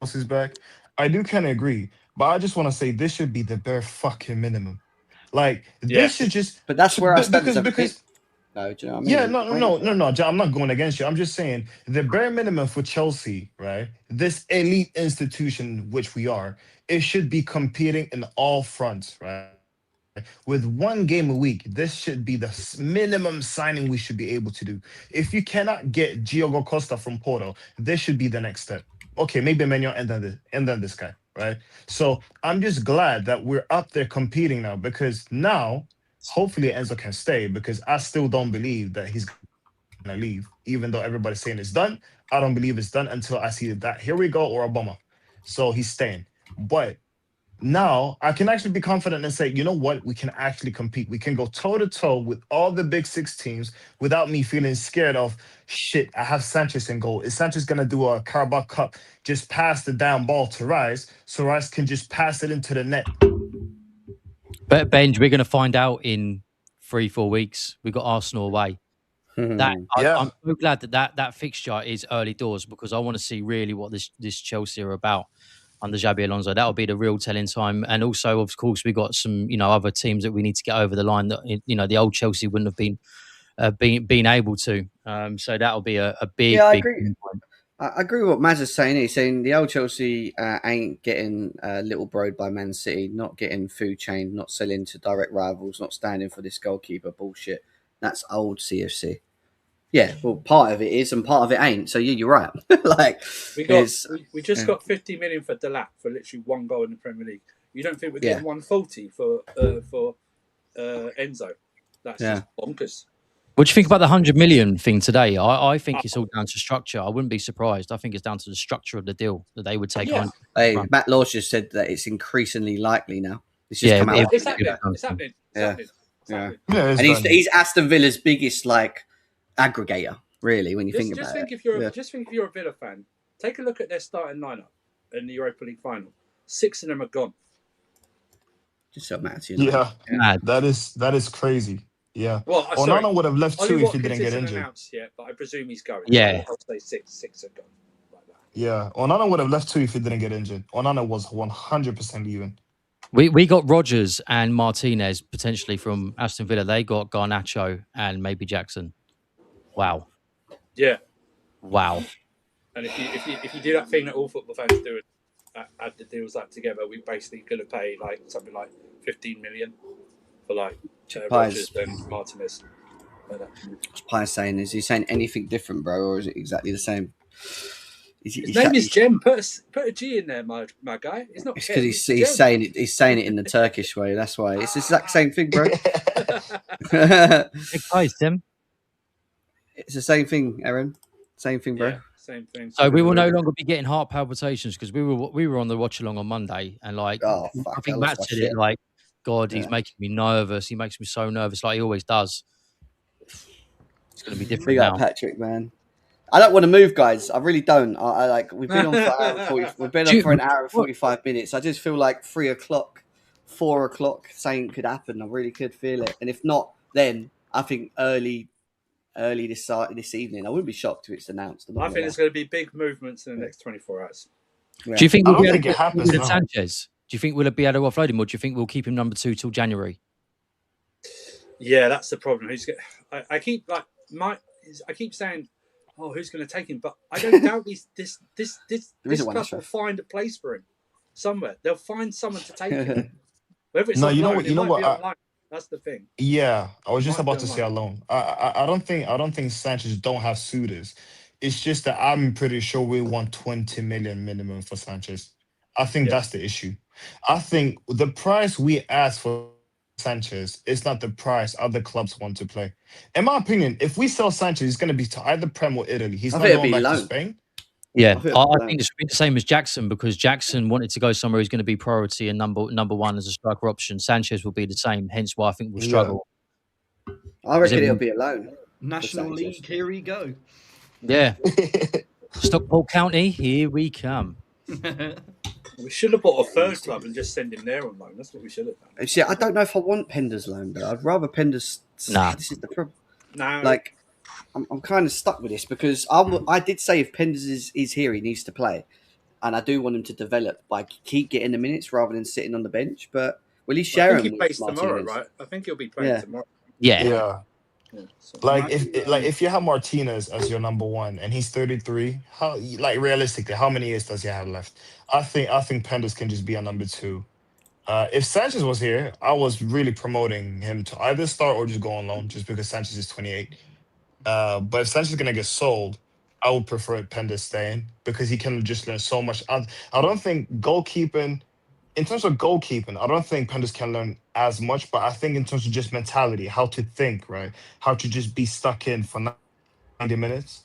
Chelsea's back, I do kind of agree. But I just want to say this should be the bare fucking minimum. Like this should just. But that's where I stand because. No, do you know what I mean? No. I'm not going against you. I'm just saying the bare minimum for Chelsea, right? This elite institution, which we are, it should be competing in all fronts, right? With 1 game a week, this should be the minimum signing we should be able to do. If you cannot get Diogo Costa from Porto, this should be the next step. Okay, maybe Manuel and then this guy, right? So I'm just glad that we're up there competing now, because now hopefully Enzo can stay, because I still don't believe that he's gonna leave, even though everybody's saying it's done. I don't believe it's done until I see that here we go or Obama. So he's staying. But now I can actually be confident and say, you know what? We can actually compete. We can go toe-to-toe with all the big 6 teams without me feeling scared of, shit, I have Sanchez in goal. Is Sanchez going to do a Carabao Cup, just pass the down ball to Rice so Rice can just pass it into the net? But Benj, we're going to find out in 3-4 weeks. We've got Arsenal away. I'm so glad that fixture is early doors, because I want to see really what this Chelsea are about under Xabi Alonso. That'll be the real telling time. And also, of course, we've got some, other teams that we need to get over the line that, the old Chelsea wouldn't have been able to. So that'll be a big, I big agree. I agree with what Maz is saying. He's saying the old Chelsea ain't getting little broed by Man City, not getting food chain, not selling to direct rivals, not standing for this goalkeeper bullshit. That's old CFC. Yeah, well, part of it is and part of it ain't. So yeah, you're right. we just got 50 million for Delap for literally 1 goal in the Premier League. You don't think we're getting 140 for Enzo? That's just bonkers. What do you think about the 100 million thing today? I think it's all down to structure. I wouldn't be surprised. I think it's down to the structure of the deal that they would take on. Hey, Matt Laws just said that it's increasingly likely now. It's just come out. It's happening. And he's Aston Villa's biggest aggregator, really, when you think about it. Just think if you're a Villa fan, take a look at their starting lineup in the Europa League final. 6 of them are gone. Just so mad, that is crazy. Yeah. Well, Onana would have left too if he didn't get injured. Announced yet, but I presume he's going. Yeah. I'll say 6 are gone. Like that. Yeah. Onana would have left too if he didn't get injured. Onana was 100% leaving. We got Rodgers and Martinez potentially from Aston Villa. They got Garnacho and maybe Jackson. Wow. Yeah. Wow. And if you do that thing that all football fans do, add the deals together, we basically could have paid something like 15 million for Rodgers and Martinez. What's Pius saying? Is he saying anything different, bro, or is it exactly the same? His name is Jem. Put a G in there, my guy. It's not. It's because he's saying it. He's saying it in the Turkish way. That's why it's the exact same thing, bro. Big price, Tim. It's the same thing, Aaron. Same thing, bro. Yeah, same thing. So we will no longer be getting heart palpitations, because we were on the watch along on Monday, and I think Matt said it God, he's making me nervous. He makes me so nervous, like he always does. It's going to be different now. Patrick, man. I don't want to move, guys. I really don't. We've been on for an hour and 45 minutes. I just feel like 3 o'clock, 4 o'clock, something could happen. I really could feel it. And if not, then I think early this evening. I wouldn't be shocked if it's announced. I think there's going to be big movements in the next 24 hours. Yeah. Do you think we'll be able to get Sanchez? Do you think we'll be able to offload him, or do you think we'll keep him number 2 till January? Yeah, that's the problem. I keep saying, who's going to take him? But I don't doubt this club will find a place for him somewhere. They'll find someone to take him. Whether it's that's the thing. Yeah, I was just about to say alone. I don't think Sanchez don't have suitors. It's just that I'm pretty sure we want 20 million minimum for Sanchez. I think that's the issue. I think the price we asked for Sanchez, it's not the price other clubs want to play. In my opinion, if we sell Sanchez, he's going to be to either Prem or Italy. He's I not think it'd going be back to loan. Spain. Yeah, I think I it'd be think it should be the same as Jackson, because Jackson wanted to go somewhere who's going to be priority and number one as a striker option. Sanchez will be the same, hence why I think we'll Yeah. struggle. I reckon everyone- it'll be a loan. National Sanchez. League, here we go. Yeah, Stockport County, here we come. We should have bought a third club and just send him there on loan. That's what we should have done. See, I don't know if I want Pender's loan, but I'd rather Pender's. Nah. This is the problem. No, Like, I'm kind of stuck with this because I did say if Penders is here, he needs to play, and I do want him to develop by keep getting the minutes rather than sitting on the bench. But will he share I him think he with plays tomorrow, Martinez? right? I think he'll be playing Yeah. tomorrow. Yeah, Yeah. Yeah, so- Like if you have Martinez as your number one and he's 33, how realistically, how many years does he have left? I think Penders can just be a number two. If Sanchez was here, I was really promoting him to either start or just go on loan, just because Sanchez is 28. But if Sanchez is gonna get sold, I would prefer Penders staying because he can just learn so much. I don't think goalkeeping. In terms of goalkeeping, I don't think Penders can learn as much, but I think in terms of just mentality, how to think, right? How to just be stuck in for 90 minutes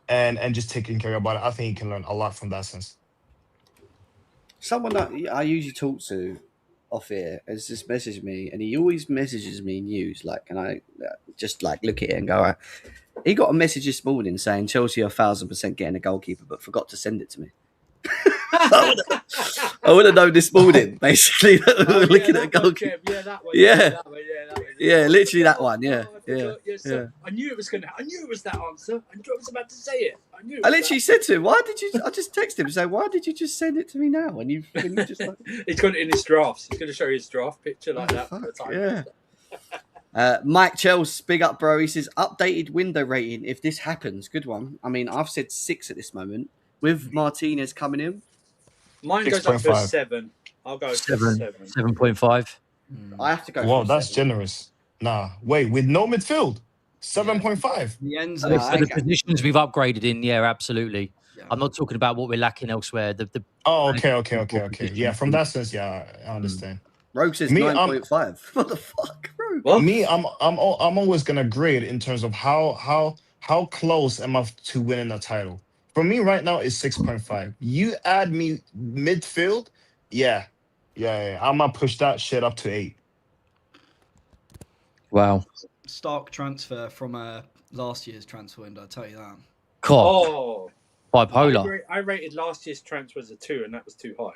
and just taking care about it. I think he can learn a lot from that sense. Someone that I usually talk to off here has just messaged me, and he always messages me news, and I just look at it and go, he got a message this morning saying Chelsea are 1,000% getting a goalkeeper, but forgot to send it to me. I would have known this morning, basically, that we were looking at a goalkeeper. Yeah, that one. Yeah. That one, that one. Yeah, literally that one. Yeah, Oh, I yeah. forgot. Yes, sir. I knew it was gonna. I knew it was that answer. I knew I was about to say it. I knew. I literally said to him, "Why did you?" I just texted him and say, "Why did you just send it to me now?" And you just like, He's got it in his drafts. He's going to show you his draft picture like that. fuck, for the time. yeah. Mike Chels, big up, bro. He says updated window rating. If this happens, good one. I mean, I've said 6 at this moment with Martinez coming in. Mine goes up to 6.5. 7. I'll go 7.5. I have to go. Wow, for that's 7. generous. Nah, wait, with no midfield, 7.5. The Enzo. No, For the positions we've upgraded in, yeah, absolutely. Yeah. I'm not talking about what we're lacking elsewhere. Oh, okay. Yeah, from that sense, yeah, I understand. Rogue says Me, 9.5. What the fuck, Rogue? What? Me, I'm always gonna grade in terms of how close am I to winning a title. For me right now it's 6.5. You add me midfield, yeah. I'm gonna push that shit up to 8. Wow. Stark transfer from last year's transfer window, I'll tell you that. Cool. Oh, Bipolar. I rated last year's transfer as a 2, and that was too high.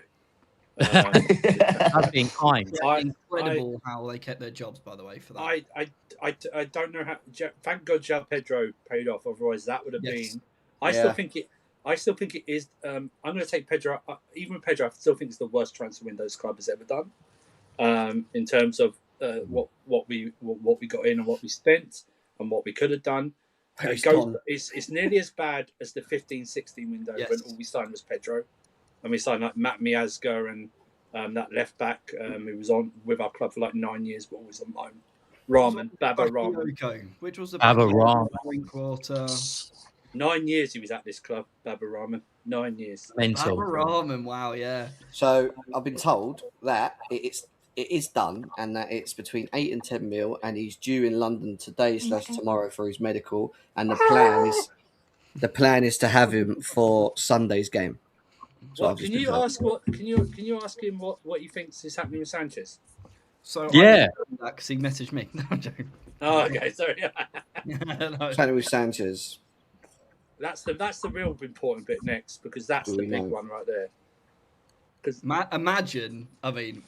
That's being kind. Incredible how they kept their jobs, by the way, for that. I don't know how. Thank God, João Pedro paid off. Otherwise, that would have Yes. been. I still think it is. I'm going to take Pedro. Even with Pedro, I still think it's the worst transfer window this club has ever done. In terms of what we got in and what we spent and what we could have done. It's nearly as bad as the 15-16 window when all we signed was Pedro. And we signed like Matt Miazga and that left back who was on with our club for like 9 years, but always on loan. Baba Rahman. Which was the Baba Rahman. Quarter. 9 years he was at this club, Baba Rahman. 9 years. Mental. Baba Rahman, wow, yeah. So I've been told that it is done and that it's between 8 and 10 mil, and he's due in London today/tomorrow for his medical, and the plan is to have him for Sunday's game. So Well, can you ask him what he thinks is happening with Sanchez? So Yeah. because he messaged me. No, I'm joking. Oh, okay, sorry. No. Planning with Sanchez. That's the real important bit next, because that's the big one right there. Because Imagine, I mean,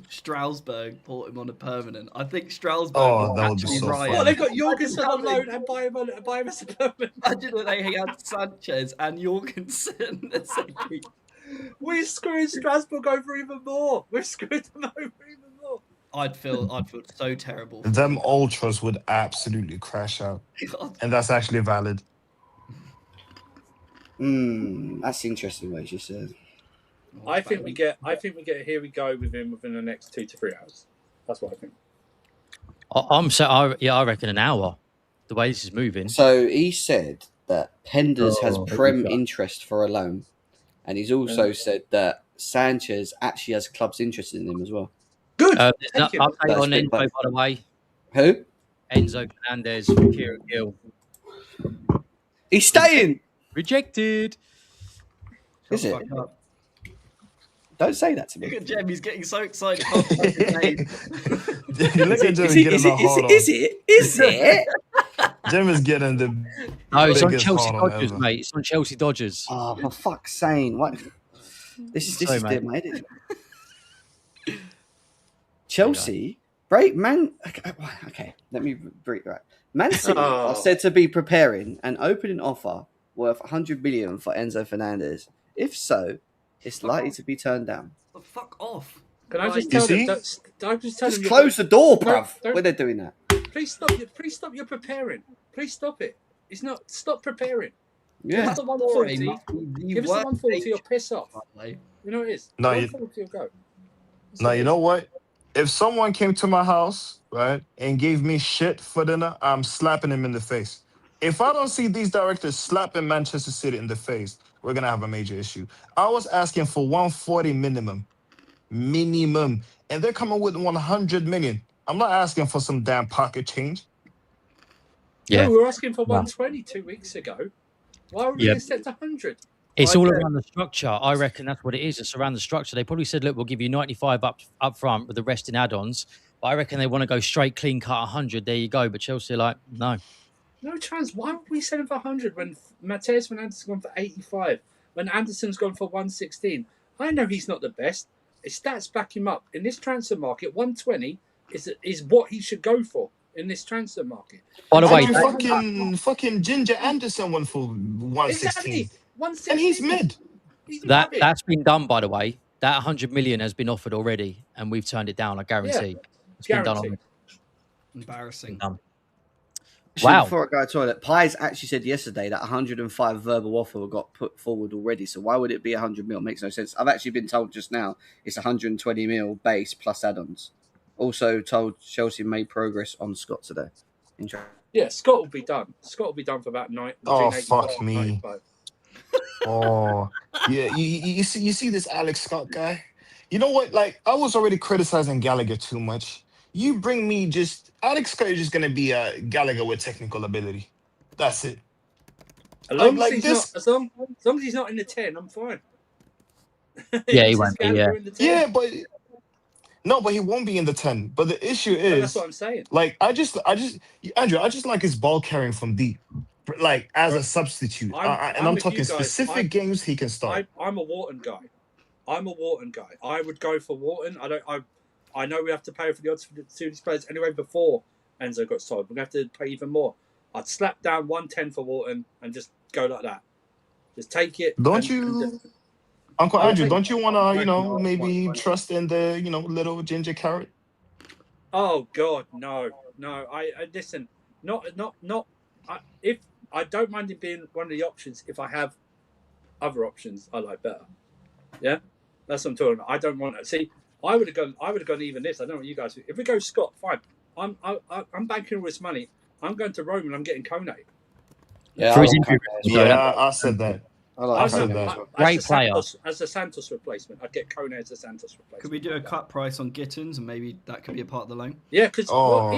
Strasbourg bought him on a permanent. I think Strasbourg that would be actually so right. funny. well, they got Jorgensen on loan and buy him as a permanent. Imagine that they had Sanchez and Jorgensen. We're screwing Strasbourg over even more. We're screwing them over even more. I'd feel so terrible. Them ultras would absolutely crash out. God. And that's actually valid. That's interesting what you said. I think we get a here we go with him within the next 2 to 3 hours. That's what I think. I reckon an hour. The way this is moving. So he said that Penders has Prem interest for a loan, and he's also said that Sanchez actually has clubs interested in him as well. Good. There's Take an him. update on That's Enzo, big, by the way. Who? Enzo Fernandez from Kieran Gill. He's staying. Rejected. Is it? Fuck up. Don't say that to Look me. at Jem, he's getting so excited. Can't find his name. You look at Jem Is getting the it? hard on. Is it? Jem is getting the No, it's on biggest Chelsea hard on Dodgers, ever. mate. It's on Chelsea Dodgers. Oh, for fuck's sake! What? This Sorry, is mate. it, mate. Chelsea, right, man. Okay, let me read that. Man City are said to be preparing an opening offer worth 100 million for Enzo Fernandez. If so, it's likely to be turned down. Fuck off. Can I just You tell see? them? I just tell Just them close the door, No, bruv. don't- When they're doing that. Please stop your preparing. Please stop it. It's not. Stop preparing. Give Yeah. us the 140. Give us the 140 or piss off. You know what it is. No, 140 or go. That's Now, what it you is. know what? If someone came to my house, right, and gave me shit for dinner, I'm slapping him in the face. If I don't see these directors slapping Manchester City in the face, we're going to have a major issue. I was asking for 140 minimum, and they're coming with 100 million. I'm not asking for some damn pocket change. Yeah. No, we were asking for 120 2 weeks ago. Why would we Yep. accept 100? It's all around the structure. I reckon that's what it is. It's around the structure. They probably said, look, we'll give you 95 up front with the rest in add-ons. But I reckon they want to go straight, clean cut 100. There you go. But Chelsea are like, no. No chance. Why would we sell him for 100 when Mateus Fernandes has gone for 85? When Anderson's gone for 116? I know he's not the best. His stats back him up. In this transfer market, 120 is what he should go for in this transfer market. By the way, fucking Ginger Anderson went for 116. Exactly. 116. And he's mid. that's been done, by the way. That 100 million has been offered already, and we've turned it down, I guarantee. It's been done already. Embarrassing. Wow. Before I go to the toilet, Pies actually said yesterday that 105 verbal offer got put forward already. So why would it be 100 mil? It makes no sense. I've actually been told just now it's 120 mil base plus add-ons. Also told Chelsea made progress on Scott today. Yeah, Scott will be done. Scott will be done for about 9. Oh, fuck me. Oh, yeah. You see this Alex Scott guy? You know what? Like, I was already criticizing Gallagher too much. You bring me Alex Scott is just going to be a Gallagher with technical ability. That's it. As long as he's not in the 10, I'm fine. Yeah, he won't be, yeah. Yeah, but he won't be in the 10. But the issue is, that's what I'm saying. Like, Andrew, I just like his ball carrying from deep, like as a substitute. I'm talking specific games he can start. I'm a Wharton guy. I would go for Wharton. I know we have to pay for the odds for these players anyway before Enzo got sold. We're going to have to pay even more. I'd slap down 110 for Wharton and just go like that. Just take it. Uncle Andrew, don't you want to, maybe trust in the, little ginger carrot? Oh God, no. I listen. If I don't mind it being one of the options, if I have other options I like better. Yeah, that's what I'm talking about. I don't want to see. I would have gone even this. I don't know what you guys do. If we go Scott, fine. I'm banking all this money. I'm going to Rome and I'm getting Kone. Yeah, I said that. I said that. Great player. As a Santos replacement, I'd get Kone as a Santos replacement. Could we do a cut price on Gittins and maybe that could be a part of the loan? Yeah, because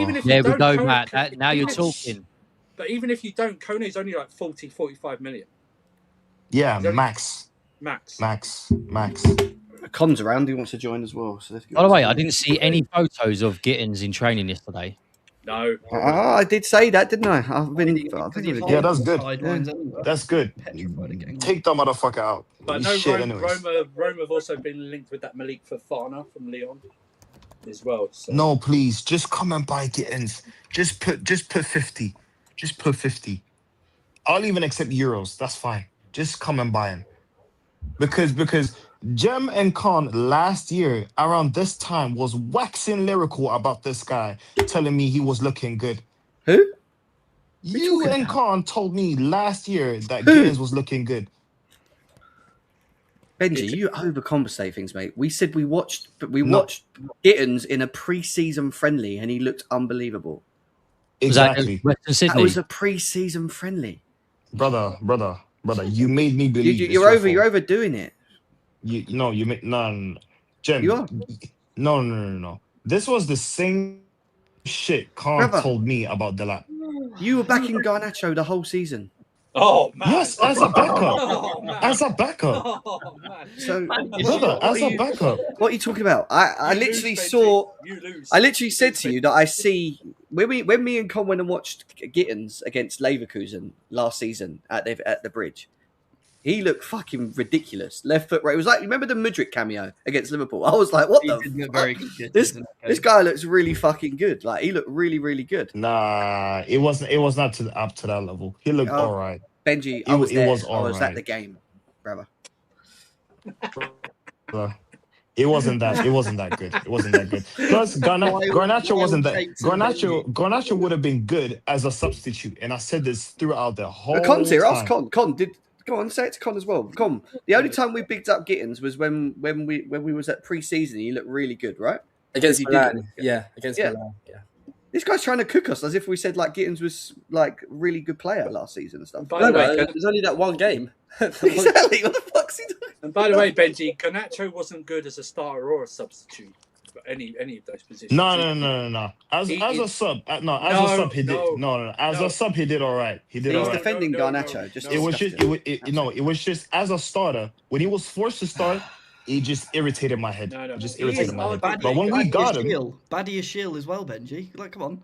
even if there you we don't, go, Matt. Now you're talking. But even if you don't, Kone's only like 40, 45 million. Yeah, max. Con's around. He wants to join as well. So By the way, I didn't see any photos of Gittins in training yesterday. No. I did say that, didn't I? Yeah, that's good. That's good. Take that motherfucker out. But no, Rome have also been linked with that Malik Fofana from Lyon as well. So. No, please, just come and buy Gittins. Just put 50. Just put 50. I'll even accept euros. That's fine. Just come and buy him. Because Jem and Con last year around this time was waxing lyrical about this guy, telling me he was looking good. Who? You and Con told me last year that Gittins was looking good. Benji, you overcompensate things, mate. We said we watched Gittins in a pre-season friendly, and he looked unbelievable. Exactly. That was a pre-season friendly. Brother, you made me believe. You're overdoing it. You make no. Jem, you are. No. This was the same shit Khan Brother. told me about Delap. You were backing Garnacho the whole season. Oh man! Yes, as a backup. Oh, man. As a backup. Oh man! So, Brother, as a backup. What are you talking about? I You literally lose, saw. Benji. You lose. I literally You said lose, to you Benji. that I see when me and Con went and watched Gittins against Leverkusen last season at the bridge. He looked fucking ridiculous. Left foot right. It was like, remember the Mudryk cameo against Liverpool? I was like, what He the did look fuck? very good. This guy looks really fucking good. Like, he looked really, really good. Nah, it wasn't. It was not up to that level. He looked all right. Benji, It was I was all at right. the game, brother. It wasn't that. It wasn't that good. It wasn't that good. Plus, Garnacho wasn't that. Garnacho would have been good as a substitute, and I said this throughout the whole Con's here. time. Ask Con. Con, go on, say it to Con as well. Con, the only time we picked up Gittins was when we was at pre-season. He looked really good, right? Against He did Milan. look good. Yeah, against Milan. Yeah. This guy's trying to cook us as if we said like Gittins was like a really good player last season and stuff. By the way, there's only that one game. Exactly. What the fuck's he doing? And by the way, Benji, Garnacho wasn't good as a starter or a substitute for any of those positions. No. As a sub, as a sub, he did. No. As a sub, he did all right. He did all He's right. defending Garnacho. It was just as a starter when he was forced to start. It just irritated my head. It just irritated my head. But when we got him, Badiashile as well, Benji. Like, come on,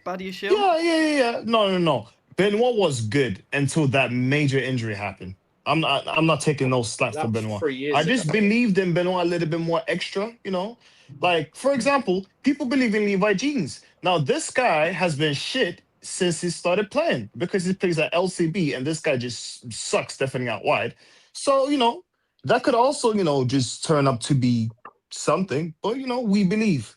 Badiashile. Yeah. No. Benoit was good until that major injury happened. I'm not taking no slack for Benoit. I just believed in Benoit a little bit more extra, you know. Like, for example, people believe in Levi Jeans. Now, this guy has been shit since he started playing because he plays at LCB, and this guy just sucks defending out wide. So, you know, that could also, you know, just turn up to be something. But, you know, we believe.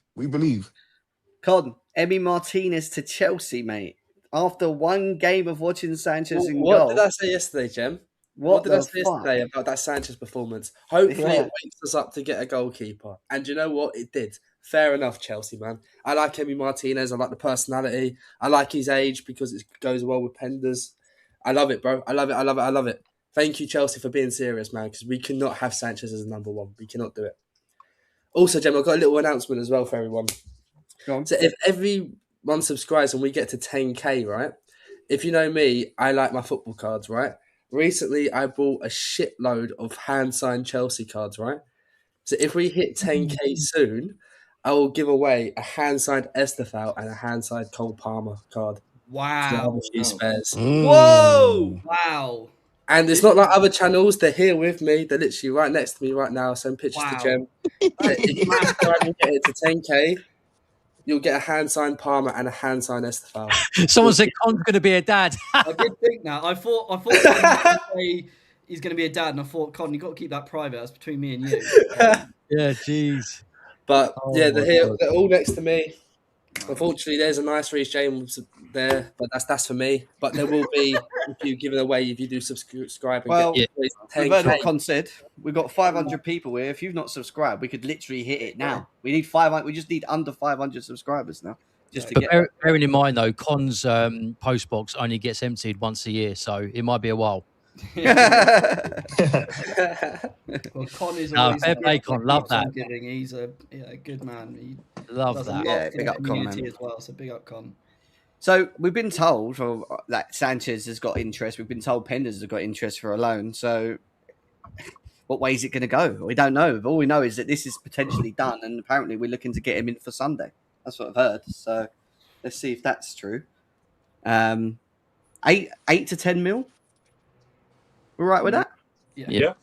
Con, Emi Martinez to Chelsea, mate. After one game of watching Sanchez in What goal. did I say yesterday, Jem? What did I say yesterday about that Sanchez performance? Hopefully it wakes us up to get a goalkeeper. And you know what? It did. Fair enough, Chelsea, man. I like Emi Martinez. I like the personality. I like his age because it goes well with Penders. I love it, bro. I love it. Thank you, Chelsea, for being serious, man, because we cannot have Sanchez as a number one. We cannot do it. Also, Jem, I've got a little announcement as well for everyone. Go on. So if everyone subscribes and we get to 10K, right? If you know me, I like my football cards, right? Recently, I bought a shitload of hand-signed Chelsea cards, right? So if we hit 10K soon, I will give away a hand-signed Estefao and a hand-signed Cole Palmer card. Wow. So I have a few spares. Whoa! Wow. And it's not like other channels. They're here with me. They're literally right next to me right now. Send pictures to Jem. If you subscribe and get it to 10K, you'll get a hand-signed Palmer and a hand-signed Estefao. Someone said Con's going to be a dad. I did think that. I thought Con was gonna say he's going to be a dad, and I thought, Con, you've got to keep that private. That's between me and you. Yeah, jeez. But yeah, they're all next to me. Unfortunately, there's a nice Reece James there, but that's for me. But there will be a few given away if you do subscribe and get we've heard what Con said. We've got 500 people here. If you've not subscribed, we could literally hit it now. We need 500. We just need under 500 subscribers now. Just to get. Bearing in mind though, Con's post box only gets emptied once a year, so it might be a while. Well, Con is always fair play, Con. Love that. Giving. He's a good man. He love does that. a lot Yeah, for big the up Con, community man. as well. So big up Con. So we've been told that Sanchez has got interest. We've been told Penders has got interest for a loan. So what way is it going to go? We don't know. All we know is that this is potentially done, and apparently we're looking to get him in for Sunday. That's what I've heard. So let's see if that's true. 8 to 10 mil. We're right with that. Yeah.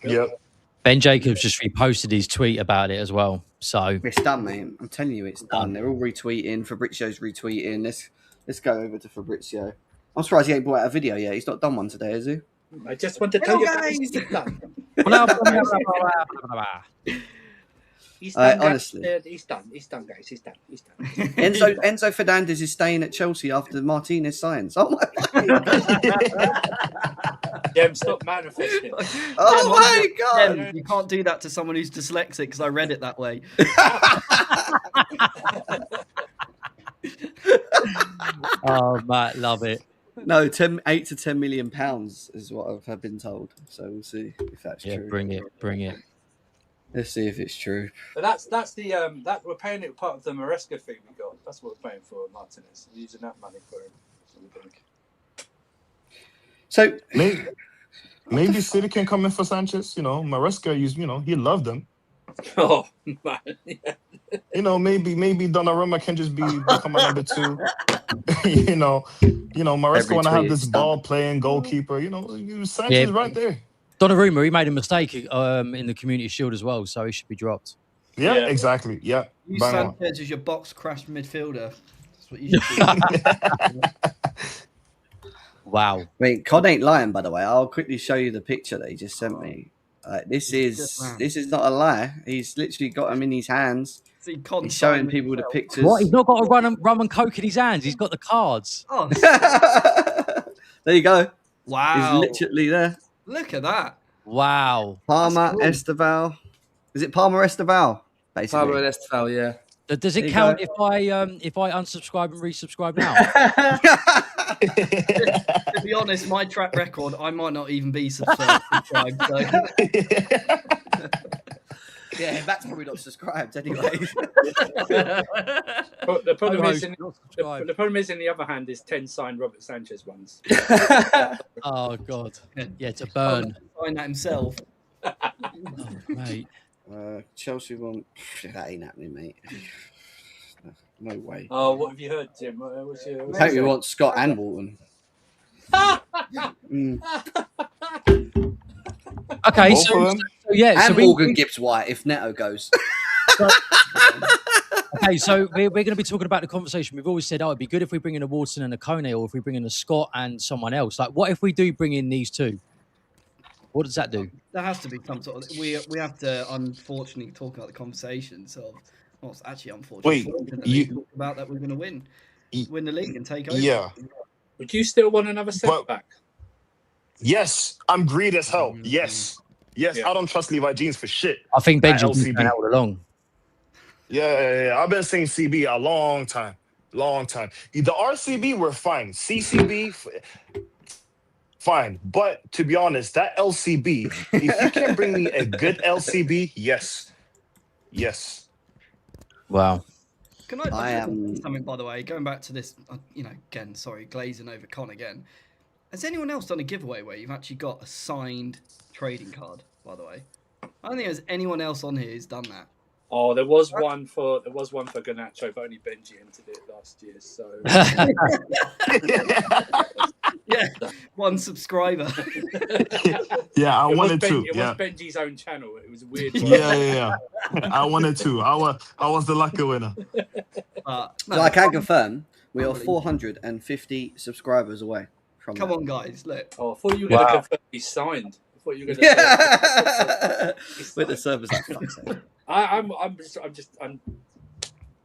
Yep. Ben Jacobs just reposted his tweet about it as well. So It's done, mate. I'm telling you, it's done. They're all retweeting. Fabrizio's retweeting. Let's go over to Fabrizio. I'm surprised he ain't brought out a video yet. He's not done one today, has he? I just want to tell you guys. He's done, honestly. He's done, guys. He's done. Enzo Fernandez is staying at Chelsea after Martinez signs. Oh my Jem, stop manifesting. Oh my god! You can't do that to someone who's dyslexic because I read it that way. oh, Matt, love it. No, 8 to 10 million pounds is what I've been told. So we'll see if that's true. Bring it. Let's see if it's true. But that's the that we're paying it part of the Maresca fee we got. That's what we're paying for Martinez. We're using that money for him. That's what we think. So maybe City can come in for Sanchez. You know, Maresca, he loved them. Oh man, yeah. You know, maybe Donnarumma can just become a number 2. Maresca want to have this ball playing goalkeeper. Sanchez right there. Donnarumma, he made a mistake in the Community Shield as well, so he should be dropped. Yeah, exactly. Yeah. Use Sanchez as your box crash midfielder. That's what you should do. Wow. I mean, Con ain't lying, by the way. I'll quickly show you the picture that he just sent me. This is not a lie. He's literally got him in his hands. He's showing people the pictures. What? He's not got a rum and coke in his hands. He's got the cards. Oh, there you go. Wow. He's literally there. Look at that. Wow. Palmer, Esteval. Is it Palmer Esteval? Basically. Palmer and Esteval, yeah. Does it count if I unsubscribe and resubscribe now? To be honest, my track record, I might not even be subscribed. So. Yeah, that's probably not subscribed anyway. But the problem is, in the other hand, is 10 signed Robert Sanchez ones. Oh God, yeah, to burn. Sign that himself. Oh, mate. Chelsea won. That ain't happening, mate. No way. Oh, what have you heard, Tim? I hope you want Scott and Walton. Okay, so yeah, and Morgan Gibbs White if Neto goes. Okay, so we're going to be talking about the conversation. We've always said, it'd be good if we bring in a Watson and a Kone, or if we bring in a Scott and someone else. Like, what if we do bring in these two? What does that do? There has to be some sort of. We have to unfortunately talk about the conversations of. Well, it's actually unfortunate. Talk about that we're going to win the league and take over. Yeah. Would you still want another setback? Yes, I'm greedy as hell. Yes. Yeah. I don't trust Levi Jeans for shit. I think Benji's been out all along. Yeah. I've been saying CB a long time. The RCB, we're fine. CCB, fine. But to be honest, that LCB, if you can bring me a good LCB, yes. Wow. Can I something, by the way, going back to this, again, sorry, glazing over Con again. Has anyone else done a giveaway where you've actually got a signed trading card, by the way? I don't think there's anyone else on here who's done that. Oh, there was one for Garnacho, but only Benji entered it last year. So yeah, one subscriber. Yeah, I wanted to. It was Benji's own channel. It was a weird one. Yeah. I wanted to. I was the lucky winner. So I can confirm we are 450 subscribers away from. Come on, guys, look. Oh, I thought you were going to confirm he's signed. I thought you were going to. With the servers like fuck's sake.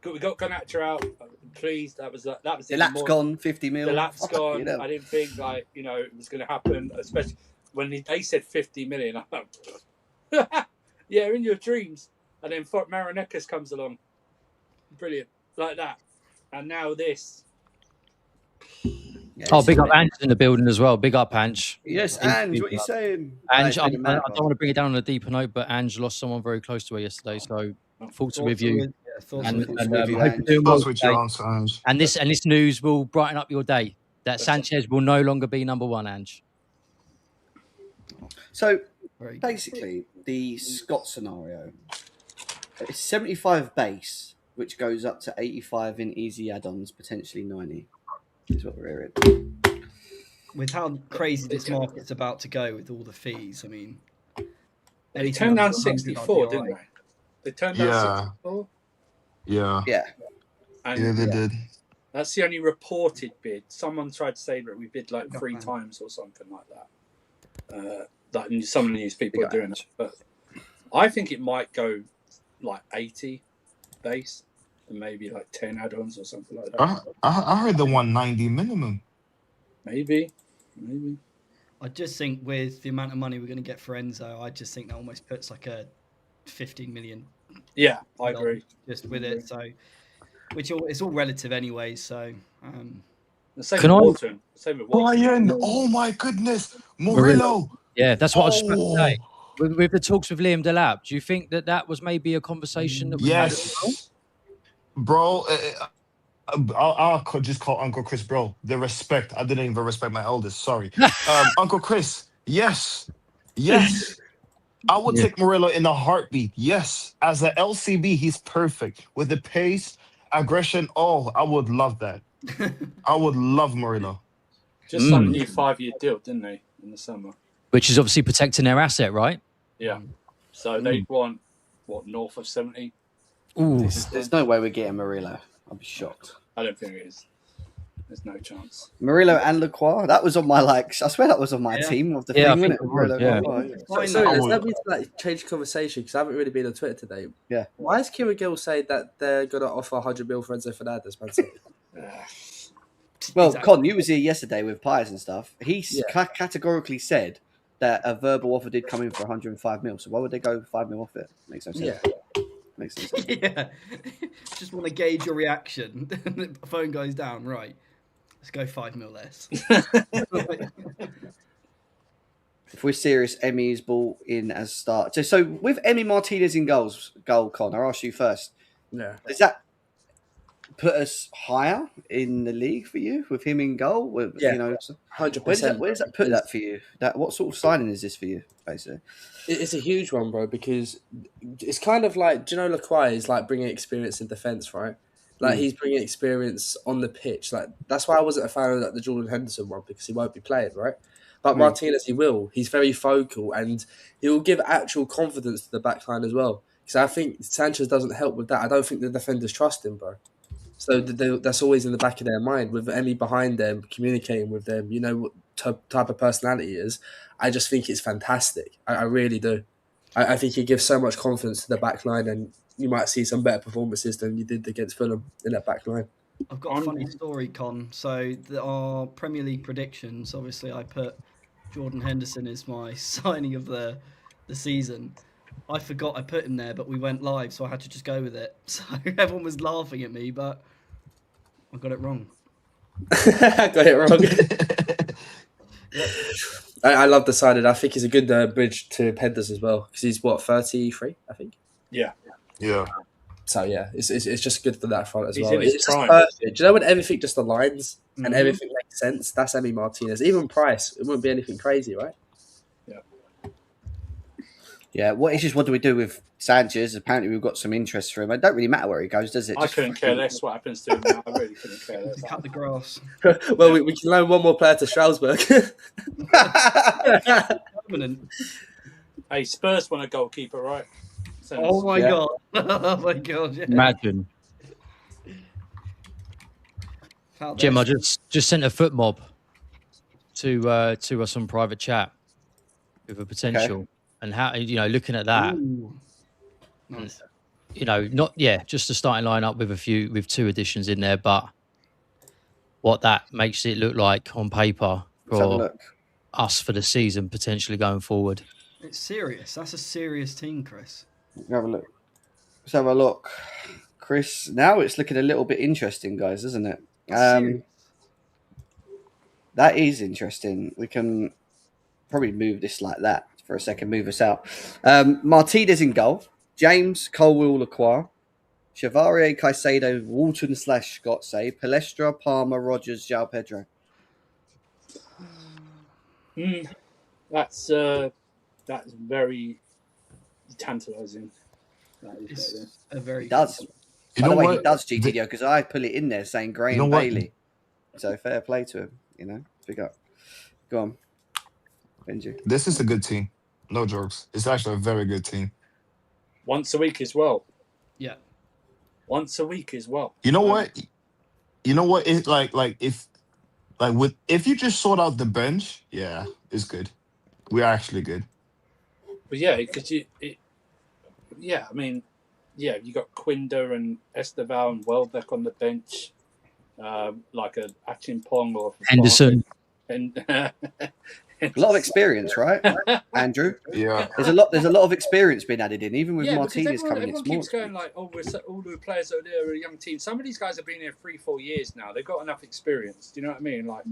We got Garnacho out. I'm pleased. That was the lap's gone. 50 mil. The lap's gone. I didn't think it was going to happen, especially when they said 50 million. I'm like, yeah, in your dreams. And then Marinakis comes along, brilliant, like that. And now this. Yeah, big up Ange in the building as well. Big up Ange. Yes, Ange, what are you saying? Ange, I don't want to bring it down on a deeper note, but Ange lost someone very close to her yesterday, so thoughts with you. And this news will brighten up your day. That Sanchez will no longer be number one, Ange. So basically, the Scott scenario is 75 base, which goes up to 85 in easy add-ons, potentially 90. Is what we're hearing. With how crazy this market's about to go with all the fees, I mean, they turned down 64, didn't they? They turned down 64. Yeah. And they did. That's the only reported bid. Someone tried to say that we bid like 3 times or something like that. That some of the news people are doing it, but I think it might go like 80 base. And maybe like 10 add-ons or something like that. I heard the 190 minimum. Maybe. I just think with the amount of money we're going to get for Enzo, I just think that almost puts like a 15 million. Yeah, I agree. Just with it, so it's all relative anyway. So the same with Walton. Same with Walton. Brian, oh my goodness, Murillo. Yeah, that's what I was about to say. with the talks with Liam Delap, do you think that was maybe a conversation that was had as well? Yes, bro. I'll just call Uncle Chris, bro. The respect. I didn't even respect my eldest. Sorry, Uncle Chris. Yes, yes. I would take Murillo in a heartbeat. Yes, as a LCB, he's perfect with the pace, aggression. Oh, I would love that. I would love Murillo. Just signed a new 5-year deal, didn't they, in the summer? Which is obviously protecting their asset, right? Yeah. So they want what, north of 70? Ooh, there's no way we're getting Murillo. I'd be shocked. I don't think it is. There's no chance. Murillo and Lacroix. That was on my I swear that was on my team of the thing, wasn't it? Murillo, Sorry, let me change the conversation because I haven't really been on Twitter today. Yeah. Why is Kieran Gill saying that they're going to offer 100 mil for Enzo Fernandez, man? Well, Con, you was here yesterday with Pies and stuff. He categorically said that a verbal offer did come in for 105 mil. So why would they go 5 mil off it? Makes no sense. Yeah. Makes no sense. Yeah. Just want to gauge your reaction. The phone goes down, right? Let's go 5 mil less. If we're serious, Emmy is brought in as start. So with Emmy Martinez in goal, Con, I'll ask you first. Yeah. Does that put us higher in the league for you with him in goal? Yeah, you know, 100%. Where does that put that for you? What sort of signing is this for you, basically? It's a huge one, bro, because it's kind of like, do you know, Lacroix is like bringing experience in defence, right? Like he's bringing experience on the pitch. Like that's why I wasn't a fan of the Jordan Henderson one, because he won't be playing, right? But Martinez, he will. He's very vocal and he will give actual confidence to the backline as well. Because I think Sanchez doesn't help with that. I don't think the defenders trust him, bro. So that's always in the back of their mind. With Emmy behind them, communicating with them, you know what type of personality he is. I just think it's fantastic. I really do. I think he gives so much confidence to the back line, and you might see some better performances than you did against Fulham in that back line. I've got a funny story, Con. So our Premier League predictions, obviously I put Jordan Henderson as my signing of the season. I forgot I put him there, but we went live, so I had to just go with it. So everyone was laughing at me, but I got it wrong. I got it wrong. I love the signing. I think he's a good bridge to Penders as well, because he's, 33, I think? Yeah. Yeah. So, yeah, it's just good for that front as He's well. in his It's prime. perfect. Do you know when everything just aligns and everything makes sense? That's Emmy Martinez. Even Price, it wouldn't be anything crazy, right? Yeah, what do we do with Sanchez? Apparently, we've got some interest for him. It don't really matter where he goes, does it? I couldn't care less what happens to him now. I really couldn't care less. Cut the grass. Well, we can loan one more player to Strasbourg. Hey, Spurs want a goalkeeper, right? Oh my god! Oh my god! Yeah. Imagine. Jim, I just sent a foot mob to us on private chat with a potential. And how, looking at that, nice. Just a starting lineup with 2 additions in there, but what that makes it look like on paper for us for the season potentially going forward. It's serious. That's a serious team, Chris. Have a look. Let's have a look, Chris. Now it's looking a little bit interesting, guys, isn't it? That is interesting. We can probably move this like that for a second, move us out. Martinez in goal. James, Colwill, Lacroix. Chevalier, Caicedo, Walton / Scott say. Palestra, Palmer, Rogers, João Pedro. That's very tantalising. It's a very. He does. By the way, he does, GTDO, because I put it in there saying Graham Bailey. So fair play to him, Big up. Go on. Benji. This is a good team. No jokes. It's actually a very good team. Once a week as well. Yeah. Once a week as well. You know what? It's if you just sort out the bench, yeah, it's good. We're actually good. But yeah, because you got Quinda and Esteval and Welbeck on the bench, like a Achimpong or Henderson. And a lot of experience, right, Andrew? Yeah. There's a lot of experience being added in, even with Martinez coming in. Everyone keeps going like, all the players are there are a young team. Some of these guys have been here 3-4 years now. They've got enough experience. Do you know what I mean? Like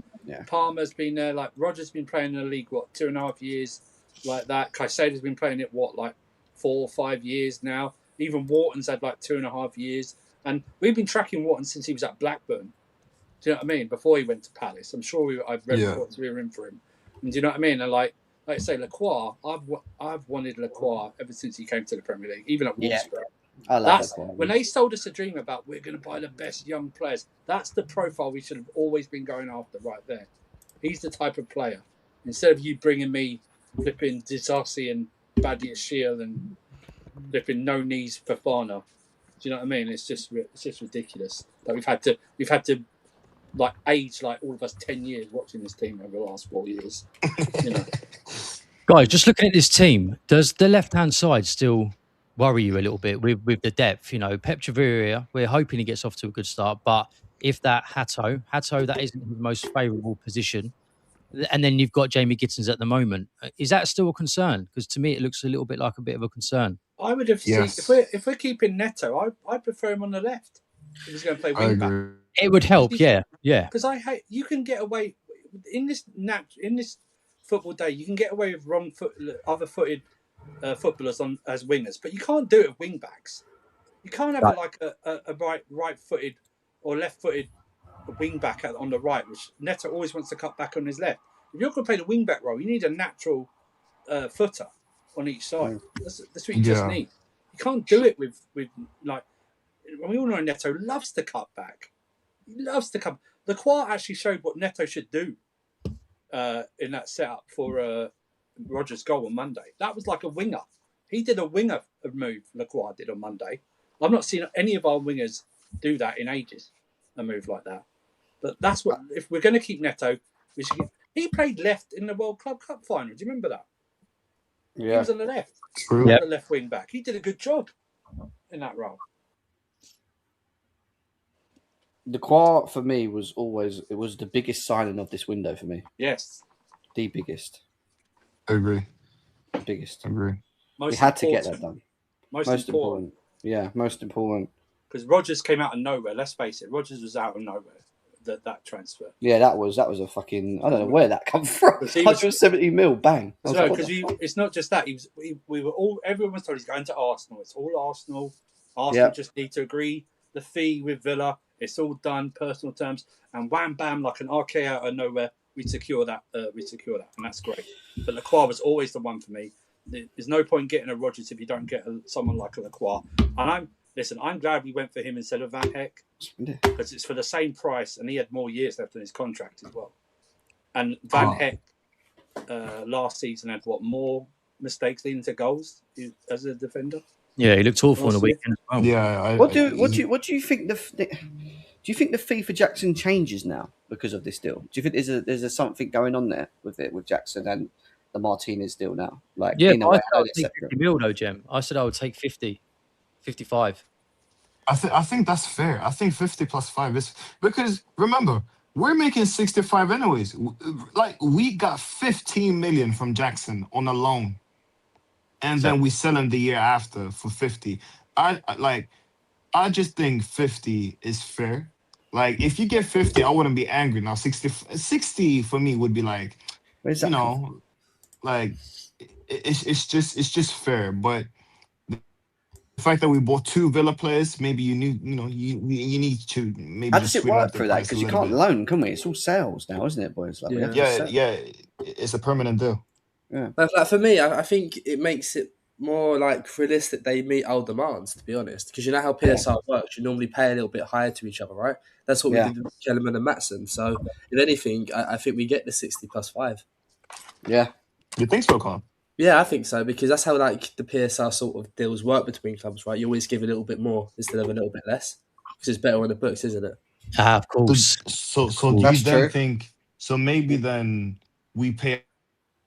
Palmer's been there. Like Roger's been playing in the league 2.5 years. like that. Caicedo's been playing it, like 4 or 5 years now. Even Wharton's had like 2.5 years. And we've been tracking Wharton since he was at Blackburn. Do you know what I mean? Before he went to Palace. I'm sure I've read reports we were in for him. And do you know what I mean? And like I say, Lacroix, I've wanted Lacroix ever since he came to the Premier League, even at Wolfsburg. I love Lacroix. When they sold us a dream about we're going to buy the best young players, that's the profile we should have always been going after right there. He's the type of player. Instead of you bringing me flipping Disasi and Badiashile and flipping no knees Fofana. Do you know what I mean? It's just ridiculous that we've had to like age like all of us 10 years watching this team over the last 4 years. You know, guys, just looking at this team, does the left-hand side still worry you a little bit with the depth? You know, Pep Chaviria, we're hoping he gets off to a good start, but if that Hato, that isn't his most favourable position, and then you've got Jamie Gittins at the moment, is that still a concern? Because to me, it looks a little bit like a bit of a concern. I would have seen if we're keeping Neto, I prefer him on the left. If he's going to play wing back, it would help. Yeah. Because you can get away in this football day. You can get away with other-footed footballers as wingers, but you can't do it with wing backs. You can't have a right-footed or left-footed wing back on the right, which Neto always wants to cut back on his left. If you're going to play the wing back role, you need a natural footer on each side. That's what you just need. You can't do it with like. We all know Neto loves to cut back. He loves to come. Lacroix actually showed what Neto should do in that setup for Rodgers' goal on Monday. That was like a winger. He did a winger move. Lacroix did on Monday. I've not seen any of our wingers do that in ages. A move like that. But that's what. If we're going to keep Neto, we should. He played left in the World Club Cup final. Do you remember that? Yeah. He was on the left. The left wing back. He did a good job in that role. Lacroix for me was the biggest signing of this window for me. Yes, the biggest. Agree. The biggest. Agree. We had to get that done. Most important. Yeah, most important. Because Rodgers came out of nowhere. Let's face it, Rodgers was out of nowhere. That transfer. Yeah, that was a fucking. I don't know where that come from. 170 mil, bang. No, because it's not just that. We were all. Everyone was told he's going to Arsenal. It's all Arsenal. Arsenal just need to agree the fee with Villa. It's all done, personal terms, and wham bam, like an arcade out of nowhere, we secure that, and that's great. But Lacroix was always the one for me. There's no point getting a Rodgers if you don't get someone like a Lacroix. And I'm glad we went for him instead of Van Hecke, because it's for the same price, and he had more years left in his contract as well. And Van Hecke last season had more mistakes leading to goals as a defender. Yeah, he looked awful on the weekend as well. Yeah. What do you think do you think the fee for Jackson changes now because of this deal? Do you think there's something going on there with Jackson and the Martinez deal now? Like, yeah, I said I would take 50 mil though, Jem. I said I would take 50, 55. I think that's fair. I think 50 plus 5 is because remember we're making 65 anyways. Like we got 15 million from Jackson on a loan, and then we sell him the year after for 50. I just think 50 is fair. Like if you get 50, I wouldn't be angry. Now 60 for me would be like, you know, like it's just fair. But the fact that we bought 2 Villa players, maybe you need to maybe. How does it work for that? Because you can't loan, can we? It's all sales now, isn't it, boys? Like, yeah. It's a permanent deal. Yeah. Like for me, I think it makes it more like realistic they meet our demands, to be honest. Because you know how PSR works, you normally pay a little bit higher to each other, right? That's what we did with Kellerman and Maatsen. So, if anything, I think we get the 60 plus 5. Yeah. You think so, Con? Yeah, I think so, because that's how like the PSR sort of deals work between clubs, right? You always give a little bit more instead of a little bit less, because it's better on the books, isn't it? Of course. So do you then think? So maybe then we pay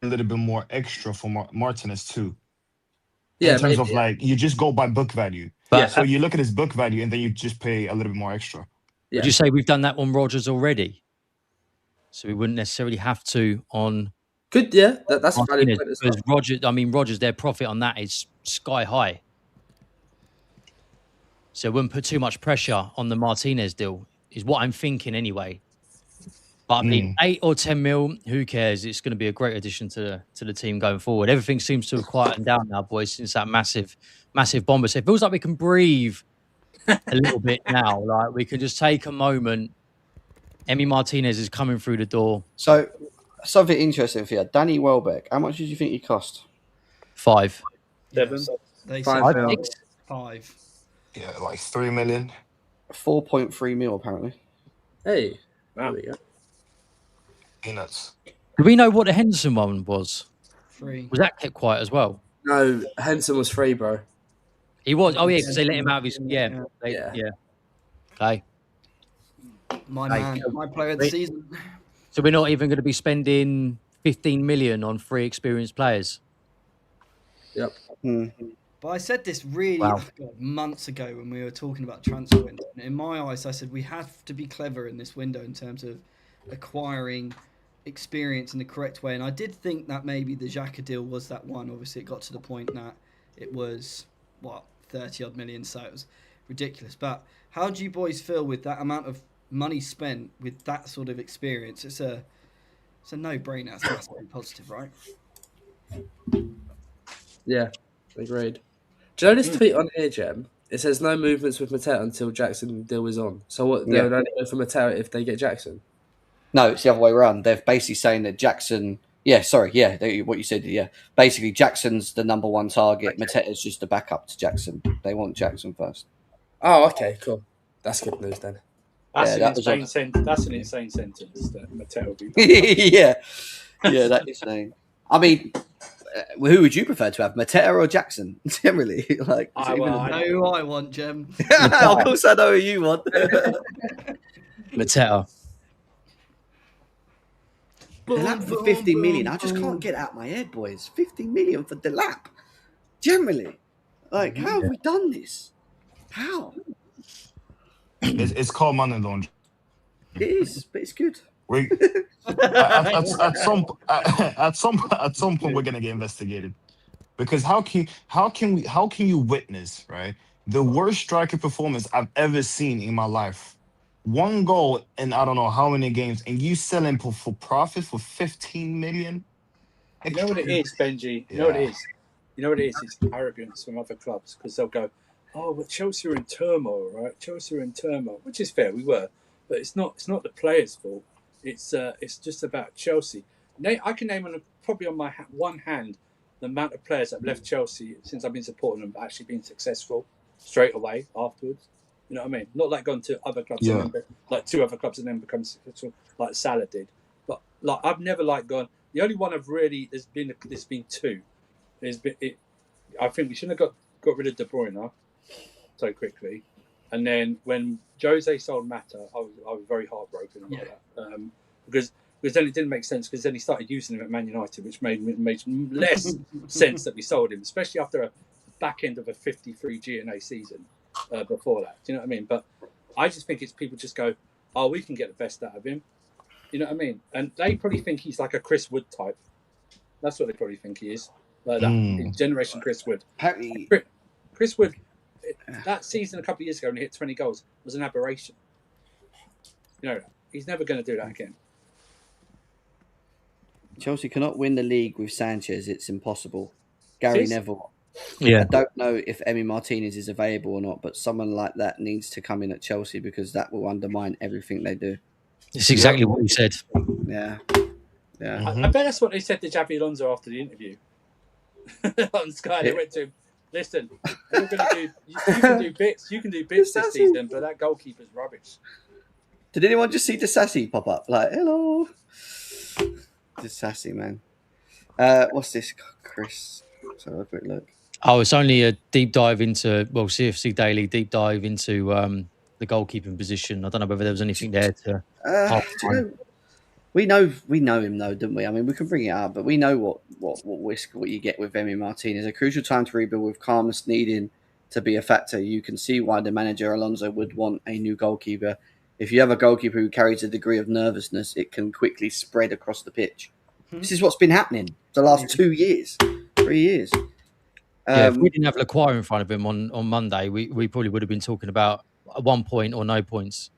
a little bit more extra for Martinez too. Yeah, in terms of like you just go by book value. But, so you look at his book value and then you just pay a little bit more extra. Would you say we've done that on Rodgers already? So we wouldn't necessarily have to on. Good, yeah, that's a valid point as well. Because Rodgers, their profit on that is sky high. So it wouldn't put too much pressure on the Martinez deal, is what I'm thinking anyway. But I mean, 8 or 10 mil, who cares? It's going to be a great addition to the team going forward. Everything seems to have quietened down now, boys, since that massive bomber. So it feels like we can breathe a little bit now. Like we can just take a moment. Emi Martinez is coming through the door. So something interesting for you, Danny Welbeck. How much did you think he cost? 5. 7. They Five said mil. 5. Yeah, like 3 million. 4.3 mil apparently. Hey, Wow. there we go. Peanuts. Do we know what the Henderson one was? 3. Was that kept quiet as well? No, Henson was free, bro. He was. Oh, yeah, because they let him out of his... Yeah. Yeah. Okay. My Like, man, my player of the season. So we're not even going to be spending 15 million on 3 experienced players? Yep. But I said this really months ago when we were talking about transfer window. And in my eyes, I said we have to be clever in this window in terms of acquiring experience in the correct way. And I did think that maybe the Xhaka deal was that one. Obviously, it got to the point that it was, 30-odd million, so it was ridiculous. But how do you boys feel with that amount of money spent with that sort of experience? It's a no-brainer. It's massively positive, right? Yeah, agreed. Do you know this tweet on here, Jem? It says no movements with Mateta until Jackson deal is on. So what? They would only go for Mateta if they get Jackson. No, it's the other way around. They're basically saying that Jackson. Yeah, sorry. Yeah, what you said. Yeah, basically Jackson's the number one target. Mateta's just a backup to Jackson. They want Jackson first. Oh, okay, cool. That's good news then. That's Yeah, That's an insane sentence that Mateta will be. yeah, that is insane. I mean, who would you prefer to have, Mateta or Jackson? Generally, like. I know who I want, Jem. Of course, I know who you want. Mateta. Delap for 50 million. I just can't get out my head, boys. 50 million for Delap. Generally, like, how have we done this? How? It's called money laundering. It is, but it's good. At some point we're gonna get investigated, because how can you witness, right, the worst striker performance I've ever seen in my life, 1 goal in I don't know how many games, and you selling for profit for 15 million? You know what it is, Benji? You know what it is? You know what it is? It's arrogance from other clubs, because they'll go, oh, but Chelsea are in turmoil, right? Chelsea are in turmoil, which is fair, we were, but it's not the players' fault. It's just about Chelsea. I can name probably on my one hand the amount of players that have left Chelsea since I've been supporting them, but actually been successful straight away afterwards. You know what I mean? Not like gone to other clubs, and then, like 2 other clubs and then become successful, like Salah did. But like I've never gone. The only one I've really there's been 2. I think we shouldn't have got rid of De Bruyne so quickly. And then when Jose sold Mata, I was very heartbroken about that. Because then it didn't make sense, because then he started using him at Man United, which made less sense that we sold him, especially after a back end of a 53 GNA season before that. Do you know what I mean? But I just think it's people just go, oh, we can get the best out of him. You know what I mean? And they probably think he's like a Chris Wood type. That's what they probably think he is. Like that generation Chris Wood. Chris Wood, that season a couple of years ago when he hit 20 goals was an aberration. You know, he's never going to do that again. Chelsea cannot win the league with Sanchez. It's impossible. Gary Neville. Yeah. I don't know if Emi Martinez is available or not, but someone like that needs to come in at Chelsea, because that will undermine everything they do. It's exactly what he said. Yeah. I bet that's what they said to Xabi Alonso after the interview on Sky. They went to him, listen, you're going to do, you can do bits this season, but that goalkeeper's rubbish. Did anyone just see Disassi pop up? Like, hello. Disassi, man. What's this, Chris? So have a quick look. Oh, it's only a deep dive into, CFC Daily deep dive into the goalkeeping position. I don't know whether there was anything there to. We know him though, don't we? I mean, we can bring it up, but we know what you get with Emi Martinez. A crucial time to rebuild, with calmness needing to be a factor. You can see why the manager Alonso would want a new goalkeeper. If you have a goalkeeper who carries a degree of nervousness, it can quickly spread across the pitch. This is what's been happening the last 2 years, 3 years. If we didn't have Lacroix in front of him on Monday, we probably would have been talking about 1 point or no points.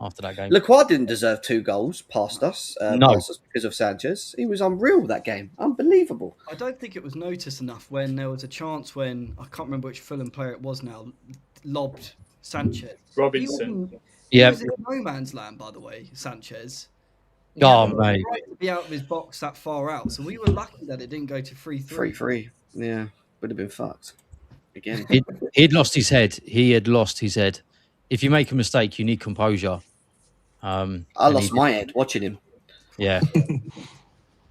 after that game. Lacroix didn't deserve 2 goals past us, past us because of Sanchez. He was unreal that game. Unbelievable. I don't think it was noticed enough when there was a chance when, I can't remember which Fulham player it was now, lobbed Sanchez. Robinson. He was in no man's land, by the way, Sanchez. He Oh, had mate. right to be out of his box that far out. So we were lucky that it didn't go to 3-3. 3-3. Yeah, would have been fucked. Again. He'd lost his head. He had lost his head. If you make a mistake, you need composure. I lost my head watching him. Yeah.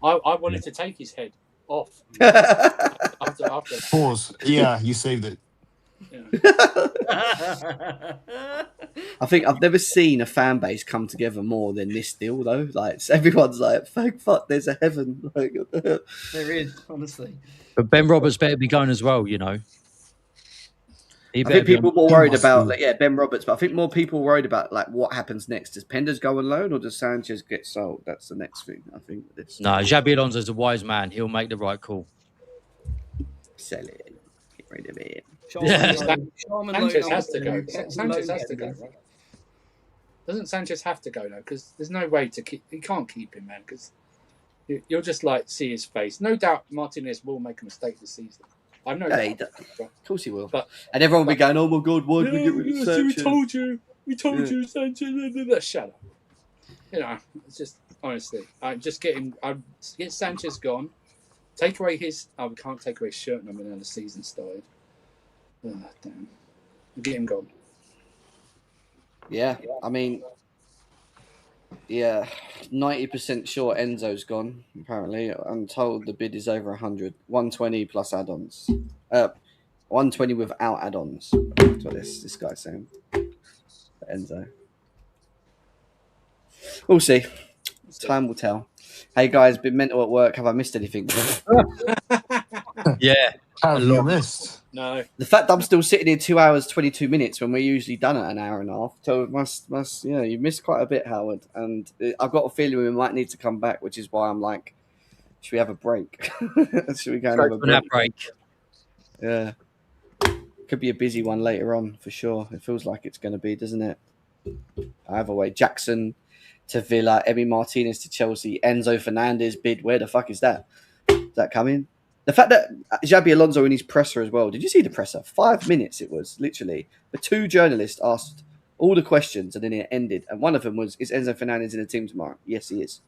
I wanted to take his head off. after. Pause. Yeah, you saved it. I think I've never seen a fan base come together more than this deal, though. Like everyone's like, "Thank fuck, there's a heaven." Like, there is, honestly. But Ben Roberts better be going as well, you know. I think people are more worried about, Ben Roberts, but I think more people are worried about like what happens next. Does Penders go on loan or does Sanchez get sold? That's the next thing. I think. No, Xabi Alonso's a wise man. He'll make the right call. Sell it. Get rid of it. Sanchez has to go. Sanchez has to go. Right? Doesn't Sanchez have to go though? Because there's no way to keep. You can't keep him, man. Because you'll just like see his face. No doubt, Martinez will make a mistake this season. I know. Of course he will. And everyone will be going, "Oh my god, why did we get rid of Sanchez?" We told you, Sanchez. Shut up. You know, it's just honestly, get Sanchez gone. Take away his. We can't take away his shirt number now the season started. Oh, damn. Get him gone. Yeah, I mean, 90% sure Enzo's gone, apparently. I'm told the bid is over 100. 120 plus add-ons. 120 without add-ons. That's what this guy's saying. Enzo. We'll see. Time will tell. Hey guys, been mental at work. Have I missed anything? Yeah. Have you missed? No. The fact that I'm still sitting here 2 hours 22 minutes when we're usually done at an hour and a half, so it must you missed quite a bit, Howard. And I've got a feeling we might need to come back, which is why I'm like, should we have a break? Should we go and have a break? Yeah. Could be a busy one later on for sure. It feels like it's going to be, doesn't it? Either way, Jackson to Villa, Emi Martinez to Chelsea, Enzo Fernandez bid. Where the fuck is that? Is that coming? The fact that Xabi Alonso in his presser as well. Did you see the presser? 5 minutes it was, literally. The 2 journalists asked all the questions and then it ended. And one of them was, is Enzo Fernandez in the team tomorrow? Yes, he is.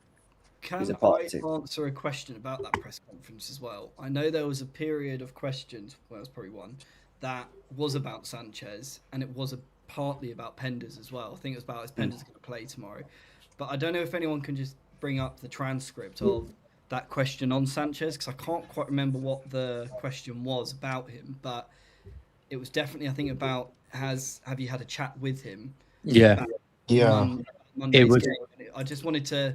Can I answer a question about that press conference as well? I know there was a period of questions, well, it was probably one, that was about Sanchez and it was partly about Penders as well. I think it was about is Penders going to play tomorrow. But I don't know if anyone can just bring up the transcript of that question on Sanchez, because I can't quite remember what the question was about him, but it was definitely, I think, about have you had a chat with him? Yeah. Monday's game. I just wanted to,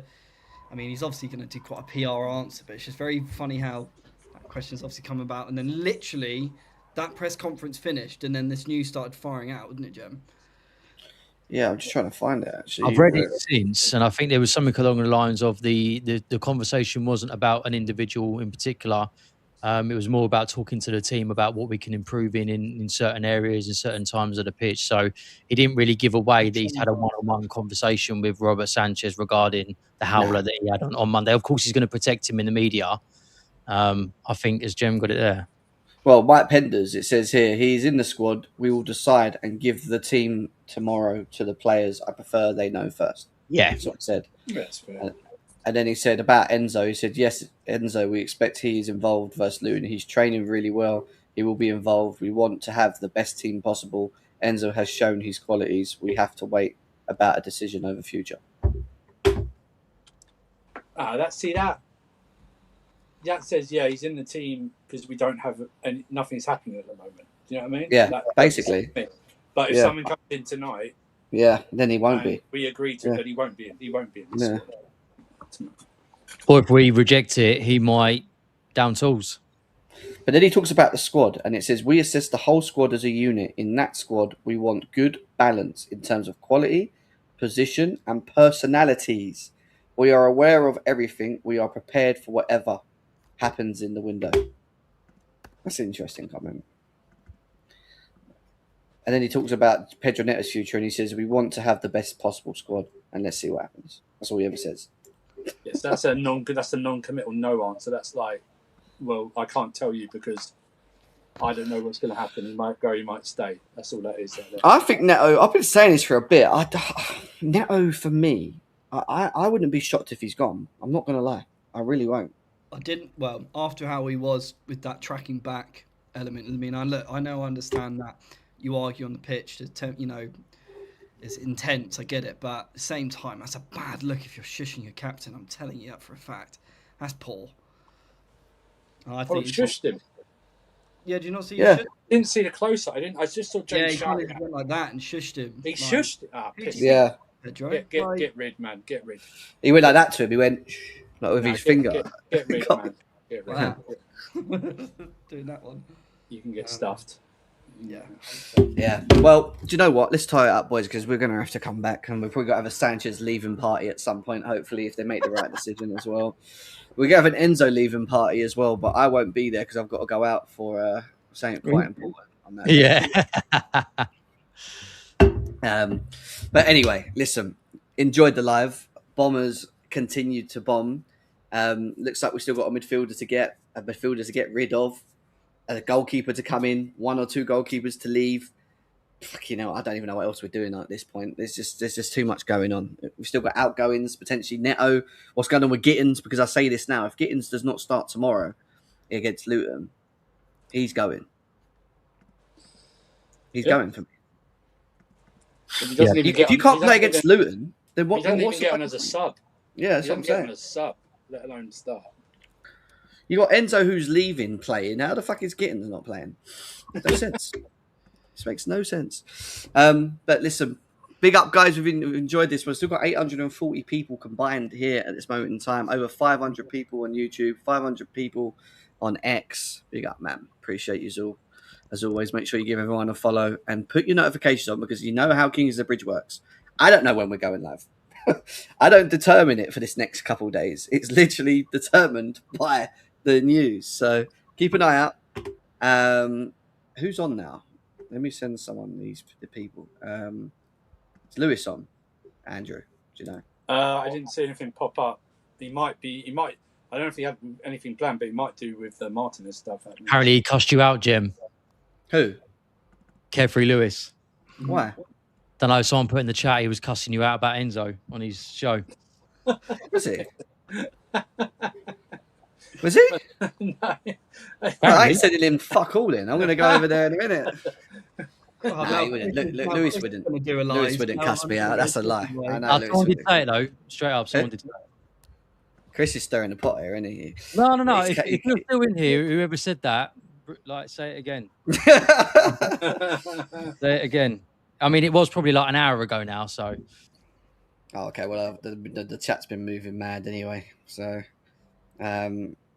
I mean, he's obviously going to do quite a PR answer, but it's just very funny how that question's obviously come about, and then literally that press conference finished, and then this news started firing out, wouldn't it, Jem? Yeah, I'm just trying to find it, actually. I've read it since, and I think there was something along the lines of the conversation wasn't about an individual in particular. It was more about talking to the team about what we can improve in certain areas and certain times of the pitch. So he didn't really give away that he's had a one-on-one conversation with Robert Sanchez regarding the howler that he had on Monday. Of course, he's going to protect him in the media. I think, as Jem got it there. Well, Mike Penders, it says here, he's in the squad. We will decide and give the team tomorrow to the players. I prefer they know first. Yeah. That's what he said. That's fair. And then he said about Enzo, he said, yes, Enzo, we expect he is involved versus Luton. He's training really well. He will be involved. We want to have the best team possible. Enzo has shown his qualities. We have to wait about a decision over future. That says, he's in the team because we don't have nothing's happening at the moment. Do you know what I mean? Yeah, basically. But if someone comes in tonight, then he won't be. We agree to that he won't be. He won't be in this squad. Or if we reject it, he might down tools. But then he talks about the squad, and it says, we assess the whole squad as a unit. In that squad, we want good balance in terms of quality, position, and personalities. We are aware of everything. We are prepared for whatever happens in the window. That's an interesting comment. And then he talks about Pedro Neto's future, and he says, we want to have the best possible squad, and let's see what happens. That's all he ever says. Yes, that's a non-committal no answer. That's like, well, I can't tell you because I don't know what's going to happen. He might go, he might stay. That's all that is. I think Neto, I've been saying this for a bit. Neto, for me, I wouldn't be shocked if he's gone. I'm not going to lie. I really won't. I didn't. Well, after how he was with that tracking back element, I mean, I understand that you argue on the pitch, it's intense. I get it, but at the same time, that's a bad look if you're shushing your captain. I'm telling you that for a fact. That's poor. I think shushed him. Yeah, do you not see? Yeah, didn't see the close up. I just saw James. Yeah, he kind of went like that and shushed him. He shushed. Yeah. Get rid, man. Get rid. He went like that to him. He went like with his finger. Get rid, man. Get rid. Wow. Doing that one. You can get stuffed. Yeah. Yeah. Well, do you know what? Let's tie it up, boys, because we're going to have to come back, and we're probably going to have a Sanchez leaving party at some point, hopefully, if they make the right decision as well. We're going to have an Enzo leaving party as well, but I won't be there because I've got to go out for something quite important on that. Yeah. But anyway, listen, enjoyed the live. Bombers continued to bomb. Looks like we've still got a midfielder to get rid of, a goalkeeper to come in, 1 or 2 goalkeepers to leave. Fuck, I don't even know what else we're doing at this point. There's just too much going on. We've still got outgoings, potentially Neto. What's going on with Gittins? Because I say this now, if Gittins does not start tomorrow against Luton, he's going. He's going for me. If you can't play against Luton, then what? He doesn't even get on as a sub. Yeah, that's what I'm saying. He doesn't get on as a sub, let alone start. You got Enzo who's leaving playing. How the fuck is Gittins not playing? No sense. This makes no sense. But listen, big up, guys. We've enjoyed this. We've still got 840 people combined here at this moment in time. Over 500 people on YouTube, 500 people on X. Big up, man. Appreciate you all. As always, make sure you give everyone a follow and put your notifications on because you know how Kings of the Bridge works. I don't know when we're going live. I don't determine it for this next couple of days. It's literally determined by the news. So keep an eye out. Who's on now? Let me send someone the people. Is Lewis on? Andrew, do you know? I didn't see anything pop up. He might. I don't know if he had anything planned, but he might do with the Martinez stuff. Apparently, he cussed you out, Jim. Who? Carefree Lewis. Why? Don't know. Someone put in the chat he was cussing you out about Enzo on his show. Was he? Was he? No. I ain't sending him fuck all in. I'm going to go over there in a minute. Lewis wouldn't cuss me out. That's a lie. I know someone did say it, though. Straight up, someone did say it. Chris is stirring the pot here, isn't he? No. If you're still in here, whoever said that, say it again. Say it again. I mean, it was probably like an hour ago now, so. Oh, okay. Well, the chat's been moving mad anyway. So,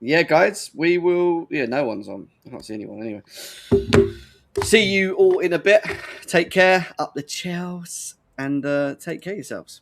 yeah, guys, we will. Yeah, no one's on. I can't see anyone anyway. See you all in a bit. Take care. Up the Chels and take care of yourselves.